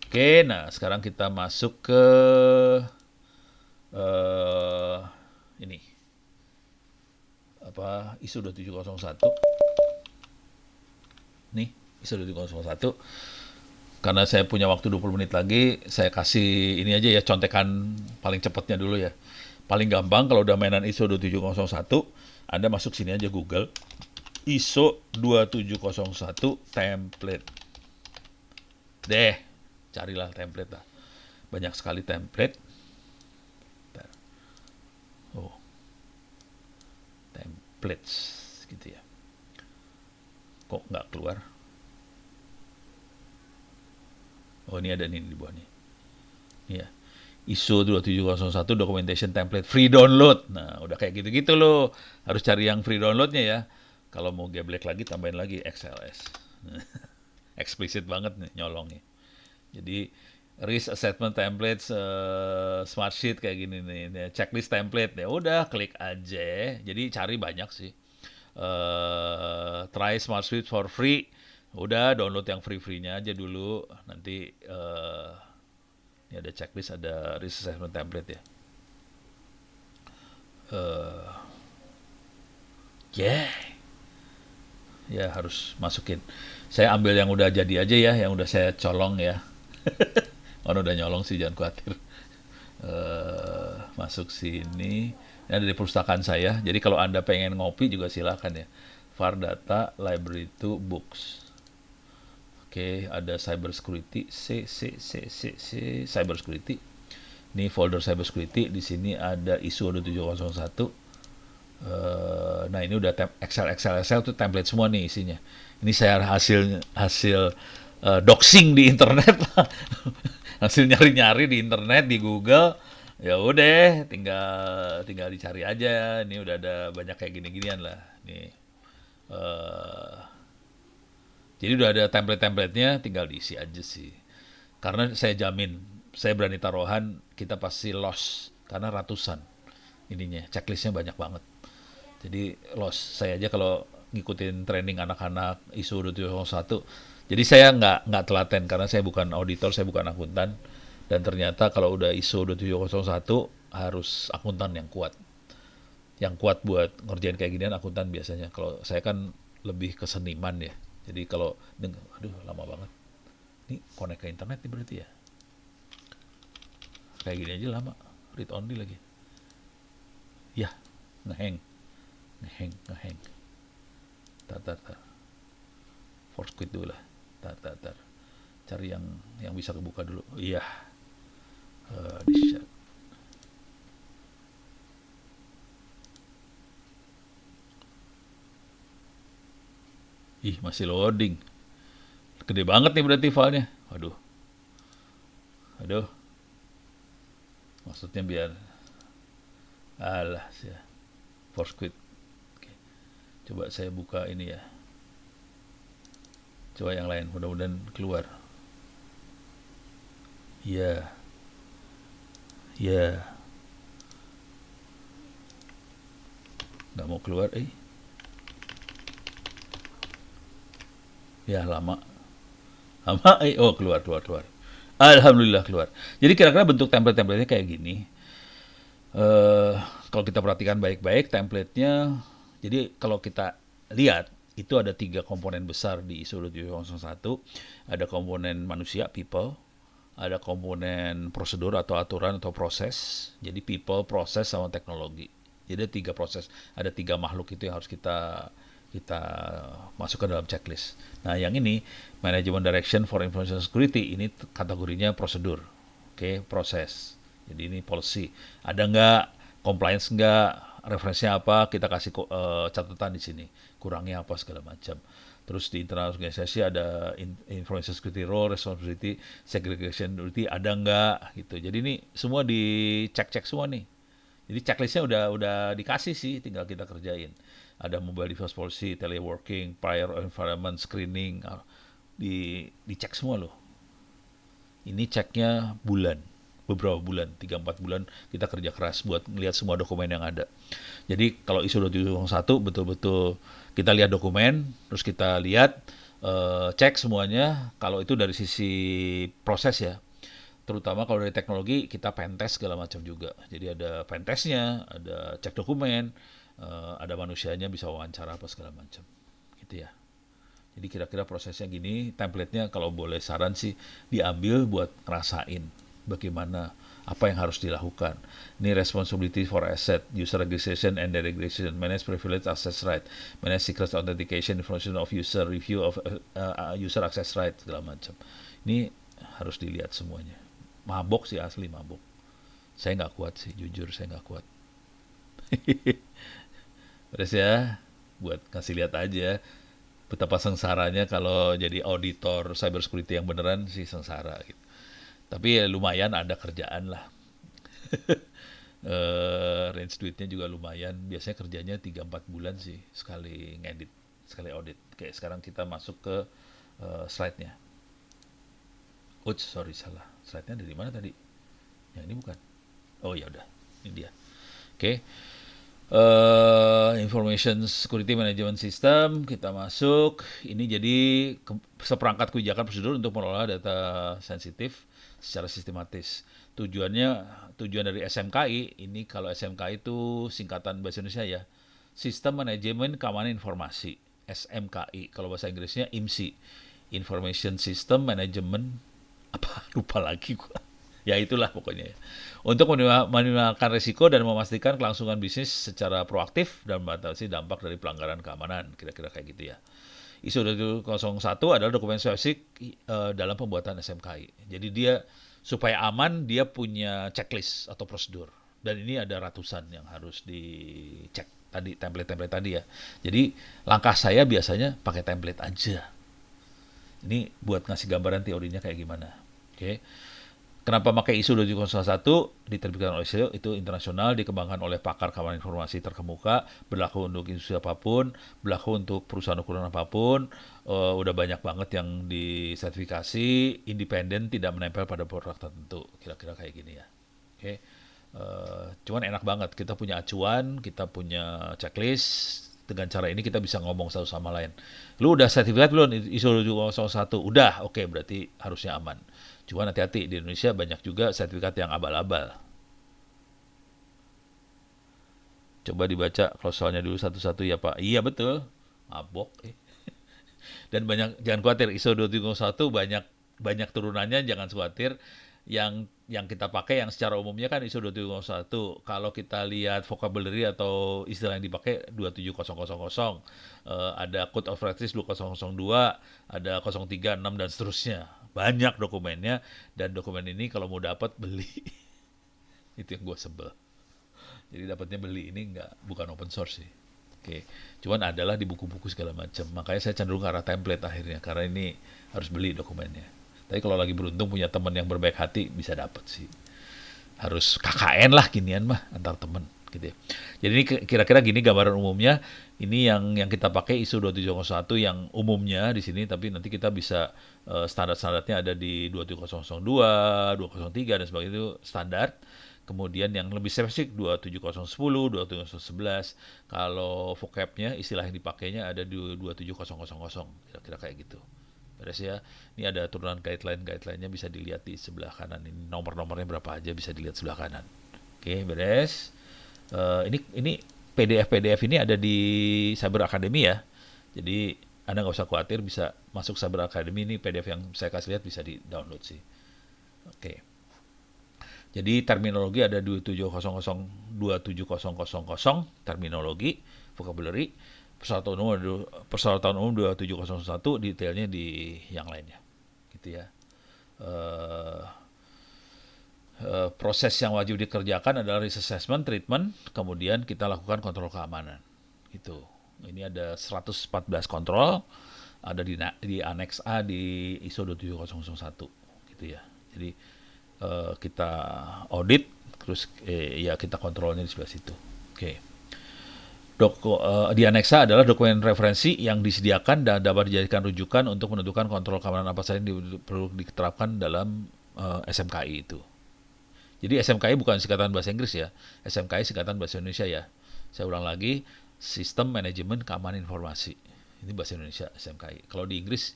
Oke, nah sekarang kita masuk ke ini apa, ISO 2701. Nih, ISO 2701. Karena saya punya waktu 20 menit lagi, saya kasih ini aja ya, contekan paling cepatnya dulu ya. Paling gampang kalau udah mainan ISO 2701, Anda masuk sini aja Google, ISO 2701 template. Deh, carilah template lah. Banyak sekali template. Oh, templates gitu ya. Kok nggak keluar? Oh, ini ada nih di bawah nih. Iya. ISO 2701 documentation template free download. Nah, udah kayak gitu-gitu loh. Harus cari yang free downloadnya ya. Kalau mau geblek lagi, tambahin lagi XLS. Eksplisit banget nih nyolongnya. Jadi risk assessment templates, smart sheet kayak gini nih, checklist template ya udah klik aja. Jadi cari banyak sih. Try smart sheet for free. Udah download yang free-free-nya aja dulu. Nanti ini ada checklist, ada risk assessment template ya. Yeah. Ya harus masukin. Saya ambil yang udah jadi aja ya, yang udah saya colong ya. Orang udah nyolong sih, jangan khawatir. Masuk sini. Ini ada di perpustakaan saya. Jadi kalau Anda pengen ngopi juga silakan ya. Var data library to books. Oke, ada cyber security, cyber security. Ini folder cyber security. Di sini ada ISO 2701. Nah ini udah Excel tuh template semua nih isinya. Ini saya hasil doxing di internet lah. Hasil nyari-nyari di internet, di Google. Ya udah, tinggal dicari aja. Ini udah ada banyak kayak gini-ginian lah. Nih. Jadi udah ada template-templatenya, tinggal diisi aja sih. Karena saya jamin, saya berani taruhan kita pasti loss karena ratusan ininya, checklistnya banyak banget. Jadi loss. Saya aja kalau ngikutin training anak-anak ISO 2701, jadi saya nggak telaten karena saya bukan auditor, saya bukan akuntan. Dan ternyata kalau udah ISO 2701 harus akuntan yang kuat. Yang kuat buat ngerjain kayak ginian akuntan biasanya. Kalau saya kan lebih ke seniman ya. Jadi kalau aduh lama banget. Ini connect ke internet nih berarti ya. Kayak gini aja lama. Read only lagi. Ya, ngeheng, ngeheng. Tar. Force quit dulu lah. Tar. Cari yang bisa kebuka dulu. Iya. Di share. Ih, masih loading. Gede banget nih berarti filenya. Aduh. Maksudnya biar alah sih. Force quit. Oke. Coba saya buka ini ya. Coba yang lain, mudah-mudahan keluar. Iya. Nggak mau keluar, Ya, lama. Oh, keluar. Alhamdulillah keluar. Jadi kira-kira bentuk template-templatenya kayak gini. eh Kalau kita perhatikan baik-baik template-nya, jadi kalau kita lihat itu ada 3 komponen besar di ISO 2701. Ada komponen manusia, people, ada komponen prosedur atau aturan atau proses. Jadi people, proses, sama teknologi. Jadi ada 3 proses, ada 3 makhluk itu yang harus kita masukkan dalam checklist. Nah, yang ini Management Direction for Information Security ini kategorinya prosedur, oke, proses. Jadi ini policy. Ada nggak compliance nggak, referensinya apa, kita kasih catatan di sini. Kurangnya apa segala macam. Terus di internal organisasi ada information security role, responsibility, segregation duty ada nggak gitu. Jadi ini semua dicek-cek semua nih. Jadi checklistnya udah dikasih sih, tinggal kita kerjain. Ada mobile device policy, teleworking, prior environment screening, dicek semua loh. Ini ceknya beberapa bulan, 3-4 bulan kita kerja keras buat ngelihat semua dokumen yang ada. Jadi kalau ISO 2701 betul-betul kita lihat dokumen, terus kita lihat cek semuanya. Kalau itu dari sisi proses ya, terutama kalau dari teknologi kita pentest segala macam juga. Jadi ada pentestnya, ada cek dokumen, ada manusianya bisa wawancara apa segala macam, gitu ya. Jadi kira-kira prosesnya gini, template-nya kalau boleh saran sih diambil buat ngerasain bagaimana apa yang harus dilakukan. Ini responsibility for asset, user registration and deregistration, manage privilege access right, manage secret authentication, information of user, review of user access right, segala macam. Ini harus dilihat semuanya. Mabok sih, asli mabok. Saya nggak kuat sih, jujur saya nggak kuat. Terus ya, buat kasih lihat aja betapa sengsaranya kalau jadi auditor cyber security yang beneran sih, sengsara gitu. Tapi ya lumayan ada kerjaan lah. Range duitnya juga lumayan. Biasanya kerjanya 3-4 bulan sih sekali ngedit, sekali audit. Kayak sekarang kita masuk ke slide-nya. Ups, sorry salah. Slide-nya dari mana tadi? Yang ini bukan. Oh ya udah, ini dia. Oke. Information Security Management System, kita masuk. Ini jadi seperangkat kebijakan prosedur untuk mengelola data sensitif secara sistematis. Tujuan dari SMKI, ini kalau SMKI itu singkatan bahasa Indonesia ya, Sistem Manajemen Keamanan Informasi, SMKI. Kalau bahasa Inggrisnya IMSI, Information System Management, apa lupa lagi gua. Ya itulah pokoknya ya. Untuk meminimalkan risiko dan memastikan kelangsungan bisnis secara proaktif dan membatasi dampak dari pelanggaran keamanan, kira-kira kayak gitu ya. ISO 201 adalah dokumen spesifik dalam pembuatan SMKI. Jadi dia supaya aman, dia punya checklist atau prosedur. Dan ini ada ratusan yang harus dicek tadi, template-template tadi ya. Jadi langkah saya biasanya pakai template aja. Ini buat ngasih gambaran teorinya kayak gimana. Oke. Kenapa pakai ISO 27001? Diterbitkan oleh ISO, itu internasional, dikembangkan oleh pakar keamanan informasi terkemuka, berlaku untuk industri apapun, berlaku untuk perusahaan ukuran apapun, udah banyak banget yang disertifikasi, independen, tidak menempel pada produk tertentu, kira-kira kayak gini ya. Oke. Cuman enak banget, kita punya acuan, kita punya checklist. Dengan cara ini kita bisa ngomong satu sama lain. Lu udah sertifikat belum ISO 27001? Udah, oke, berarti harusnya aman. Cuman hati-hati, di Indonesia banyak juga sertifikat yang abal-abal. Coba dibaca klausulnya dulu satu-satu ya Pak. Iya betul. Mabok. Dan banyak, jangan khawatir, ISO 2701 banyak banyak turunannya, jangan khawatir. Yang kita pakai yang secara umumnya kan ISO 2701. Kalau kita lihat vocabulary atau istilah yang dipakai 27000, ada Code of Practice 2002, ada 036 dan seterusnya. Banyak dokumennya, dan dokumen ini kalau mau dapat beli. Itu yang gue sebel. Jadi dapatnya beli, ini bukan open source sih. Oke, cuman adalah di buku-buku segala macam. Makanya saya cenderung ke arah template akhirnya, karena ini harus beli dokumennya. Tapi kalau lagi beruntung punya teman yang berbaik hati, bisa dapat sih. Harus KKN lah ginian mah antar teman gitu ya. Jadi ini kira-kira gini gambaran umumnya. Ini yang kita pakai ISO 2701 yang umumnya di sini, tapi nanti kita bisa standar-standarnya ada di 27002, 203 dan sebagainya, itu standar. Kemudian yang lebih spesifik 27010, 27011. Kalau vocabnya, istilah yang dipakainya ada di 27000, kira-kira kayak gitu. Beres ya. Ini ada turunan guideline-guideline-nya, bisa dilihat di sebelah kanan. Ini nomor-nomornya berapa aja bisa dilihat sebelah kanan. Oke, beres. Ini PDF ini ada di Cyber Academy ya. Jadi Anda nggak usah khawatir, bisa masuk Cyber Academy. Ini PDF yang saya kasih lihat bisa di-download sih. Oke. Jadi terminologi ada 27000, 27000 terminologi, vocabulary. Persyaratan umum 2701, detailnya di yang lainnya. Gitu ya. Proses yang wajib dikerjakan adalah risk assessment, treatment, kemudian kita lakukan kontrol keamanan. Gitu. Ini ada 114 kontrol, ada di Annex A di ISO 27001. Gitu ya. Jadi kita audit, terus ya kita kontrolnya di sebelah situ. Oke. Di aneksa adalah dokumen referensi yang disediakan dan dapat dijadikan rujukan untuk menentukan kontrol keamanan apa saja yang perlu diterapkan dalam SMKI itu. Jadi SMKI bukan singkatan bahasa Inggris ya, SMKI singkatan bahasa Indonesia ya. Saya ulang lagi, Sistem Manajemen Keamanan Informasi. Ini bahasa Indonesia SMKI. Kalau di Inggris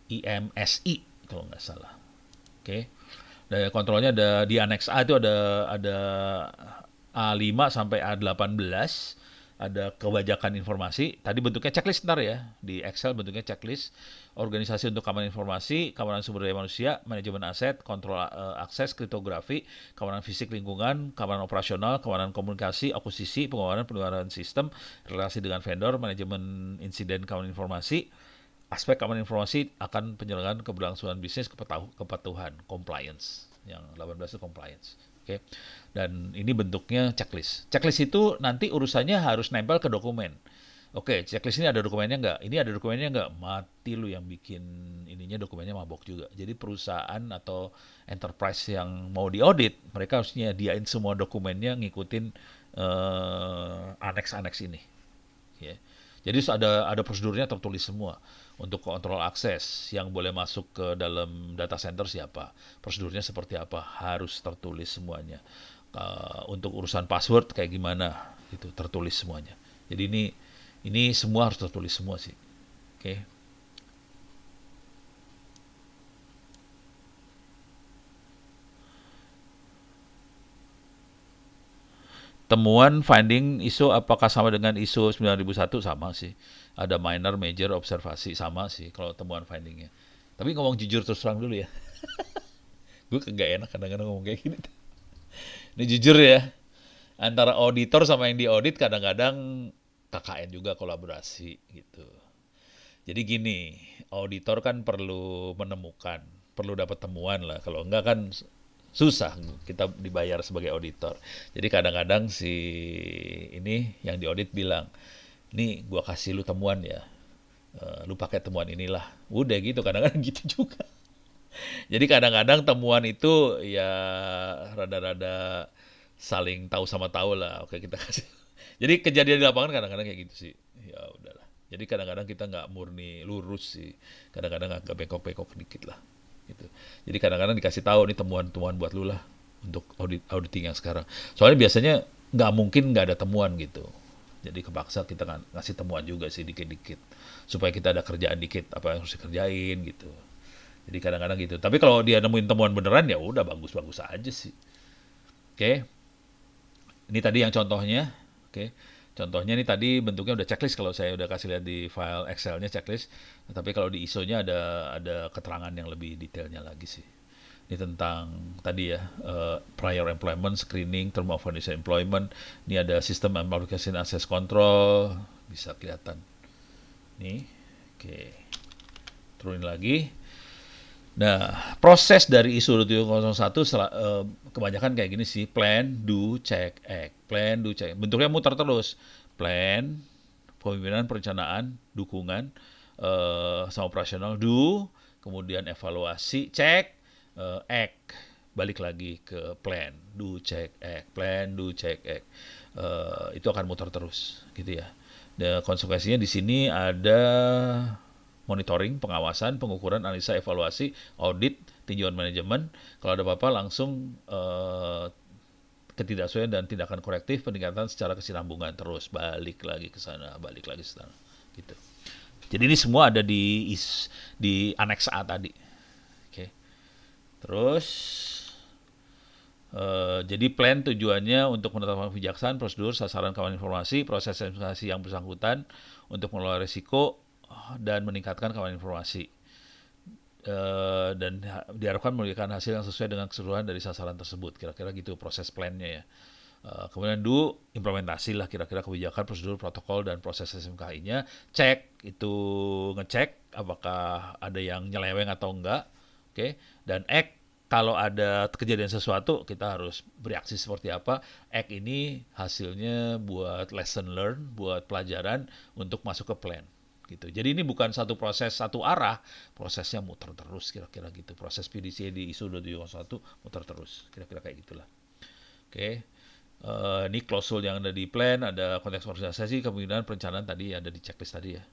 IMSI kalau nggak salah. Oke. Dan kontrolnya ada di aneks A itu ada A5 sampai A18, ada kebajakan informasi. Tadi bentuknya checklist ntar ya. Di Excel bentuknya checklist. Organisasi untuk keamanan informasi, keamanan sumber daya manusia, manajemen aset, kontrol akses, kriptografi, keamanan fisik lingkungan, keamanan operasional, keamanan komunikasi, akuisisi, pengeluaran sistem, relasi dengan vendor, manajemen insiden keamanan informasi, aspek keamanan informasi akan penyelenggaraan keberlangsungan bisnis, kepatuhan, compliance. Yang 18 itu compliance. Oke. Dan ini bentuknya checklist. Checklist itu nanti urusannya harus nempel ke dokumen. Oke, checklist ini ada dokumennya nggak? Ini ada dokumennya nggak? Mati lu yang bikin ininya dokumennya mabok juga. Jadi perusahaan atau enterprise yang mau diaudit, mereka harus nyediain semua dokumennya ngikutin aneks-aneks ini. Ya. Jadi ada prosedurnya tertulis semua. Untuk kontrol akses, yang boleh masuk ke dalam data center siapa, prosedurnya seperti apa, harus tertulis semuanya. Untuk urusan password kayak gimana, itu tertulis semuanya. Jadi ini semua harus tertulis semua sih. Oke. Temuan finding ISO apakah sama dengan ISO 9001? Sama sih. Ada minor, major, observasi, sama sih kalau temuan findingnya. Tapi ngomong jujur terus terang dulu ya. Gue gak enak kadang-kadang ngomong kayak gini. Ini jujur ya. Antara auditor sama yang diaudit kadang-kadang KKN juga kolaborasi gitu. Jadi gini, auditor kan perlu menemukan, perlu dapat temuan lah. Kalau enggak kan susah kita dibayar sebagai auditor. Jadi kadang-kadang si ini yang diaudit bilang, "Nih gua kasih lu temuan ya. Lu pakai temuan inilah." Udah gitu, kadang-kadang gitu juga. Jadi kadang-kadang temuan itu ya rada-rada saling tahu sama tahu lah. Oke, kita kasih. Jadi kejadian di lapangan kadang-kadang kayak gitu sih. Ya udahlah. Jadi kadang-kadang kita nggak murni lurus sih. Kadang-kadang agak bengkok-bengkok dikit lah. Gitu. Jadi kadang-kadang dikasih tahu nih temuan-temuan buat lu lah untuk auditing yang sekarang. Soalnya biasanya nggak mungkin nggak ada temuan gitu. Jadi kepaksa kita ngasih temuan juga sih dikit-dikit supaya kita ada kerjaan dikit apa yang harus dikerjain gitu. Jadi kadang-kadang gitu. Tapi kalau dia nemuin temuan beneran ya udah bagus-bagus aja sih. Oke. Ini tadi yang contohnya. Oke. Contohnya ini tadi bentuknya udah checklist kalau saya udah kasih lihat di file Excel-nya checklist. Tapi kalau di ISO-nya ada keterangan yang lebih detailnya lagi sih. Ini tentang tadi ya, prior employment screening, term of condition employment. Ini ada system and application access control, bisa kelihatan. Nih, oke. Turunin lagi. Nah, proses dari ISO 2701 kebanyakan kayak gini sih, plan, do, check, act. Plan, do, check. Bentuknya muter terus. Plan, pemimpinan, perencanaan, dukungan, sama operasional, do, kemudian evaluasi, check, act. Balik lagi ke plan, do, check, act. Plan, do, check, act. Itu akan muter terus, gitu ya. Dan konsekuensinya di sini ada monitoring, pengawasan, pengukuran, analisa, evaluasi, audit, tinjauan manajemen. Kalau ada apa-apa langsung ketidaksesuaian dan tindakan korektif, peningkatan secara kesinambungan terus balik lagi ke sana, balik lagi ke sana, gitu. Jadi ini semua ada di aneks A tadi. Oke. Terus jadi plan tujuannya untuk menetapkan kebijaksanaan, prosedur, sasaran kawan informasi, proses investasi yang bersangkutan untuk mengelola risiko dan meningkatkan kawan informasi. Dan diharapkan memberikan hasil yang sesuai dengan keseluruhan dari sasaran tersebut. Kira-kira gitu proses plannya ya. Kemudian do implementasi lah kira-kira kebijakan, prosedur, protokol, dan proses SMKI-nya. Cek, itu ngecek apakah ada yang nyeleweng atau enggak. Oke. Dan act, kalau ada kejadian sesuatu kita harus bereaksi seperti apa. Act ini hasilnya buat lesson learn, buat pelajaran untuk masuk ke plan. Gitu. Jadi ini bukan satu proses satu arah, prosesnya muter terus kira-kira gitu. Proses PDCA di ISO 2701 muter terus, kira-kira kayak gitulah. Oke. Ini klausul yang ada di plan, ada konteks organisasi, kemungkinan perencanaan tadi ada di checklist tadi ya.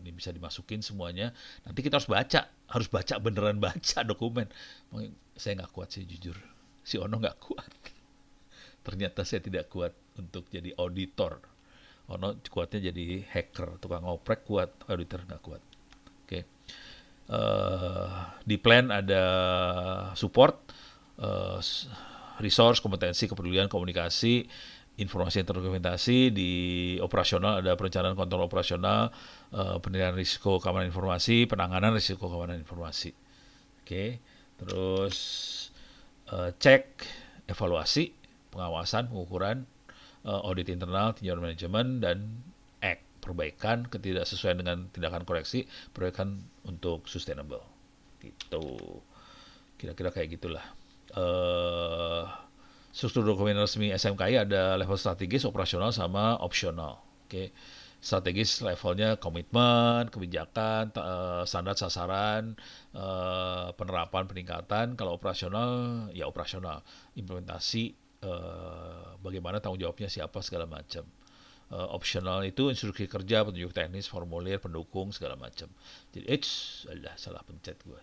Ini bisa dimasukin semuanya. Nanti kita harus baca beneran baca dokumen. Saya nggak kuat sih jujur. Si Ono nggak kuat. Ternyata saya tidak kuat untuk jadi auditor. Ono kuatnya jadi hacker, tukang oprek kuat, auditor nggak kuat. Oke. Di plan ada support, resource, kompetensi, kepedulian, komunikasi, informasi yang terdokumentasi. Di operasional ada perencanaan kontrol operasional, penilaian risiko keamanan informasi, penanganan risiko keamanan informasi. Oke. Terus cek, evaluasi, pengawasan, pengukuran, audit internal, tinjauan manajemen, dan act, perbaikan, ketidaksesuaian dengan tindakan koreksi, perbaikan untuk sustainable. Gitu. Kira-kira kayak gitulah. Struktur dokumen resmi SMKI ada level strategis, operasional, sama opsional. Oke. Strategis levelnya komitmen, kebijakan, standar sasaran, penerapan, peningkatan. Kalau operasional ya operasional, implementasi, bagaimana tanggung jawabnya siapa segala macam. Optional itu instruksi kerja, petunjuk teknis, formulir, pendukung segala macam. Jadi salah pencet gue.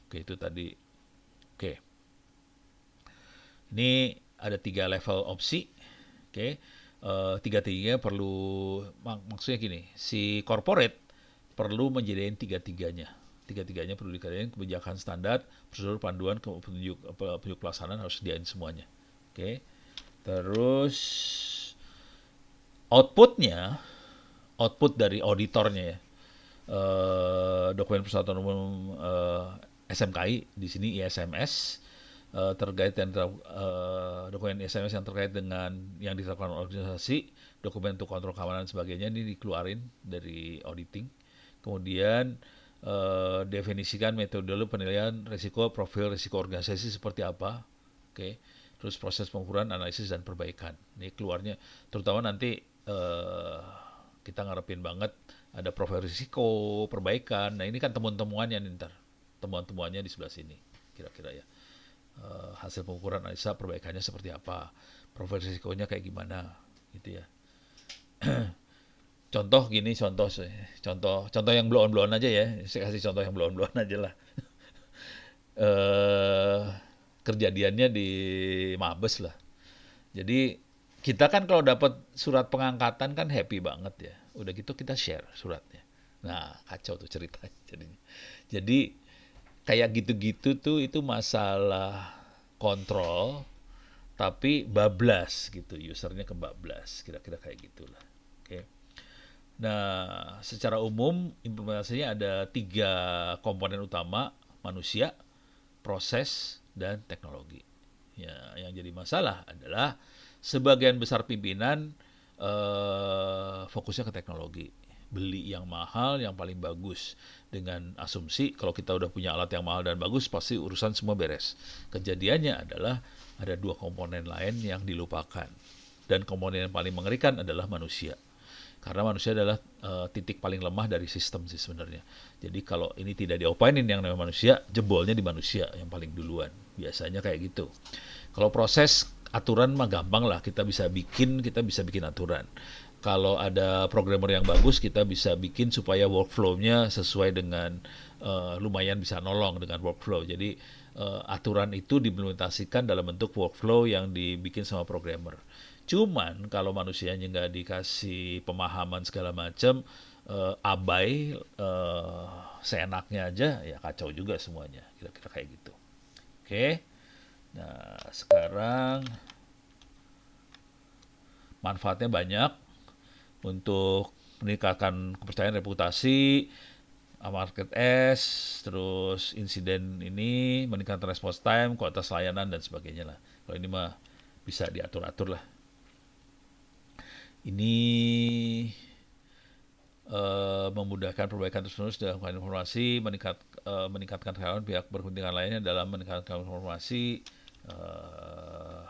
Oke, itu tadi. Oke. Ini ada 3 level opsi. Oke. Tiga-tiganya perlu, maksudnya gini, si corporate perlu menjadikan tiga-tiganya. Tiga-tiganya perlu dikatakan kebijakan standar, prosedur, panduan, petunjuk pelaksanaan harus sediain semuanya. Oke. Terus output dari auditornya ya. Dokumen Persyaratan Umum SMKI di sini ISMS, terkait dan dokumen ISMS yang terkait dengan yang ditetapkan organisasi, dokumen untuk kontrol keamanan dan sebagainya ini dikeluarin dari auditing. Kemudian definisikan metodologi penilaian risiko, profil risiko organisasi seperti apa. Oke. Terus proses pengukuran, analisis, dan perbaikan. Ini keluarnya, terutama nanti kita ngarepin banget ada profil risiko, perbaikan. Nah ini kan temuan-temuannya nih ntar. Temuan-temuannya di sebelah sini, kira-kira ya. Hasil pengukuran, analisa, perbaikannya seperti apa. Profil risikonya kayak gimana, gitu ya. Contoh yang blow on aja ya. Saya kasih contoh yang blow on aja lah. Kejadiannya di Mabes lah. Jadi kita kan kalau dapat surat pengangkatan kan happy banget ya. Udah gitu kita share suratnya. Nah, kacau tuh ceritanya jadinya. Jadi kayak gitu-gitu tuh itu masalah kontrol tapi bablas gitu, usernya kebablas, kira-kira kayak gitulah. Oke. Nah, secara umum implementasinya ada tiga komponen utama: manusia, proses, dan teknologi. Ya, yang jadi masalah adalah sebagian besar pimpinan fokusnya ke teknologi. Beli yang mahal, yang paling bagus. Dengan asumsi kalau kita udah punya alat yang mahal dan bagus, pasti urusan semua beres. Kejadiannya adalah ada dua komponen lain yang dilupakan. Dan komponen yang paling mengerikan adalah manusia. Karena manusia adalah titik paling lemah dari sistem sih sebenarnya. Jadi kalau ini tidak diopainin yang namanya manusia, jebolnya di manusia yang paling duluan. Biasanya kayak gitu. Kalau proses aturan mah gampang lah, kita bisa bikin aturan. Kalau ada programmer yang bagus, kita bisa bikin supaya workflow-nya sesuai dengan lumayan bisa nolong dengan workflow. Jadi aturan itu diimplementasikan dalam bentuk workflow yang dibikin sama programmer. Cuman kalau manusianya nggak dikasih pemahaman segala macam, abai, seenaknya aja, ya kacau juga semuanya. Kira-kira kayak gitu. Oke. Nah, sekarang manfaatnya banyak untuk meningkatkan kepercayaan reputasi, market S, terus insiden ini, meningkatkan response time, kualitas layanan, dan sebagainya lah. Kalau ini mah bisa diatur-atur lah. Ini memudahkan perbaikan terus-menerus dalam informasi, meningkatkan kesalahan pihak berkepentingan lainnya dalam meningkatkan informasi. eh,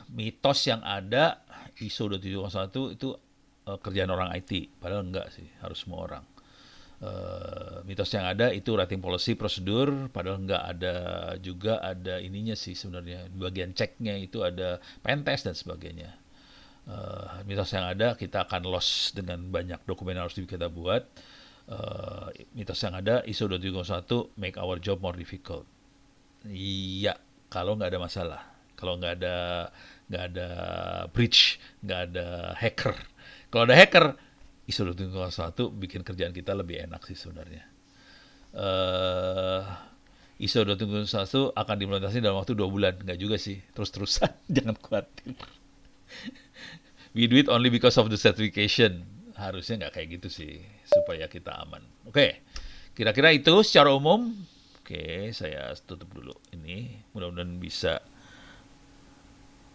Mitos yang ada ISO 2701 itu kerjaan orang IT, padahal enggak sih, harus semua orang. Mitos yang ada itu rating policy prosedur, padahal enggak, ada ininya sih sebenarnya, di bagian ceknya itu ada pentest dan sebagainya. Mitos yang ada kita akan loss dengan banyak dokumen yang harus kita buat. Mitos yang ada ISO 2701 make our job more difficult. Iya, kalau nggak ada masalah, kalau nggak ada breach, nggak ada hacker. Kalau ada hacker, ISO 27001 bikin kerjaan kita lebih enak sih sebenarnya. eh ISO 27001 akan diimplementasi dalam waktu 2 bulan, nggak juga sih, terus-terusan. Jangan khawatir. We do it only because of the certification. Harusnya nggak kayak gitu sih, supaya kita aman. Oke, kira-kira itu secara umum. Oke, saya tutup dulu ini. Mudah-mudahan bisa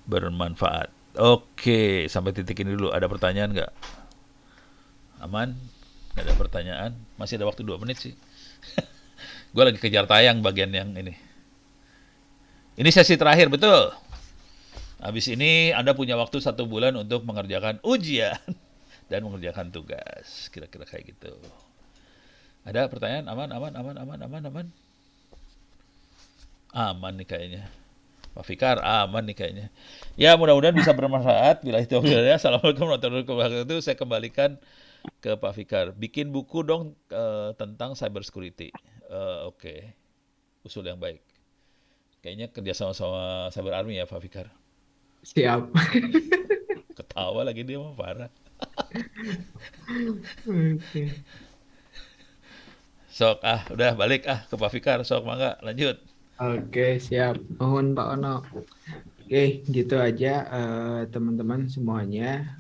bermanfaat. Oke, sampai titik ini dulu. Ada pertanyaan nggak? Aman? Nggak ada pertanyaan? Masih ada waktu 2 menit sih. Gue lagi kejar tayang bagian yang ini. Ini sesi terakhir, betul. Habis ini Anda punya waktu 1 bulan untuk mengerjakan ujian dan mengerjakan tugas. Kira-kira kayak gitu. Ada pertanyaan? Aman, aman, aman, aman, aman, aman. Aman nih kayaknya. Pak Fikar, aman nih kayaknya. Ya, mudah-mudahan bisa bermanfaat. Bila itu ya. Assalamualaikum warahmatullahi wabarakatuh. Saya kembalikan ke Pak Fikar. Bikin buku dong tentang cyber security. Oke. Usul yang baik. Kayaknya kerja sama-sama Cyber Army ya Pak Fikar.
Siap.
Ketawa lagi dia mah parah.
Oke.
Sok udah balik ke Pak Fikar. Sok mangga lanjut.
Oke, siap. Mohon Pak Ono. Oke, gitu aja teman-teman semuanya.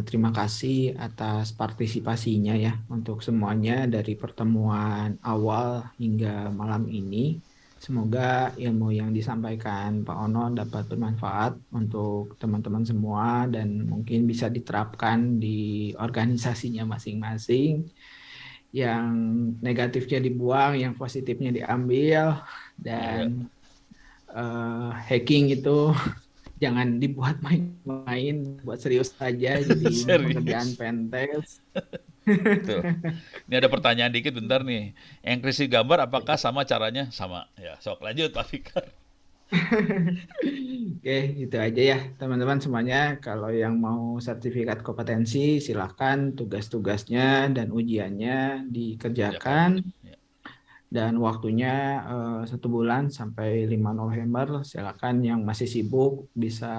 Terima kasih atas partisipasinya ya untuk semuanya dari pertemuan awal hingga malam ini. Semoga ilmu yang disampaikan Pak Ono dapat bermanfaat untuk teman-teman semua dan mungkin bisa diterapkan di organisasinya masing-masing. Yang negatifnya dibuang, yang positifnya diambil, dan
Iya.
hacking itu jangan dibuat main-main, buat serius saja. Jadi pekerjaan
Serius.
pentest.
Tuh. Ini ada pertanyaan dikit bentar nih. Enkripsi gambar apakah sama caranya? Sama. Ya, sok lanjut Pak Fikar.
Oke, itu aja ya teman-teman semuanya. Kalau yang mau sertifikat kompetensi, silahkan tugas-tugasnya dan ujiannya
Kerjakan.
dikerjakan.
Ya.
Dan waktunya 1 bulan sampai 5 November. Silakan yang masih sibuk bisa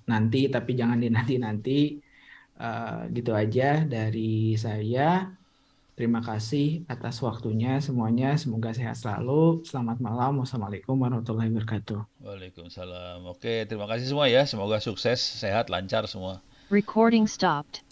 nanti, tapi jangan dinanti-nanti. Gitu aja dari saya. Terima kasih atas waktunya semuanya. Semoga sehat selalu. Selamat malam. Wassalamualaikum warahmatullahi wabarakatuh.
Waalaikumsalam. Oke, terima kasih semua ya. Semoga sukses, sehat, lancar semua.
Recording stopped.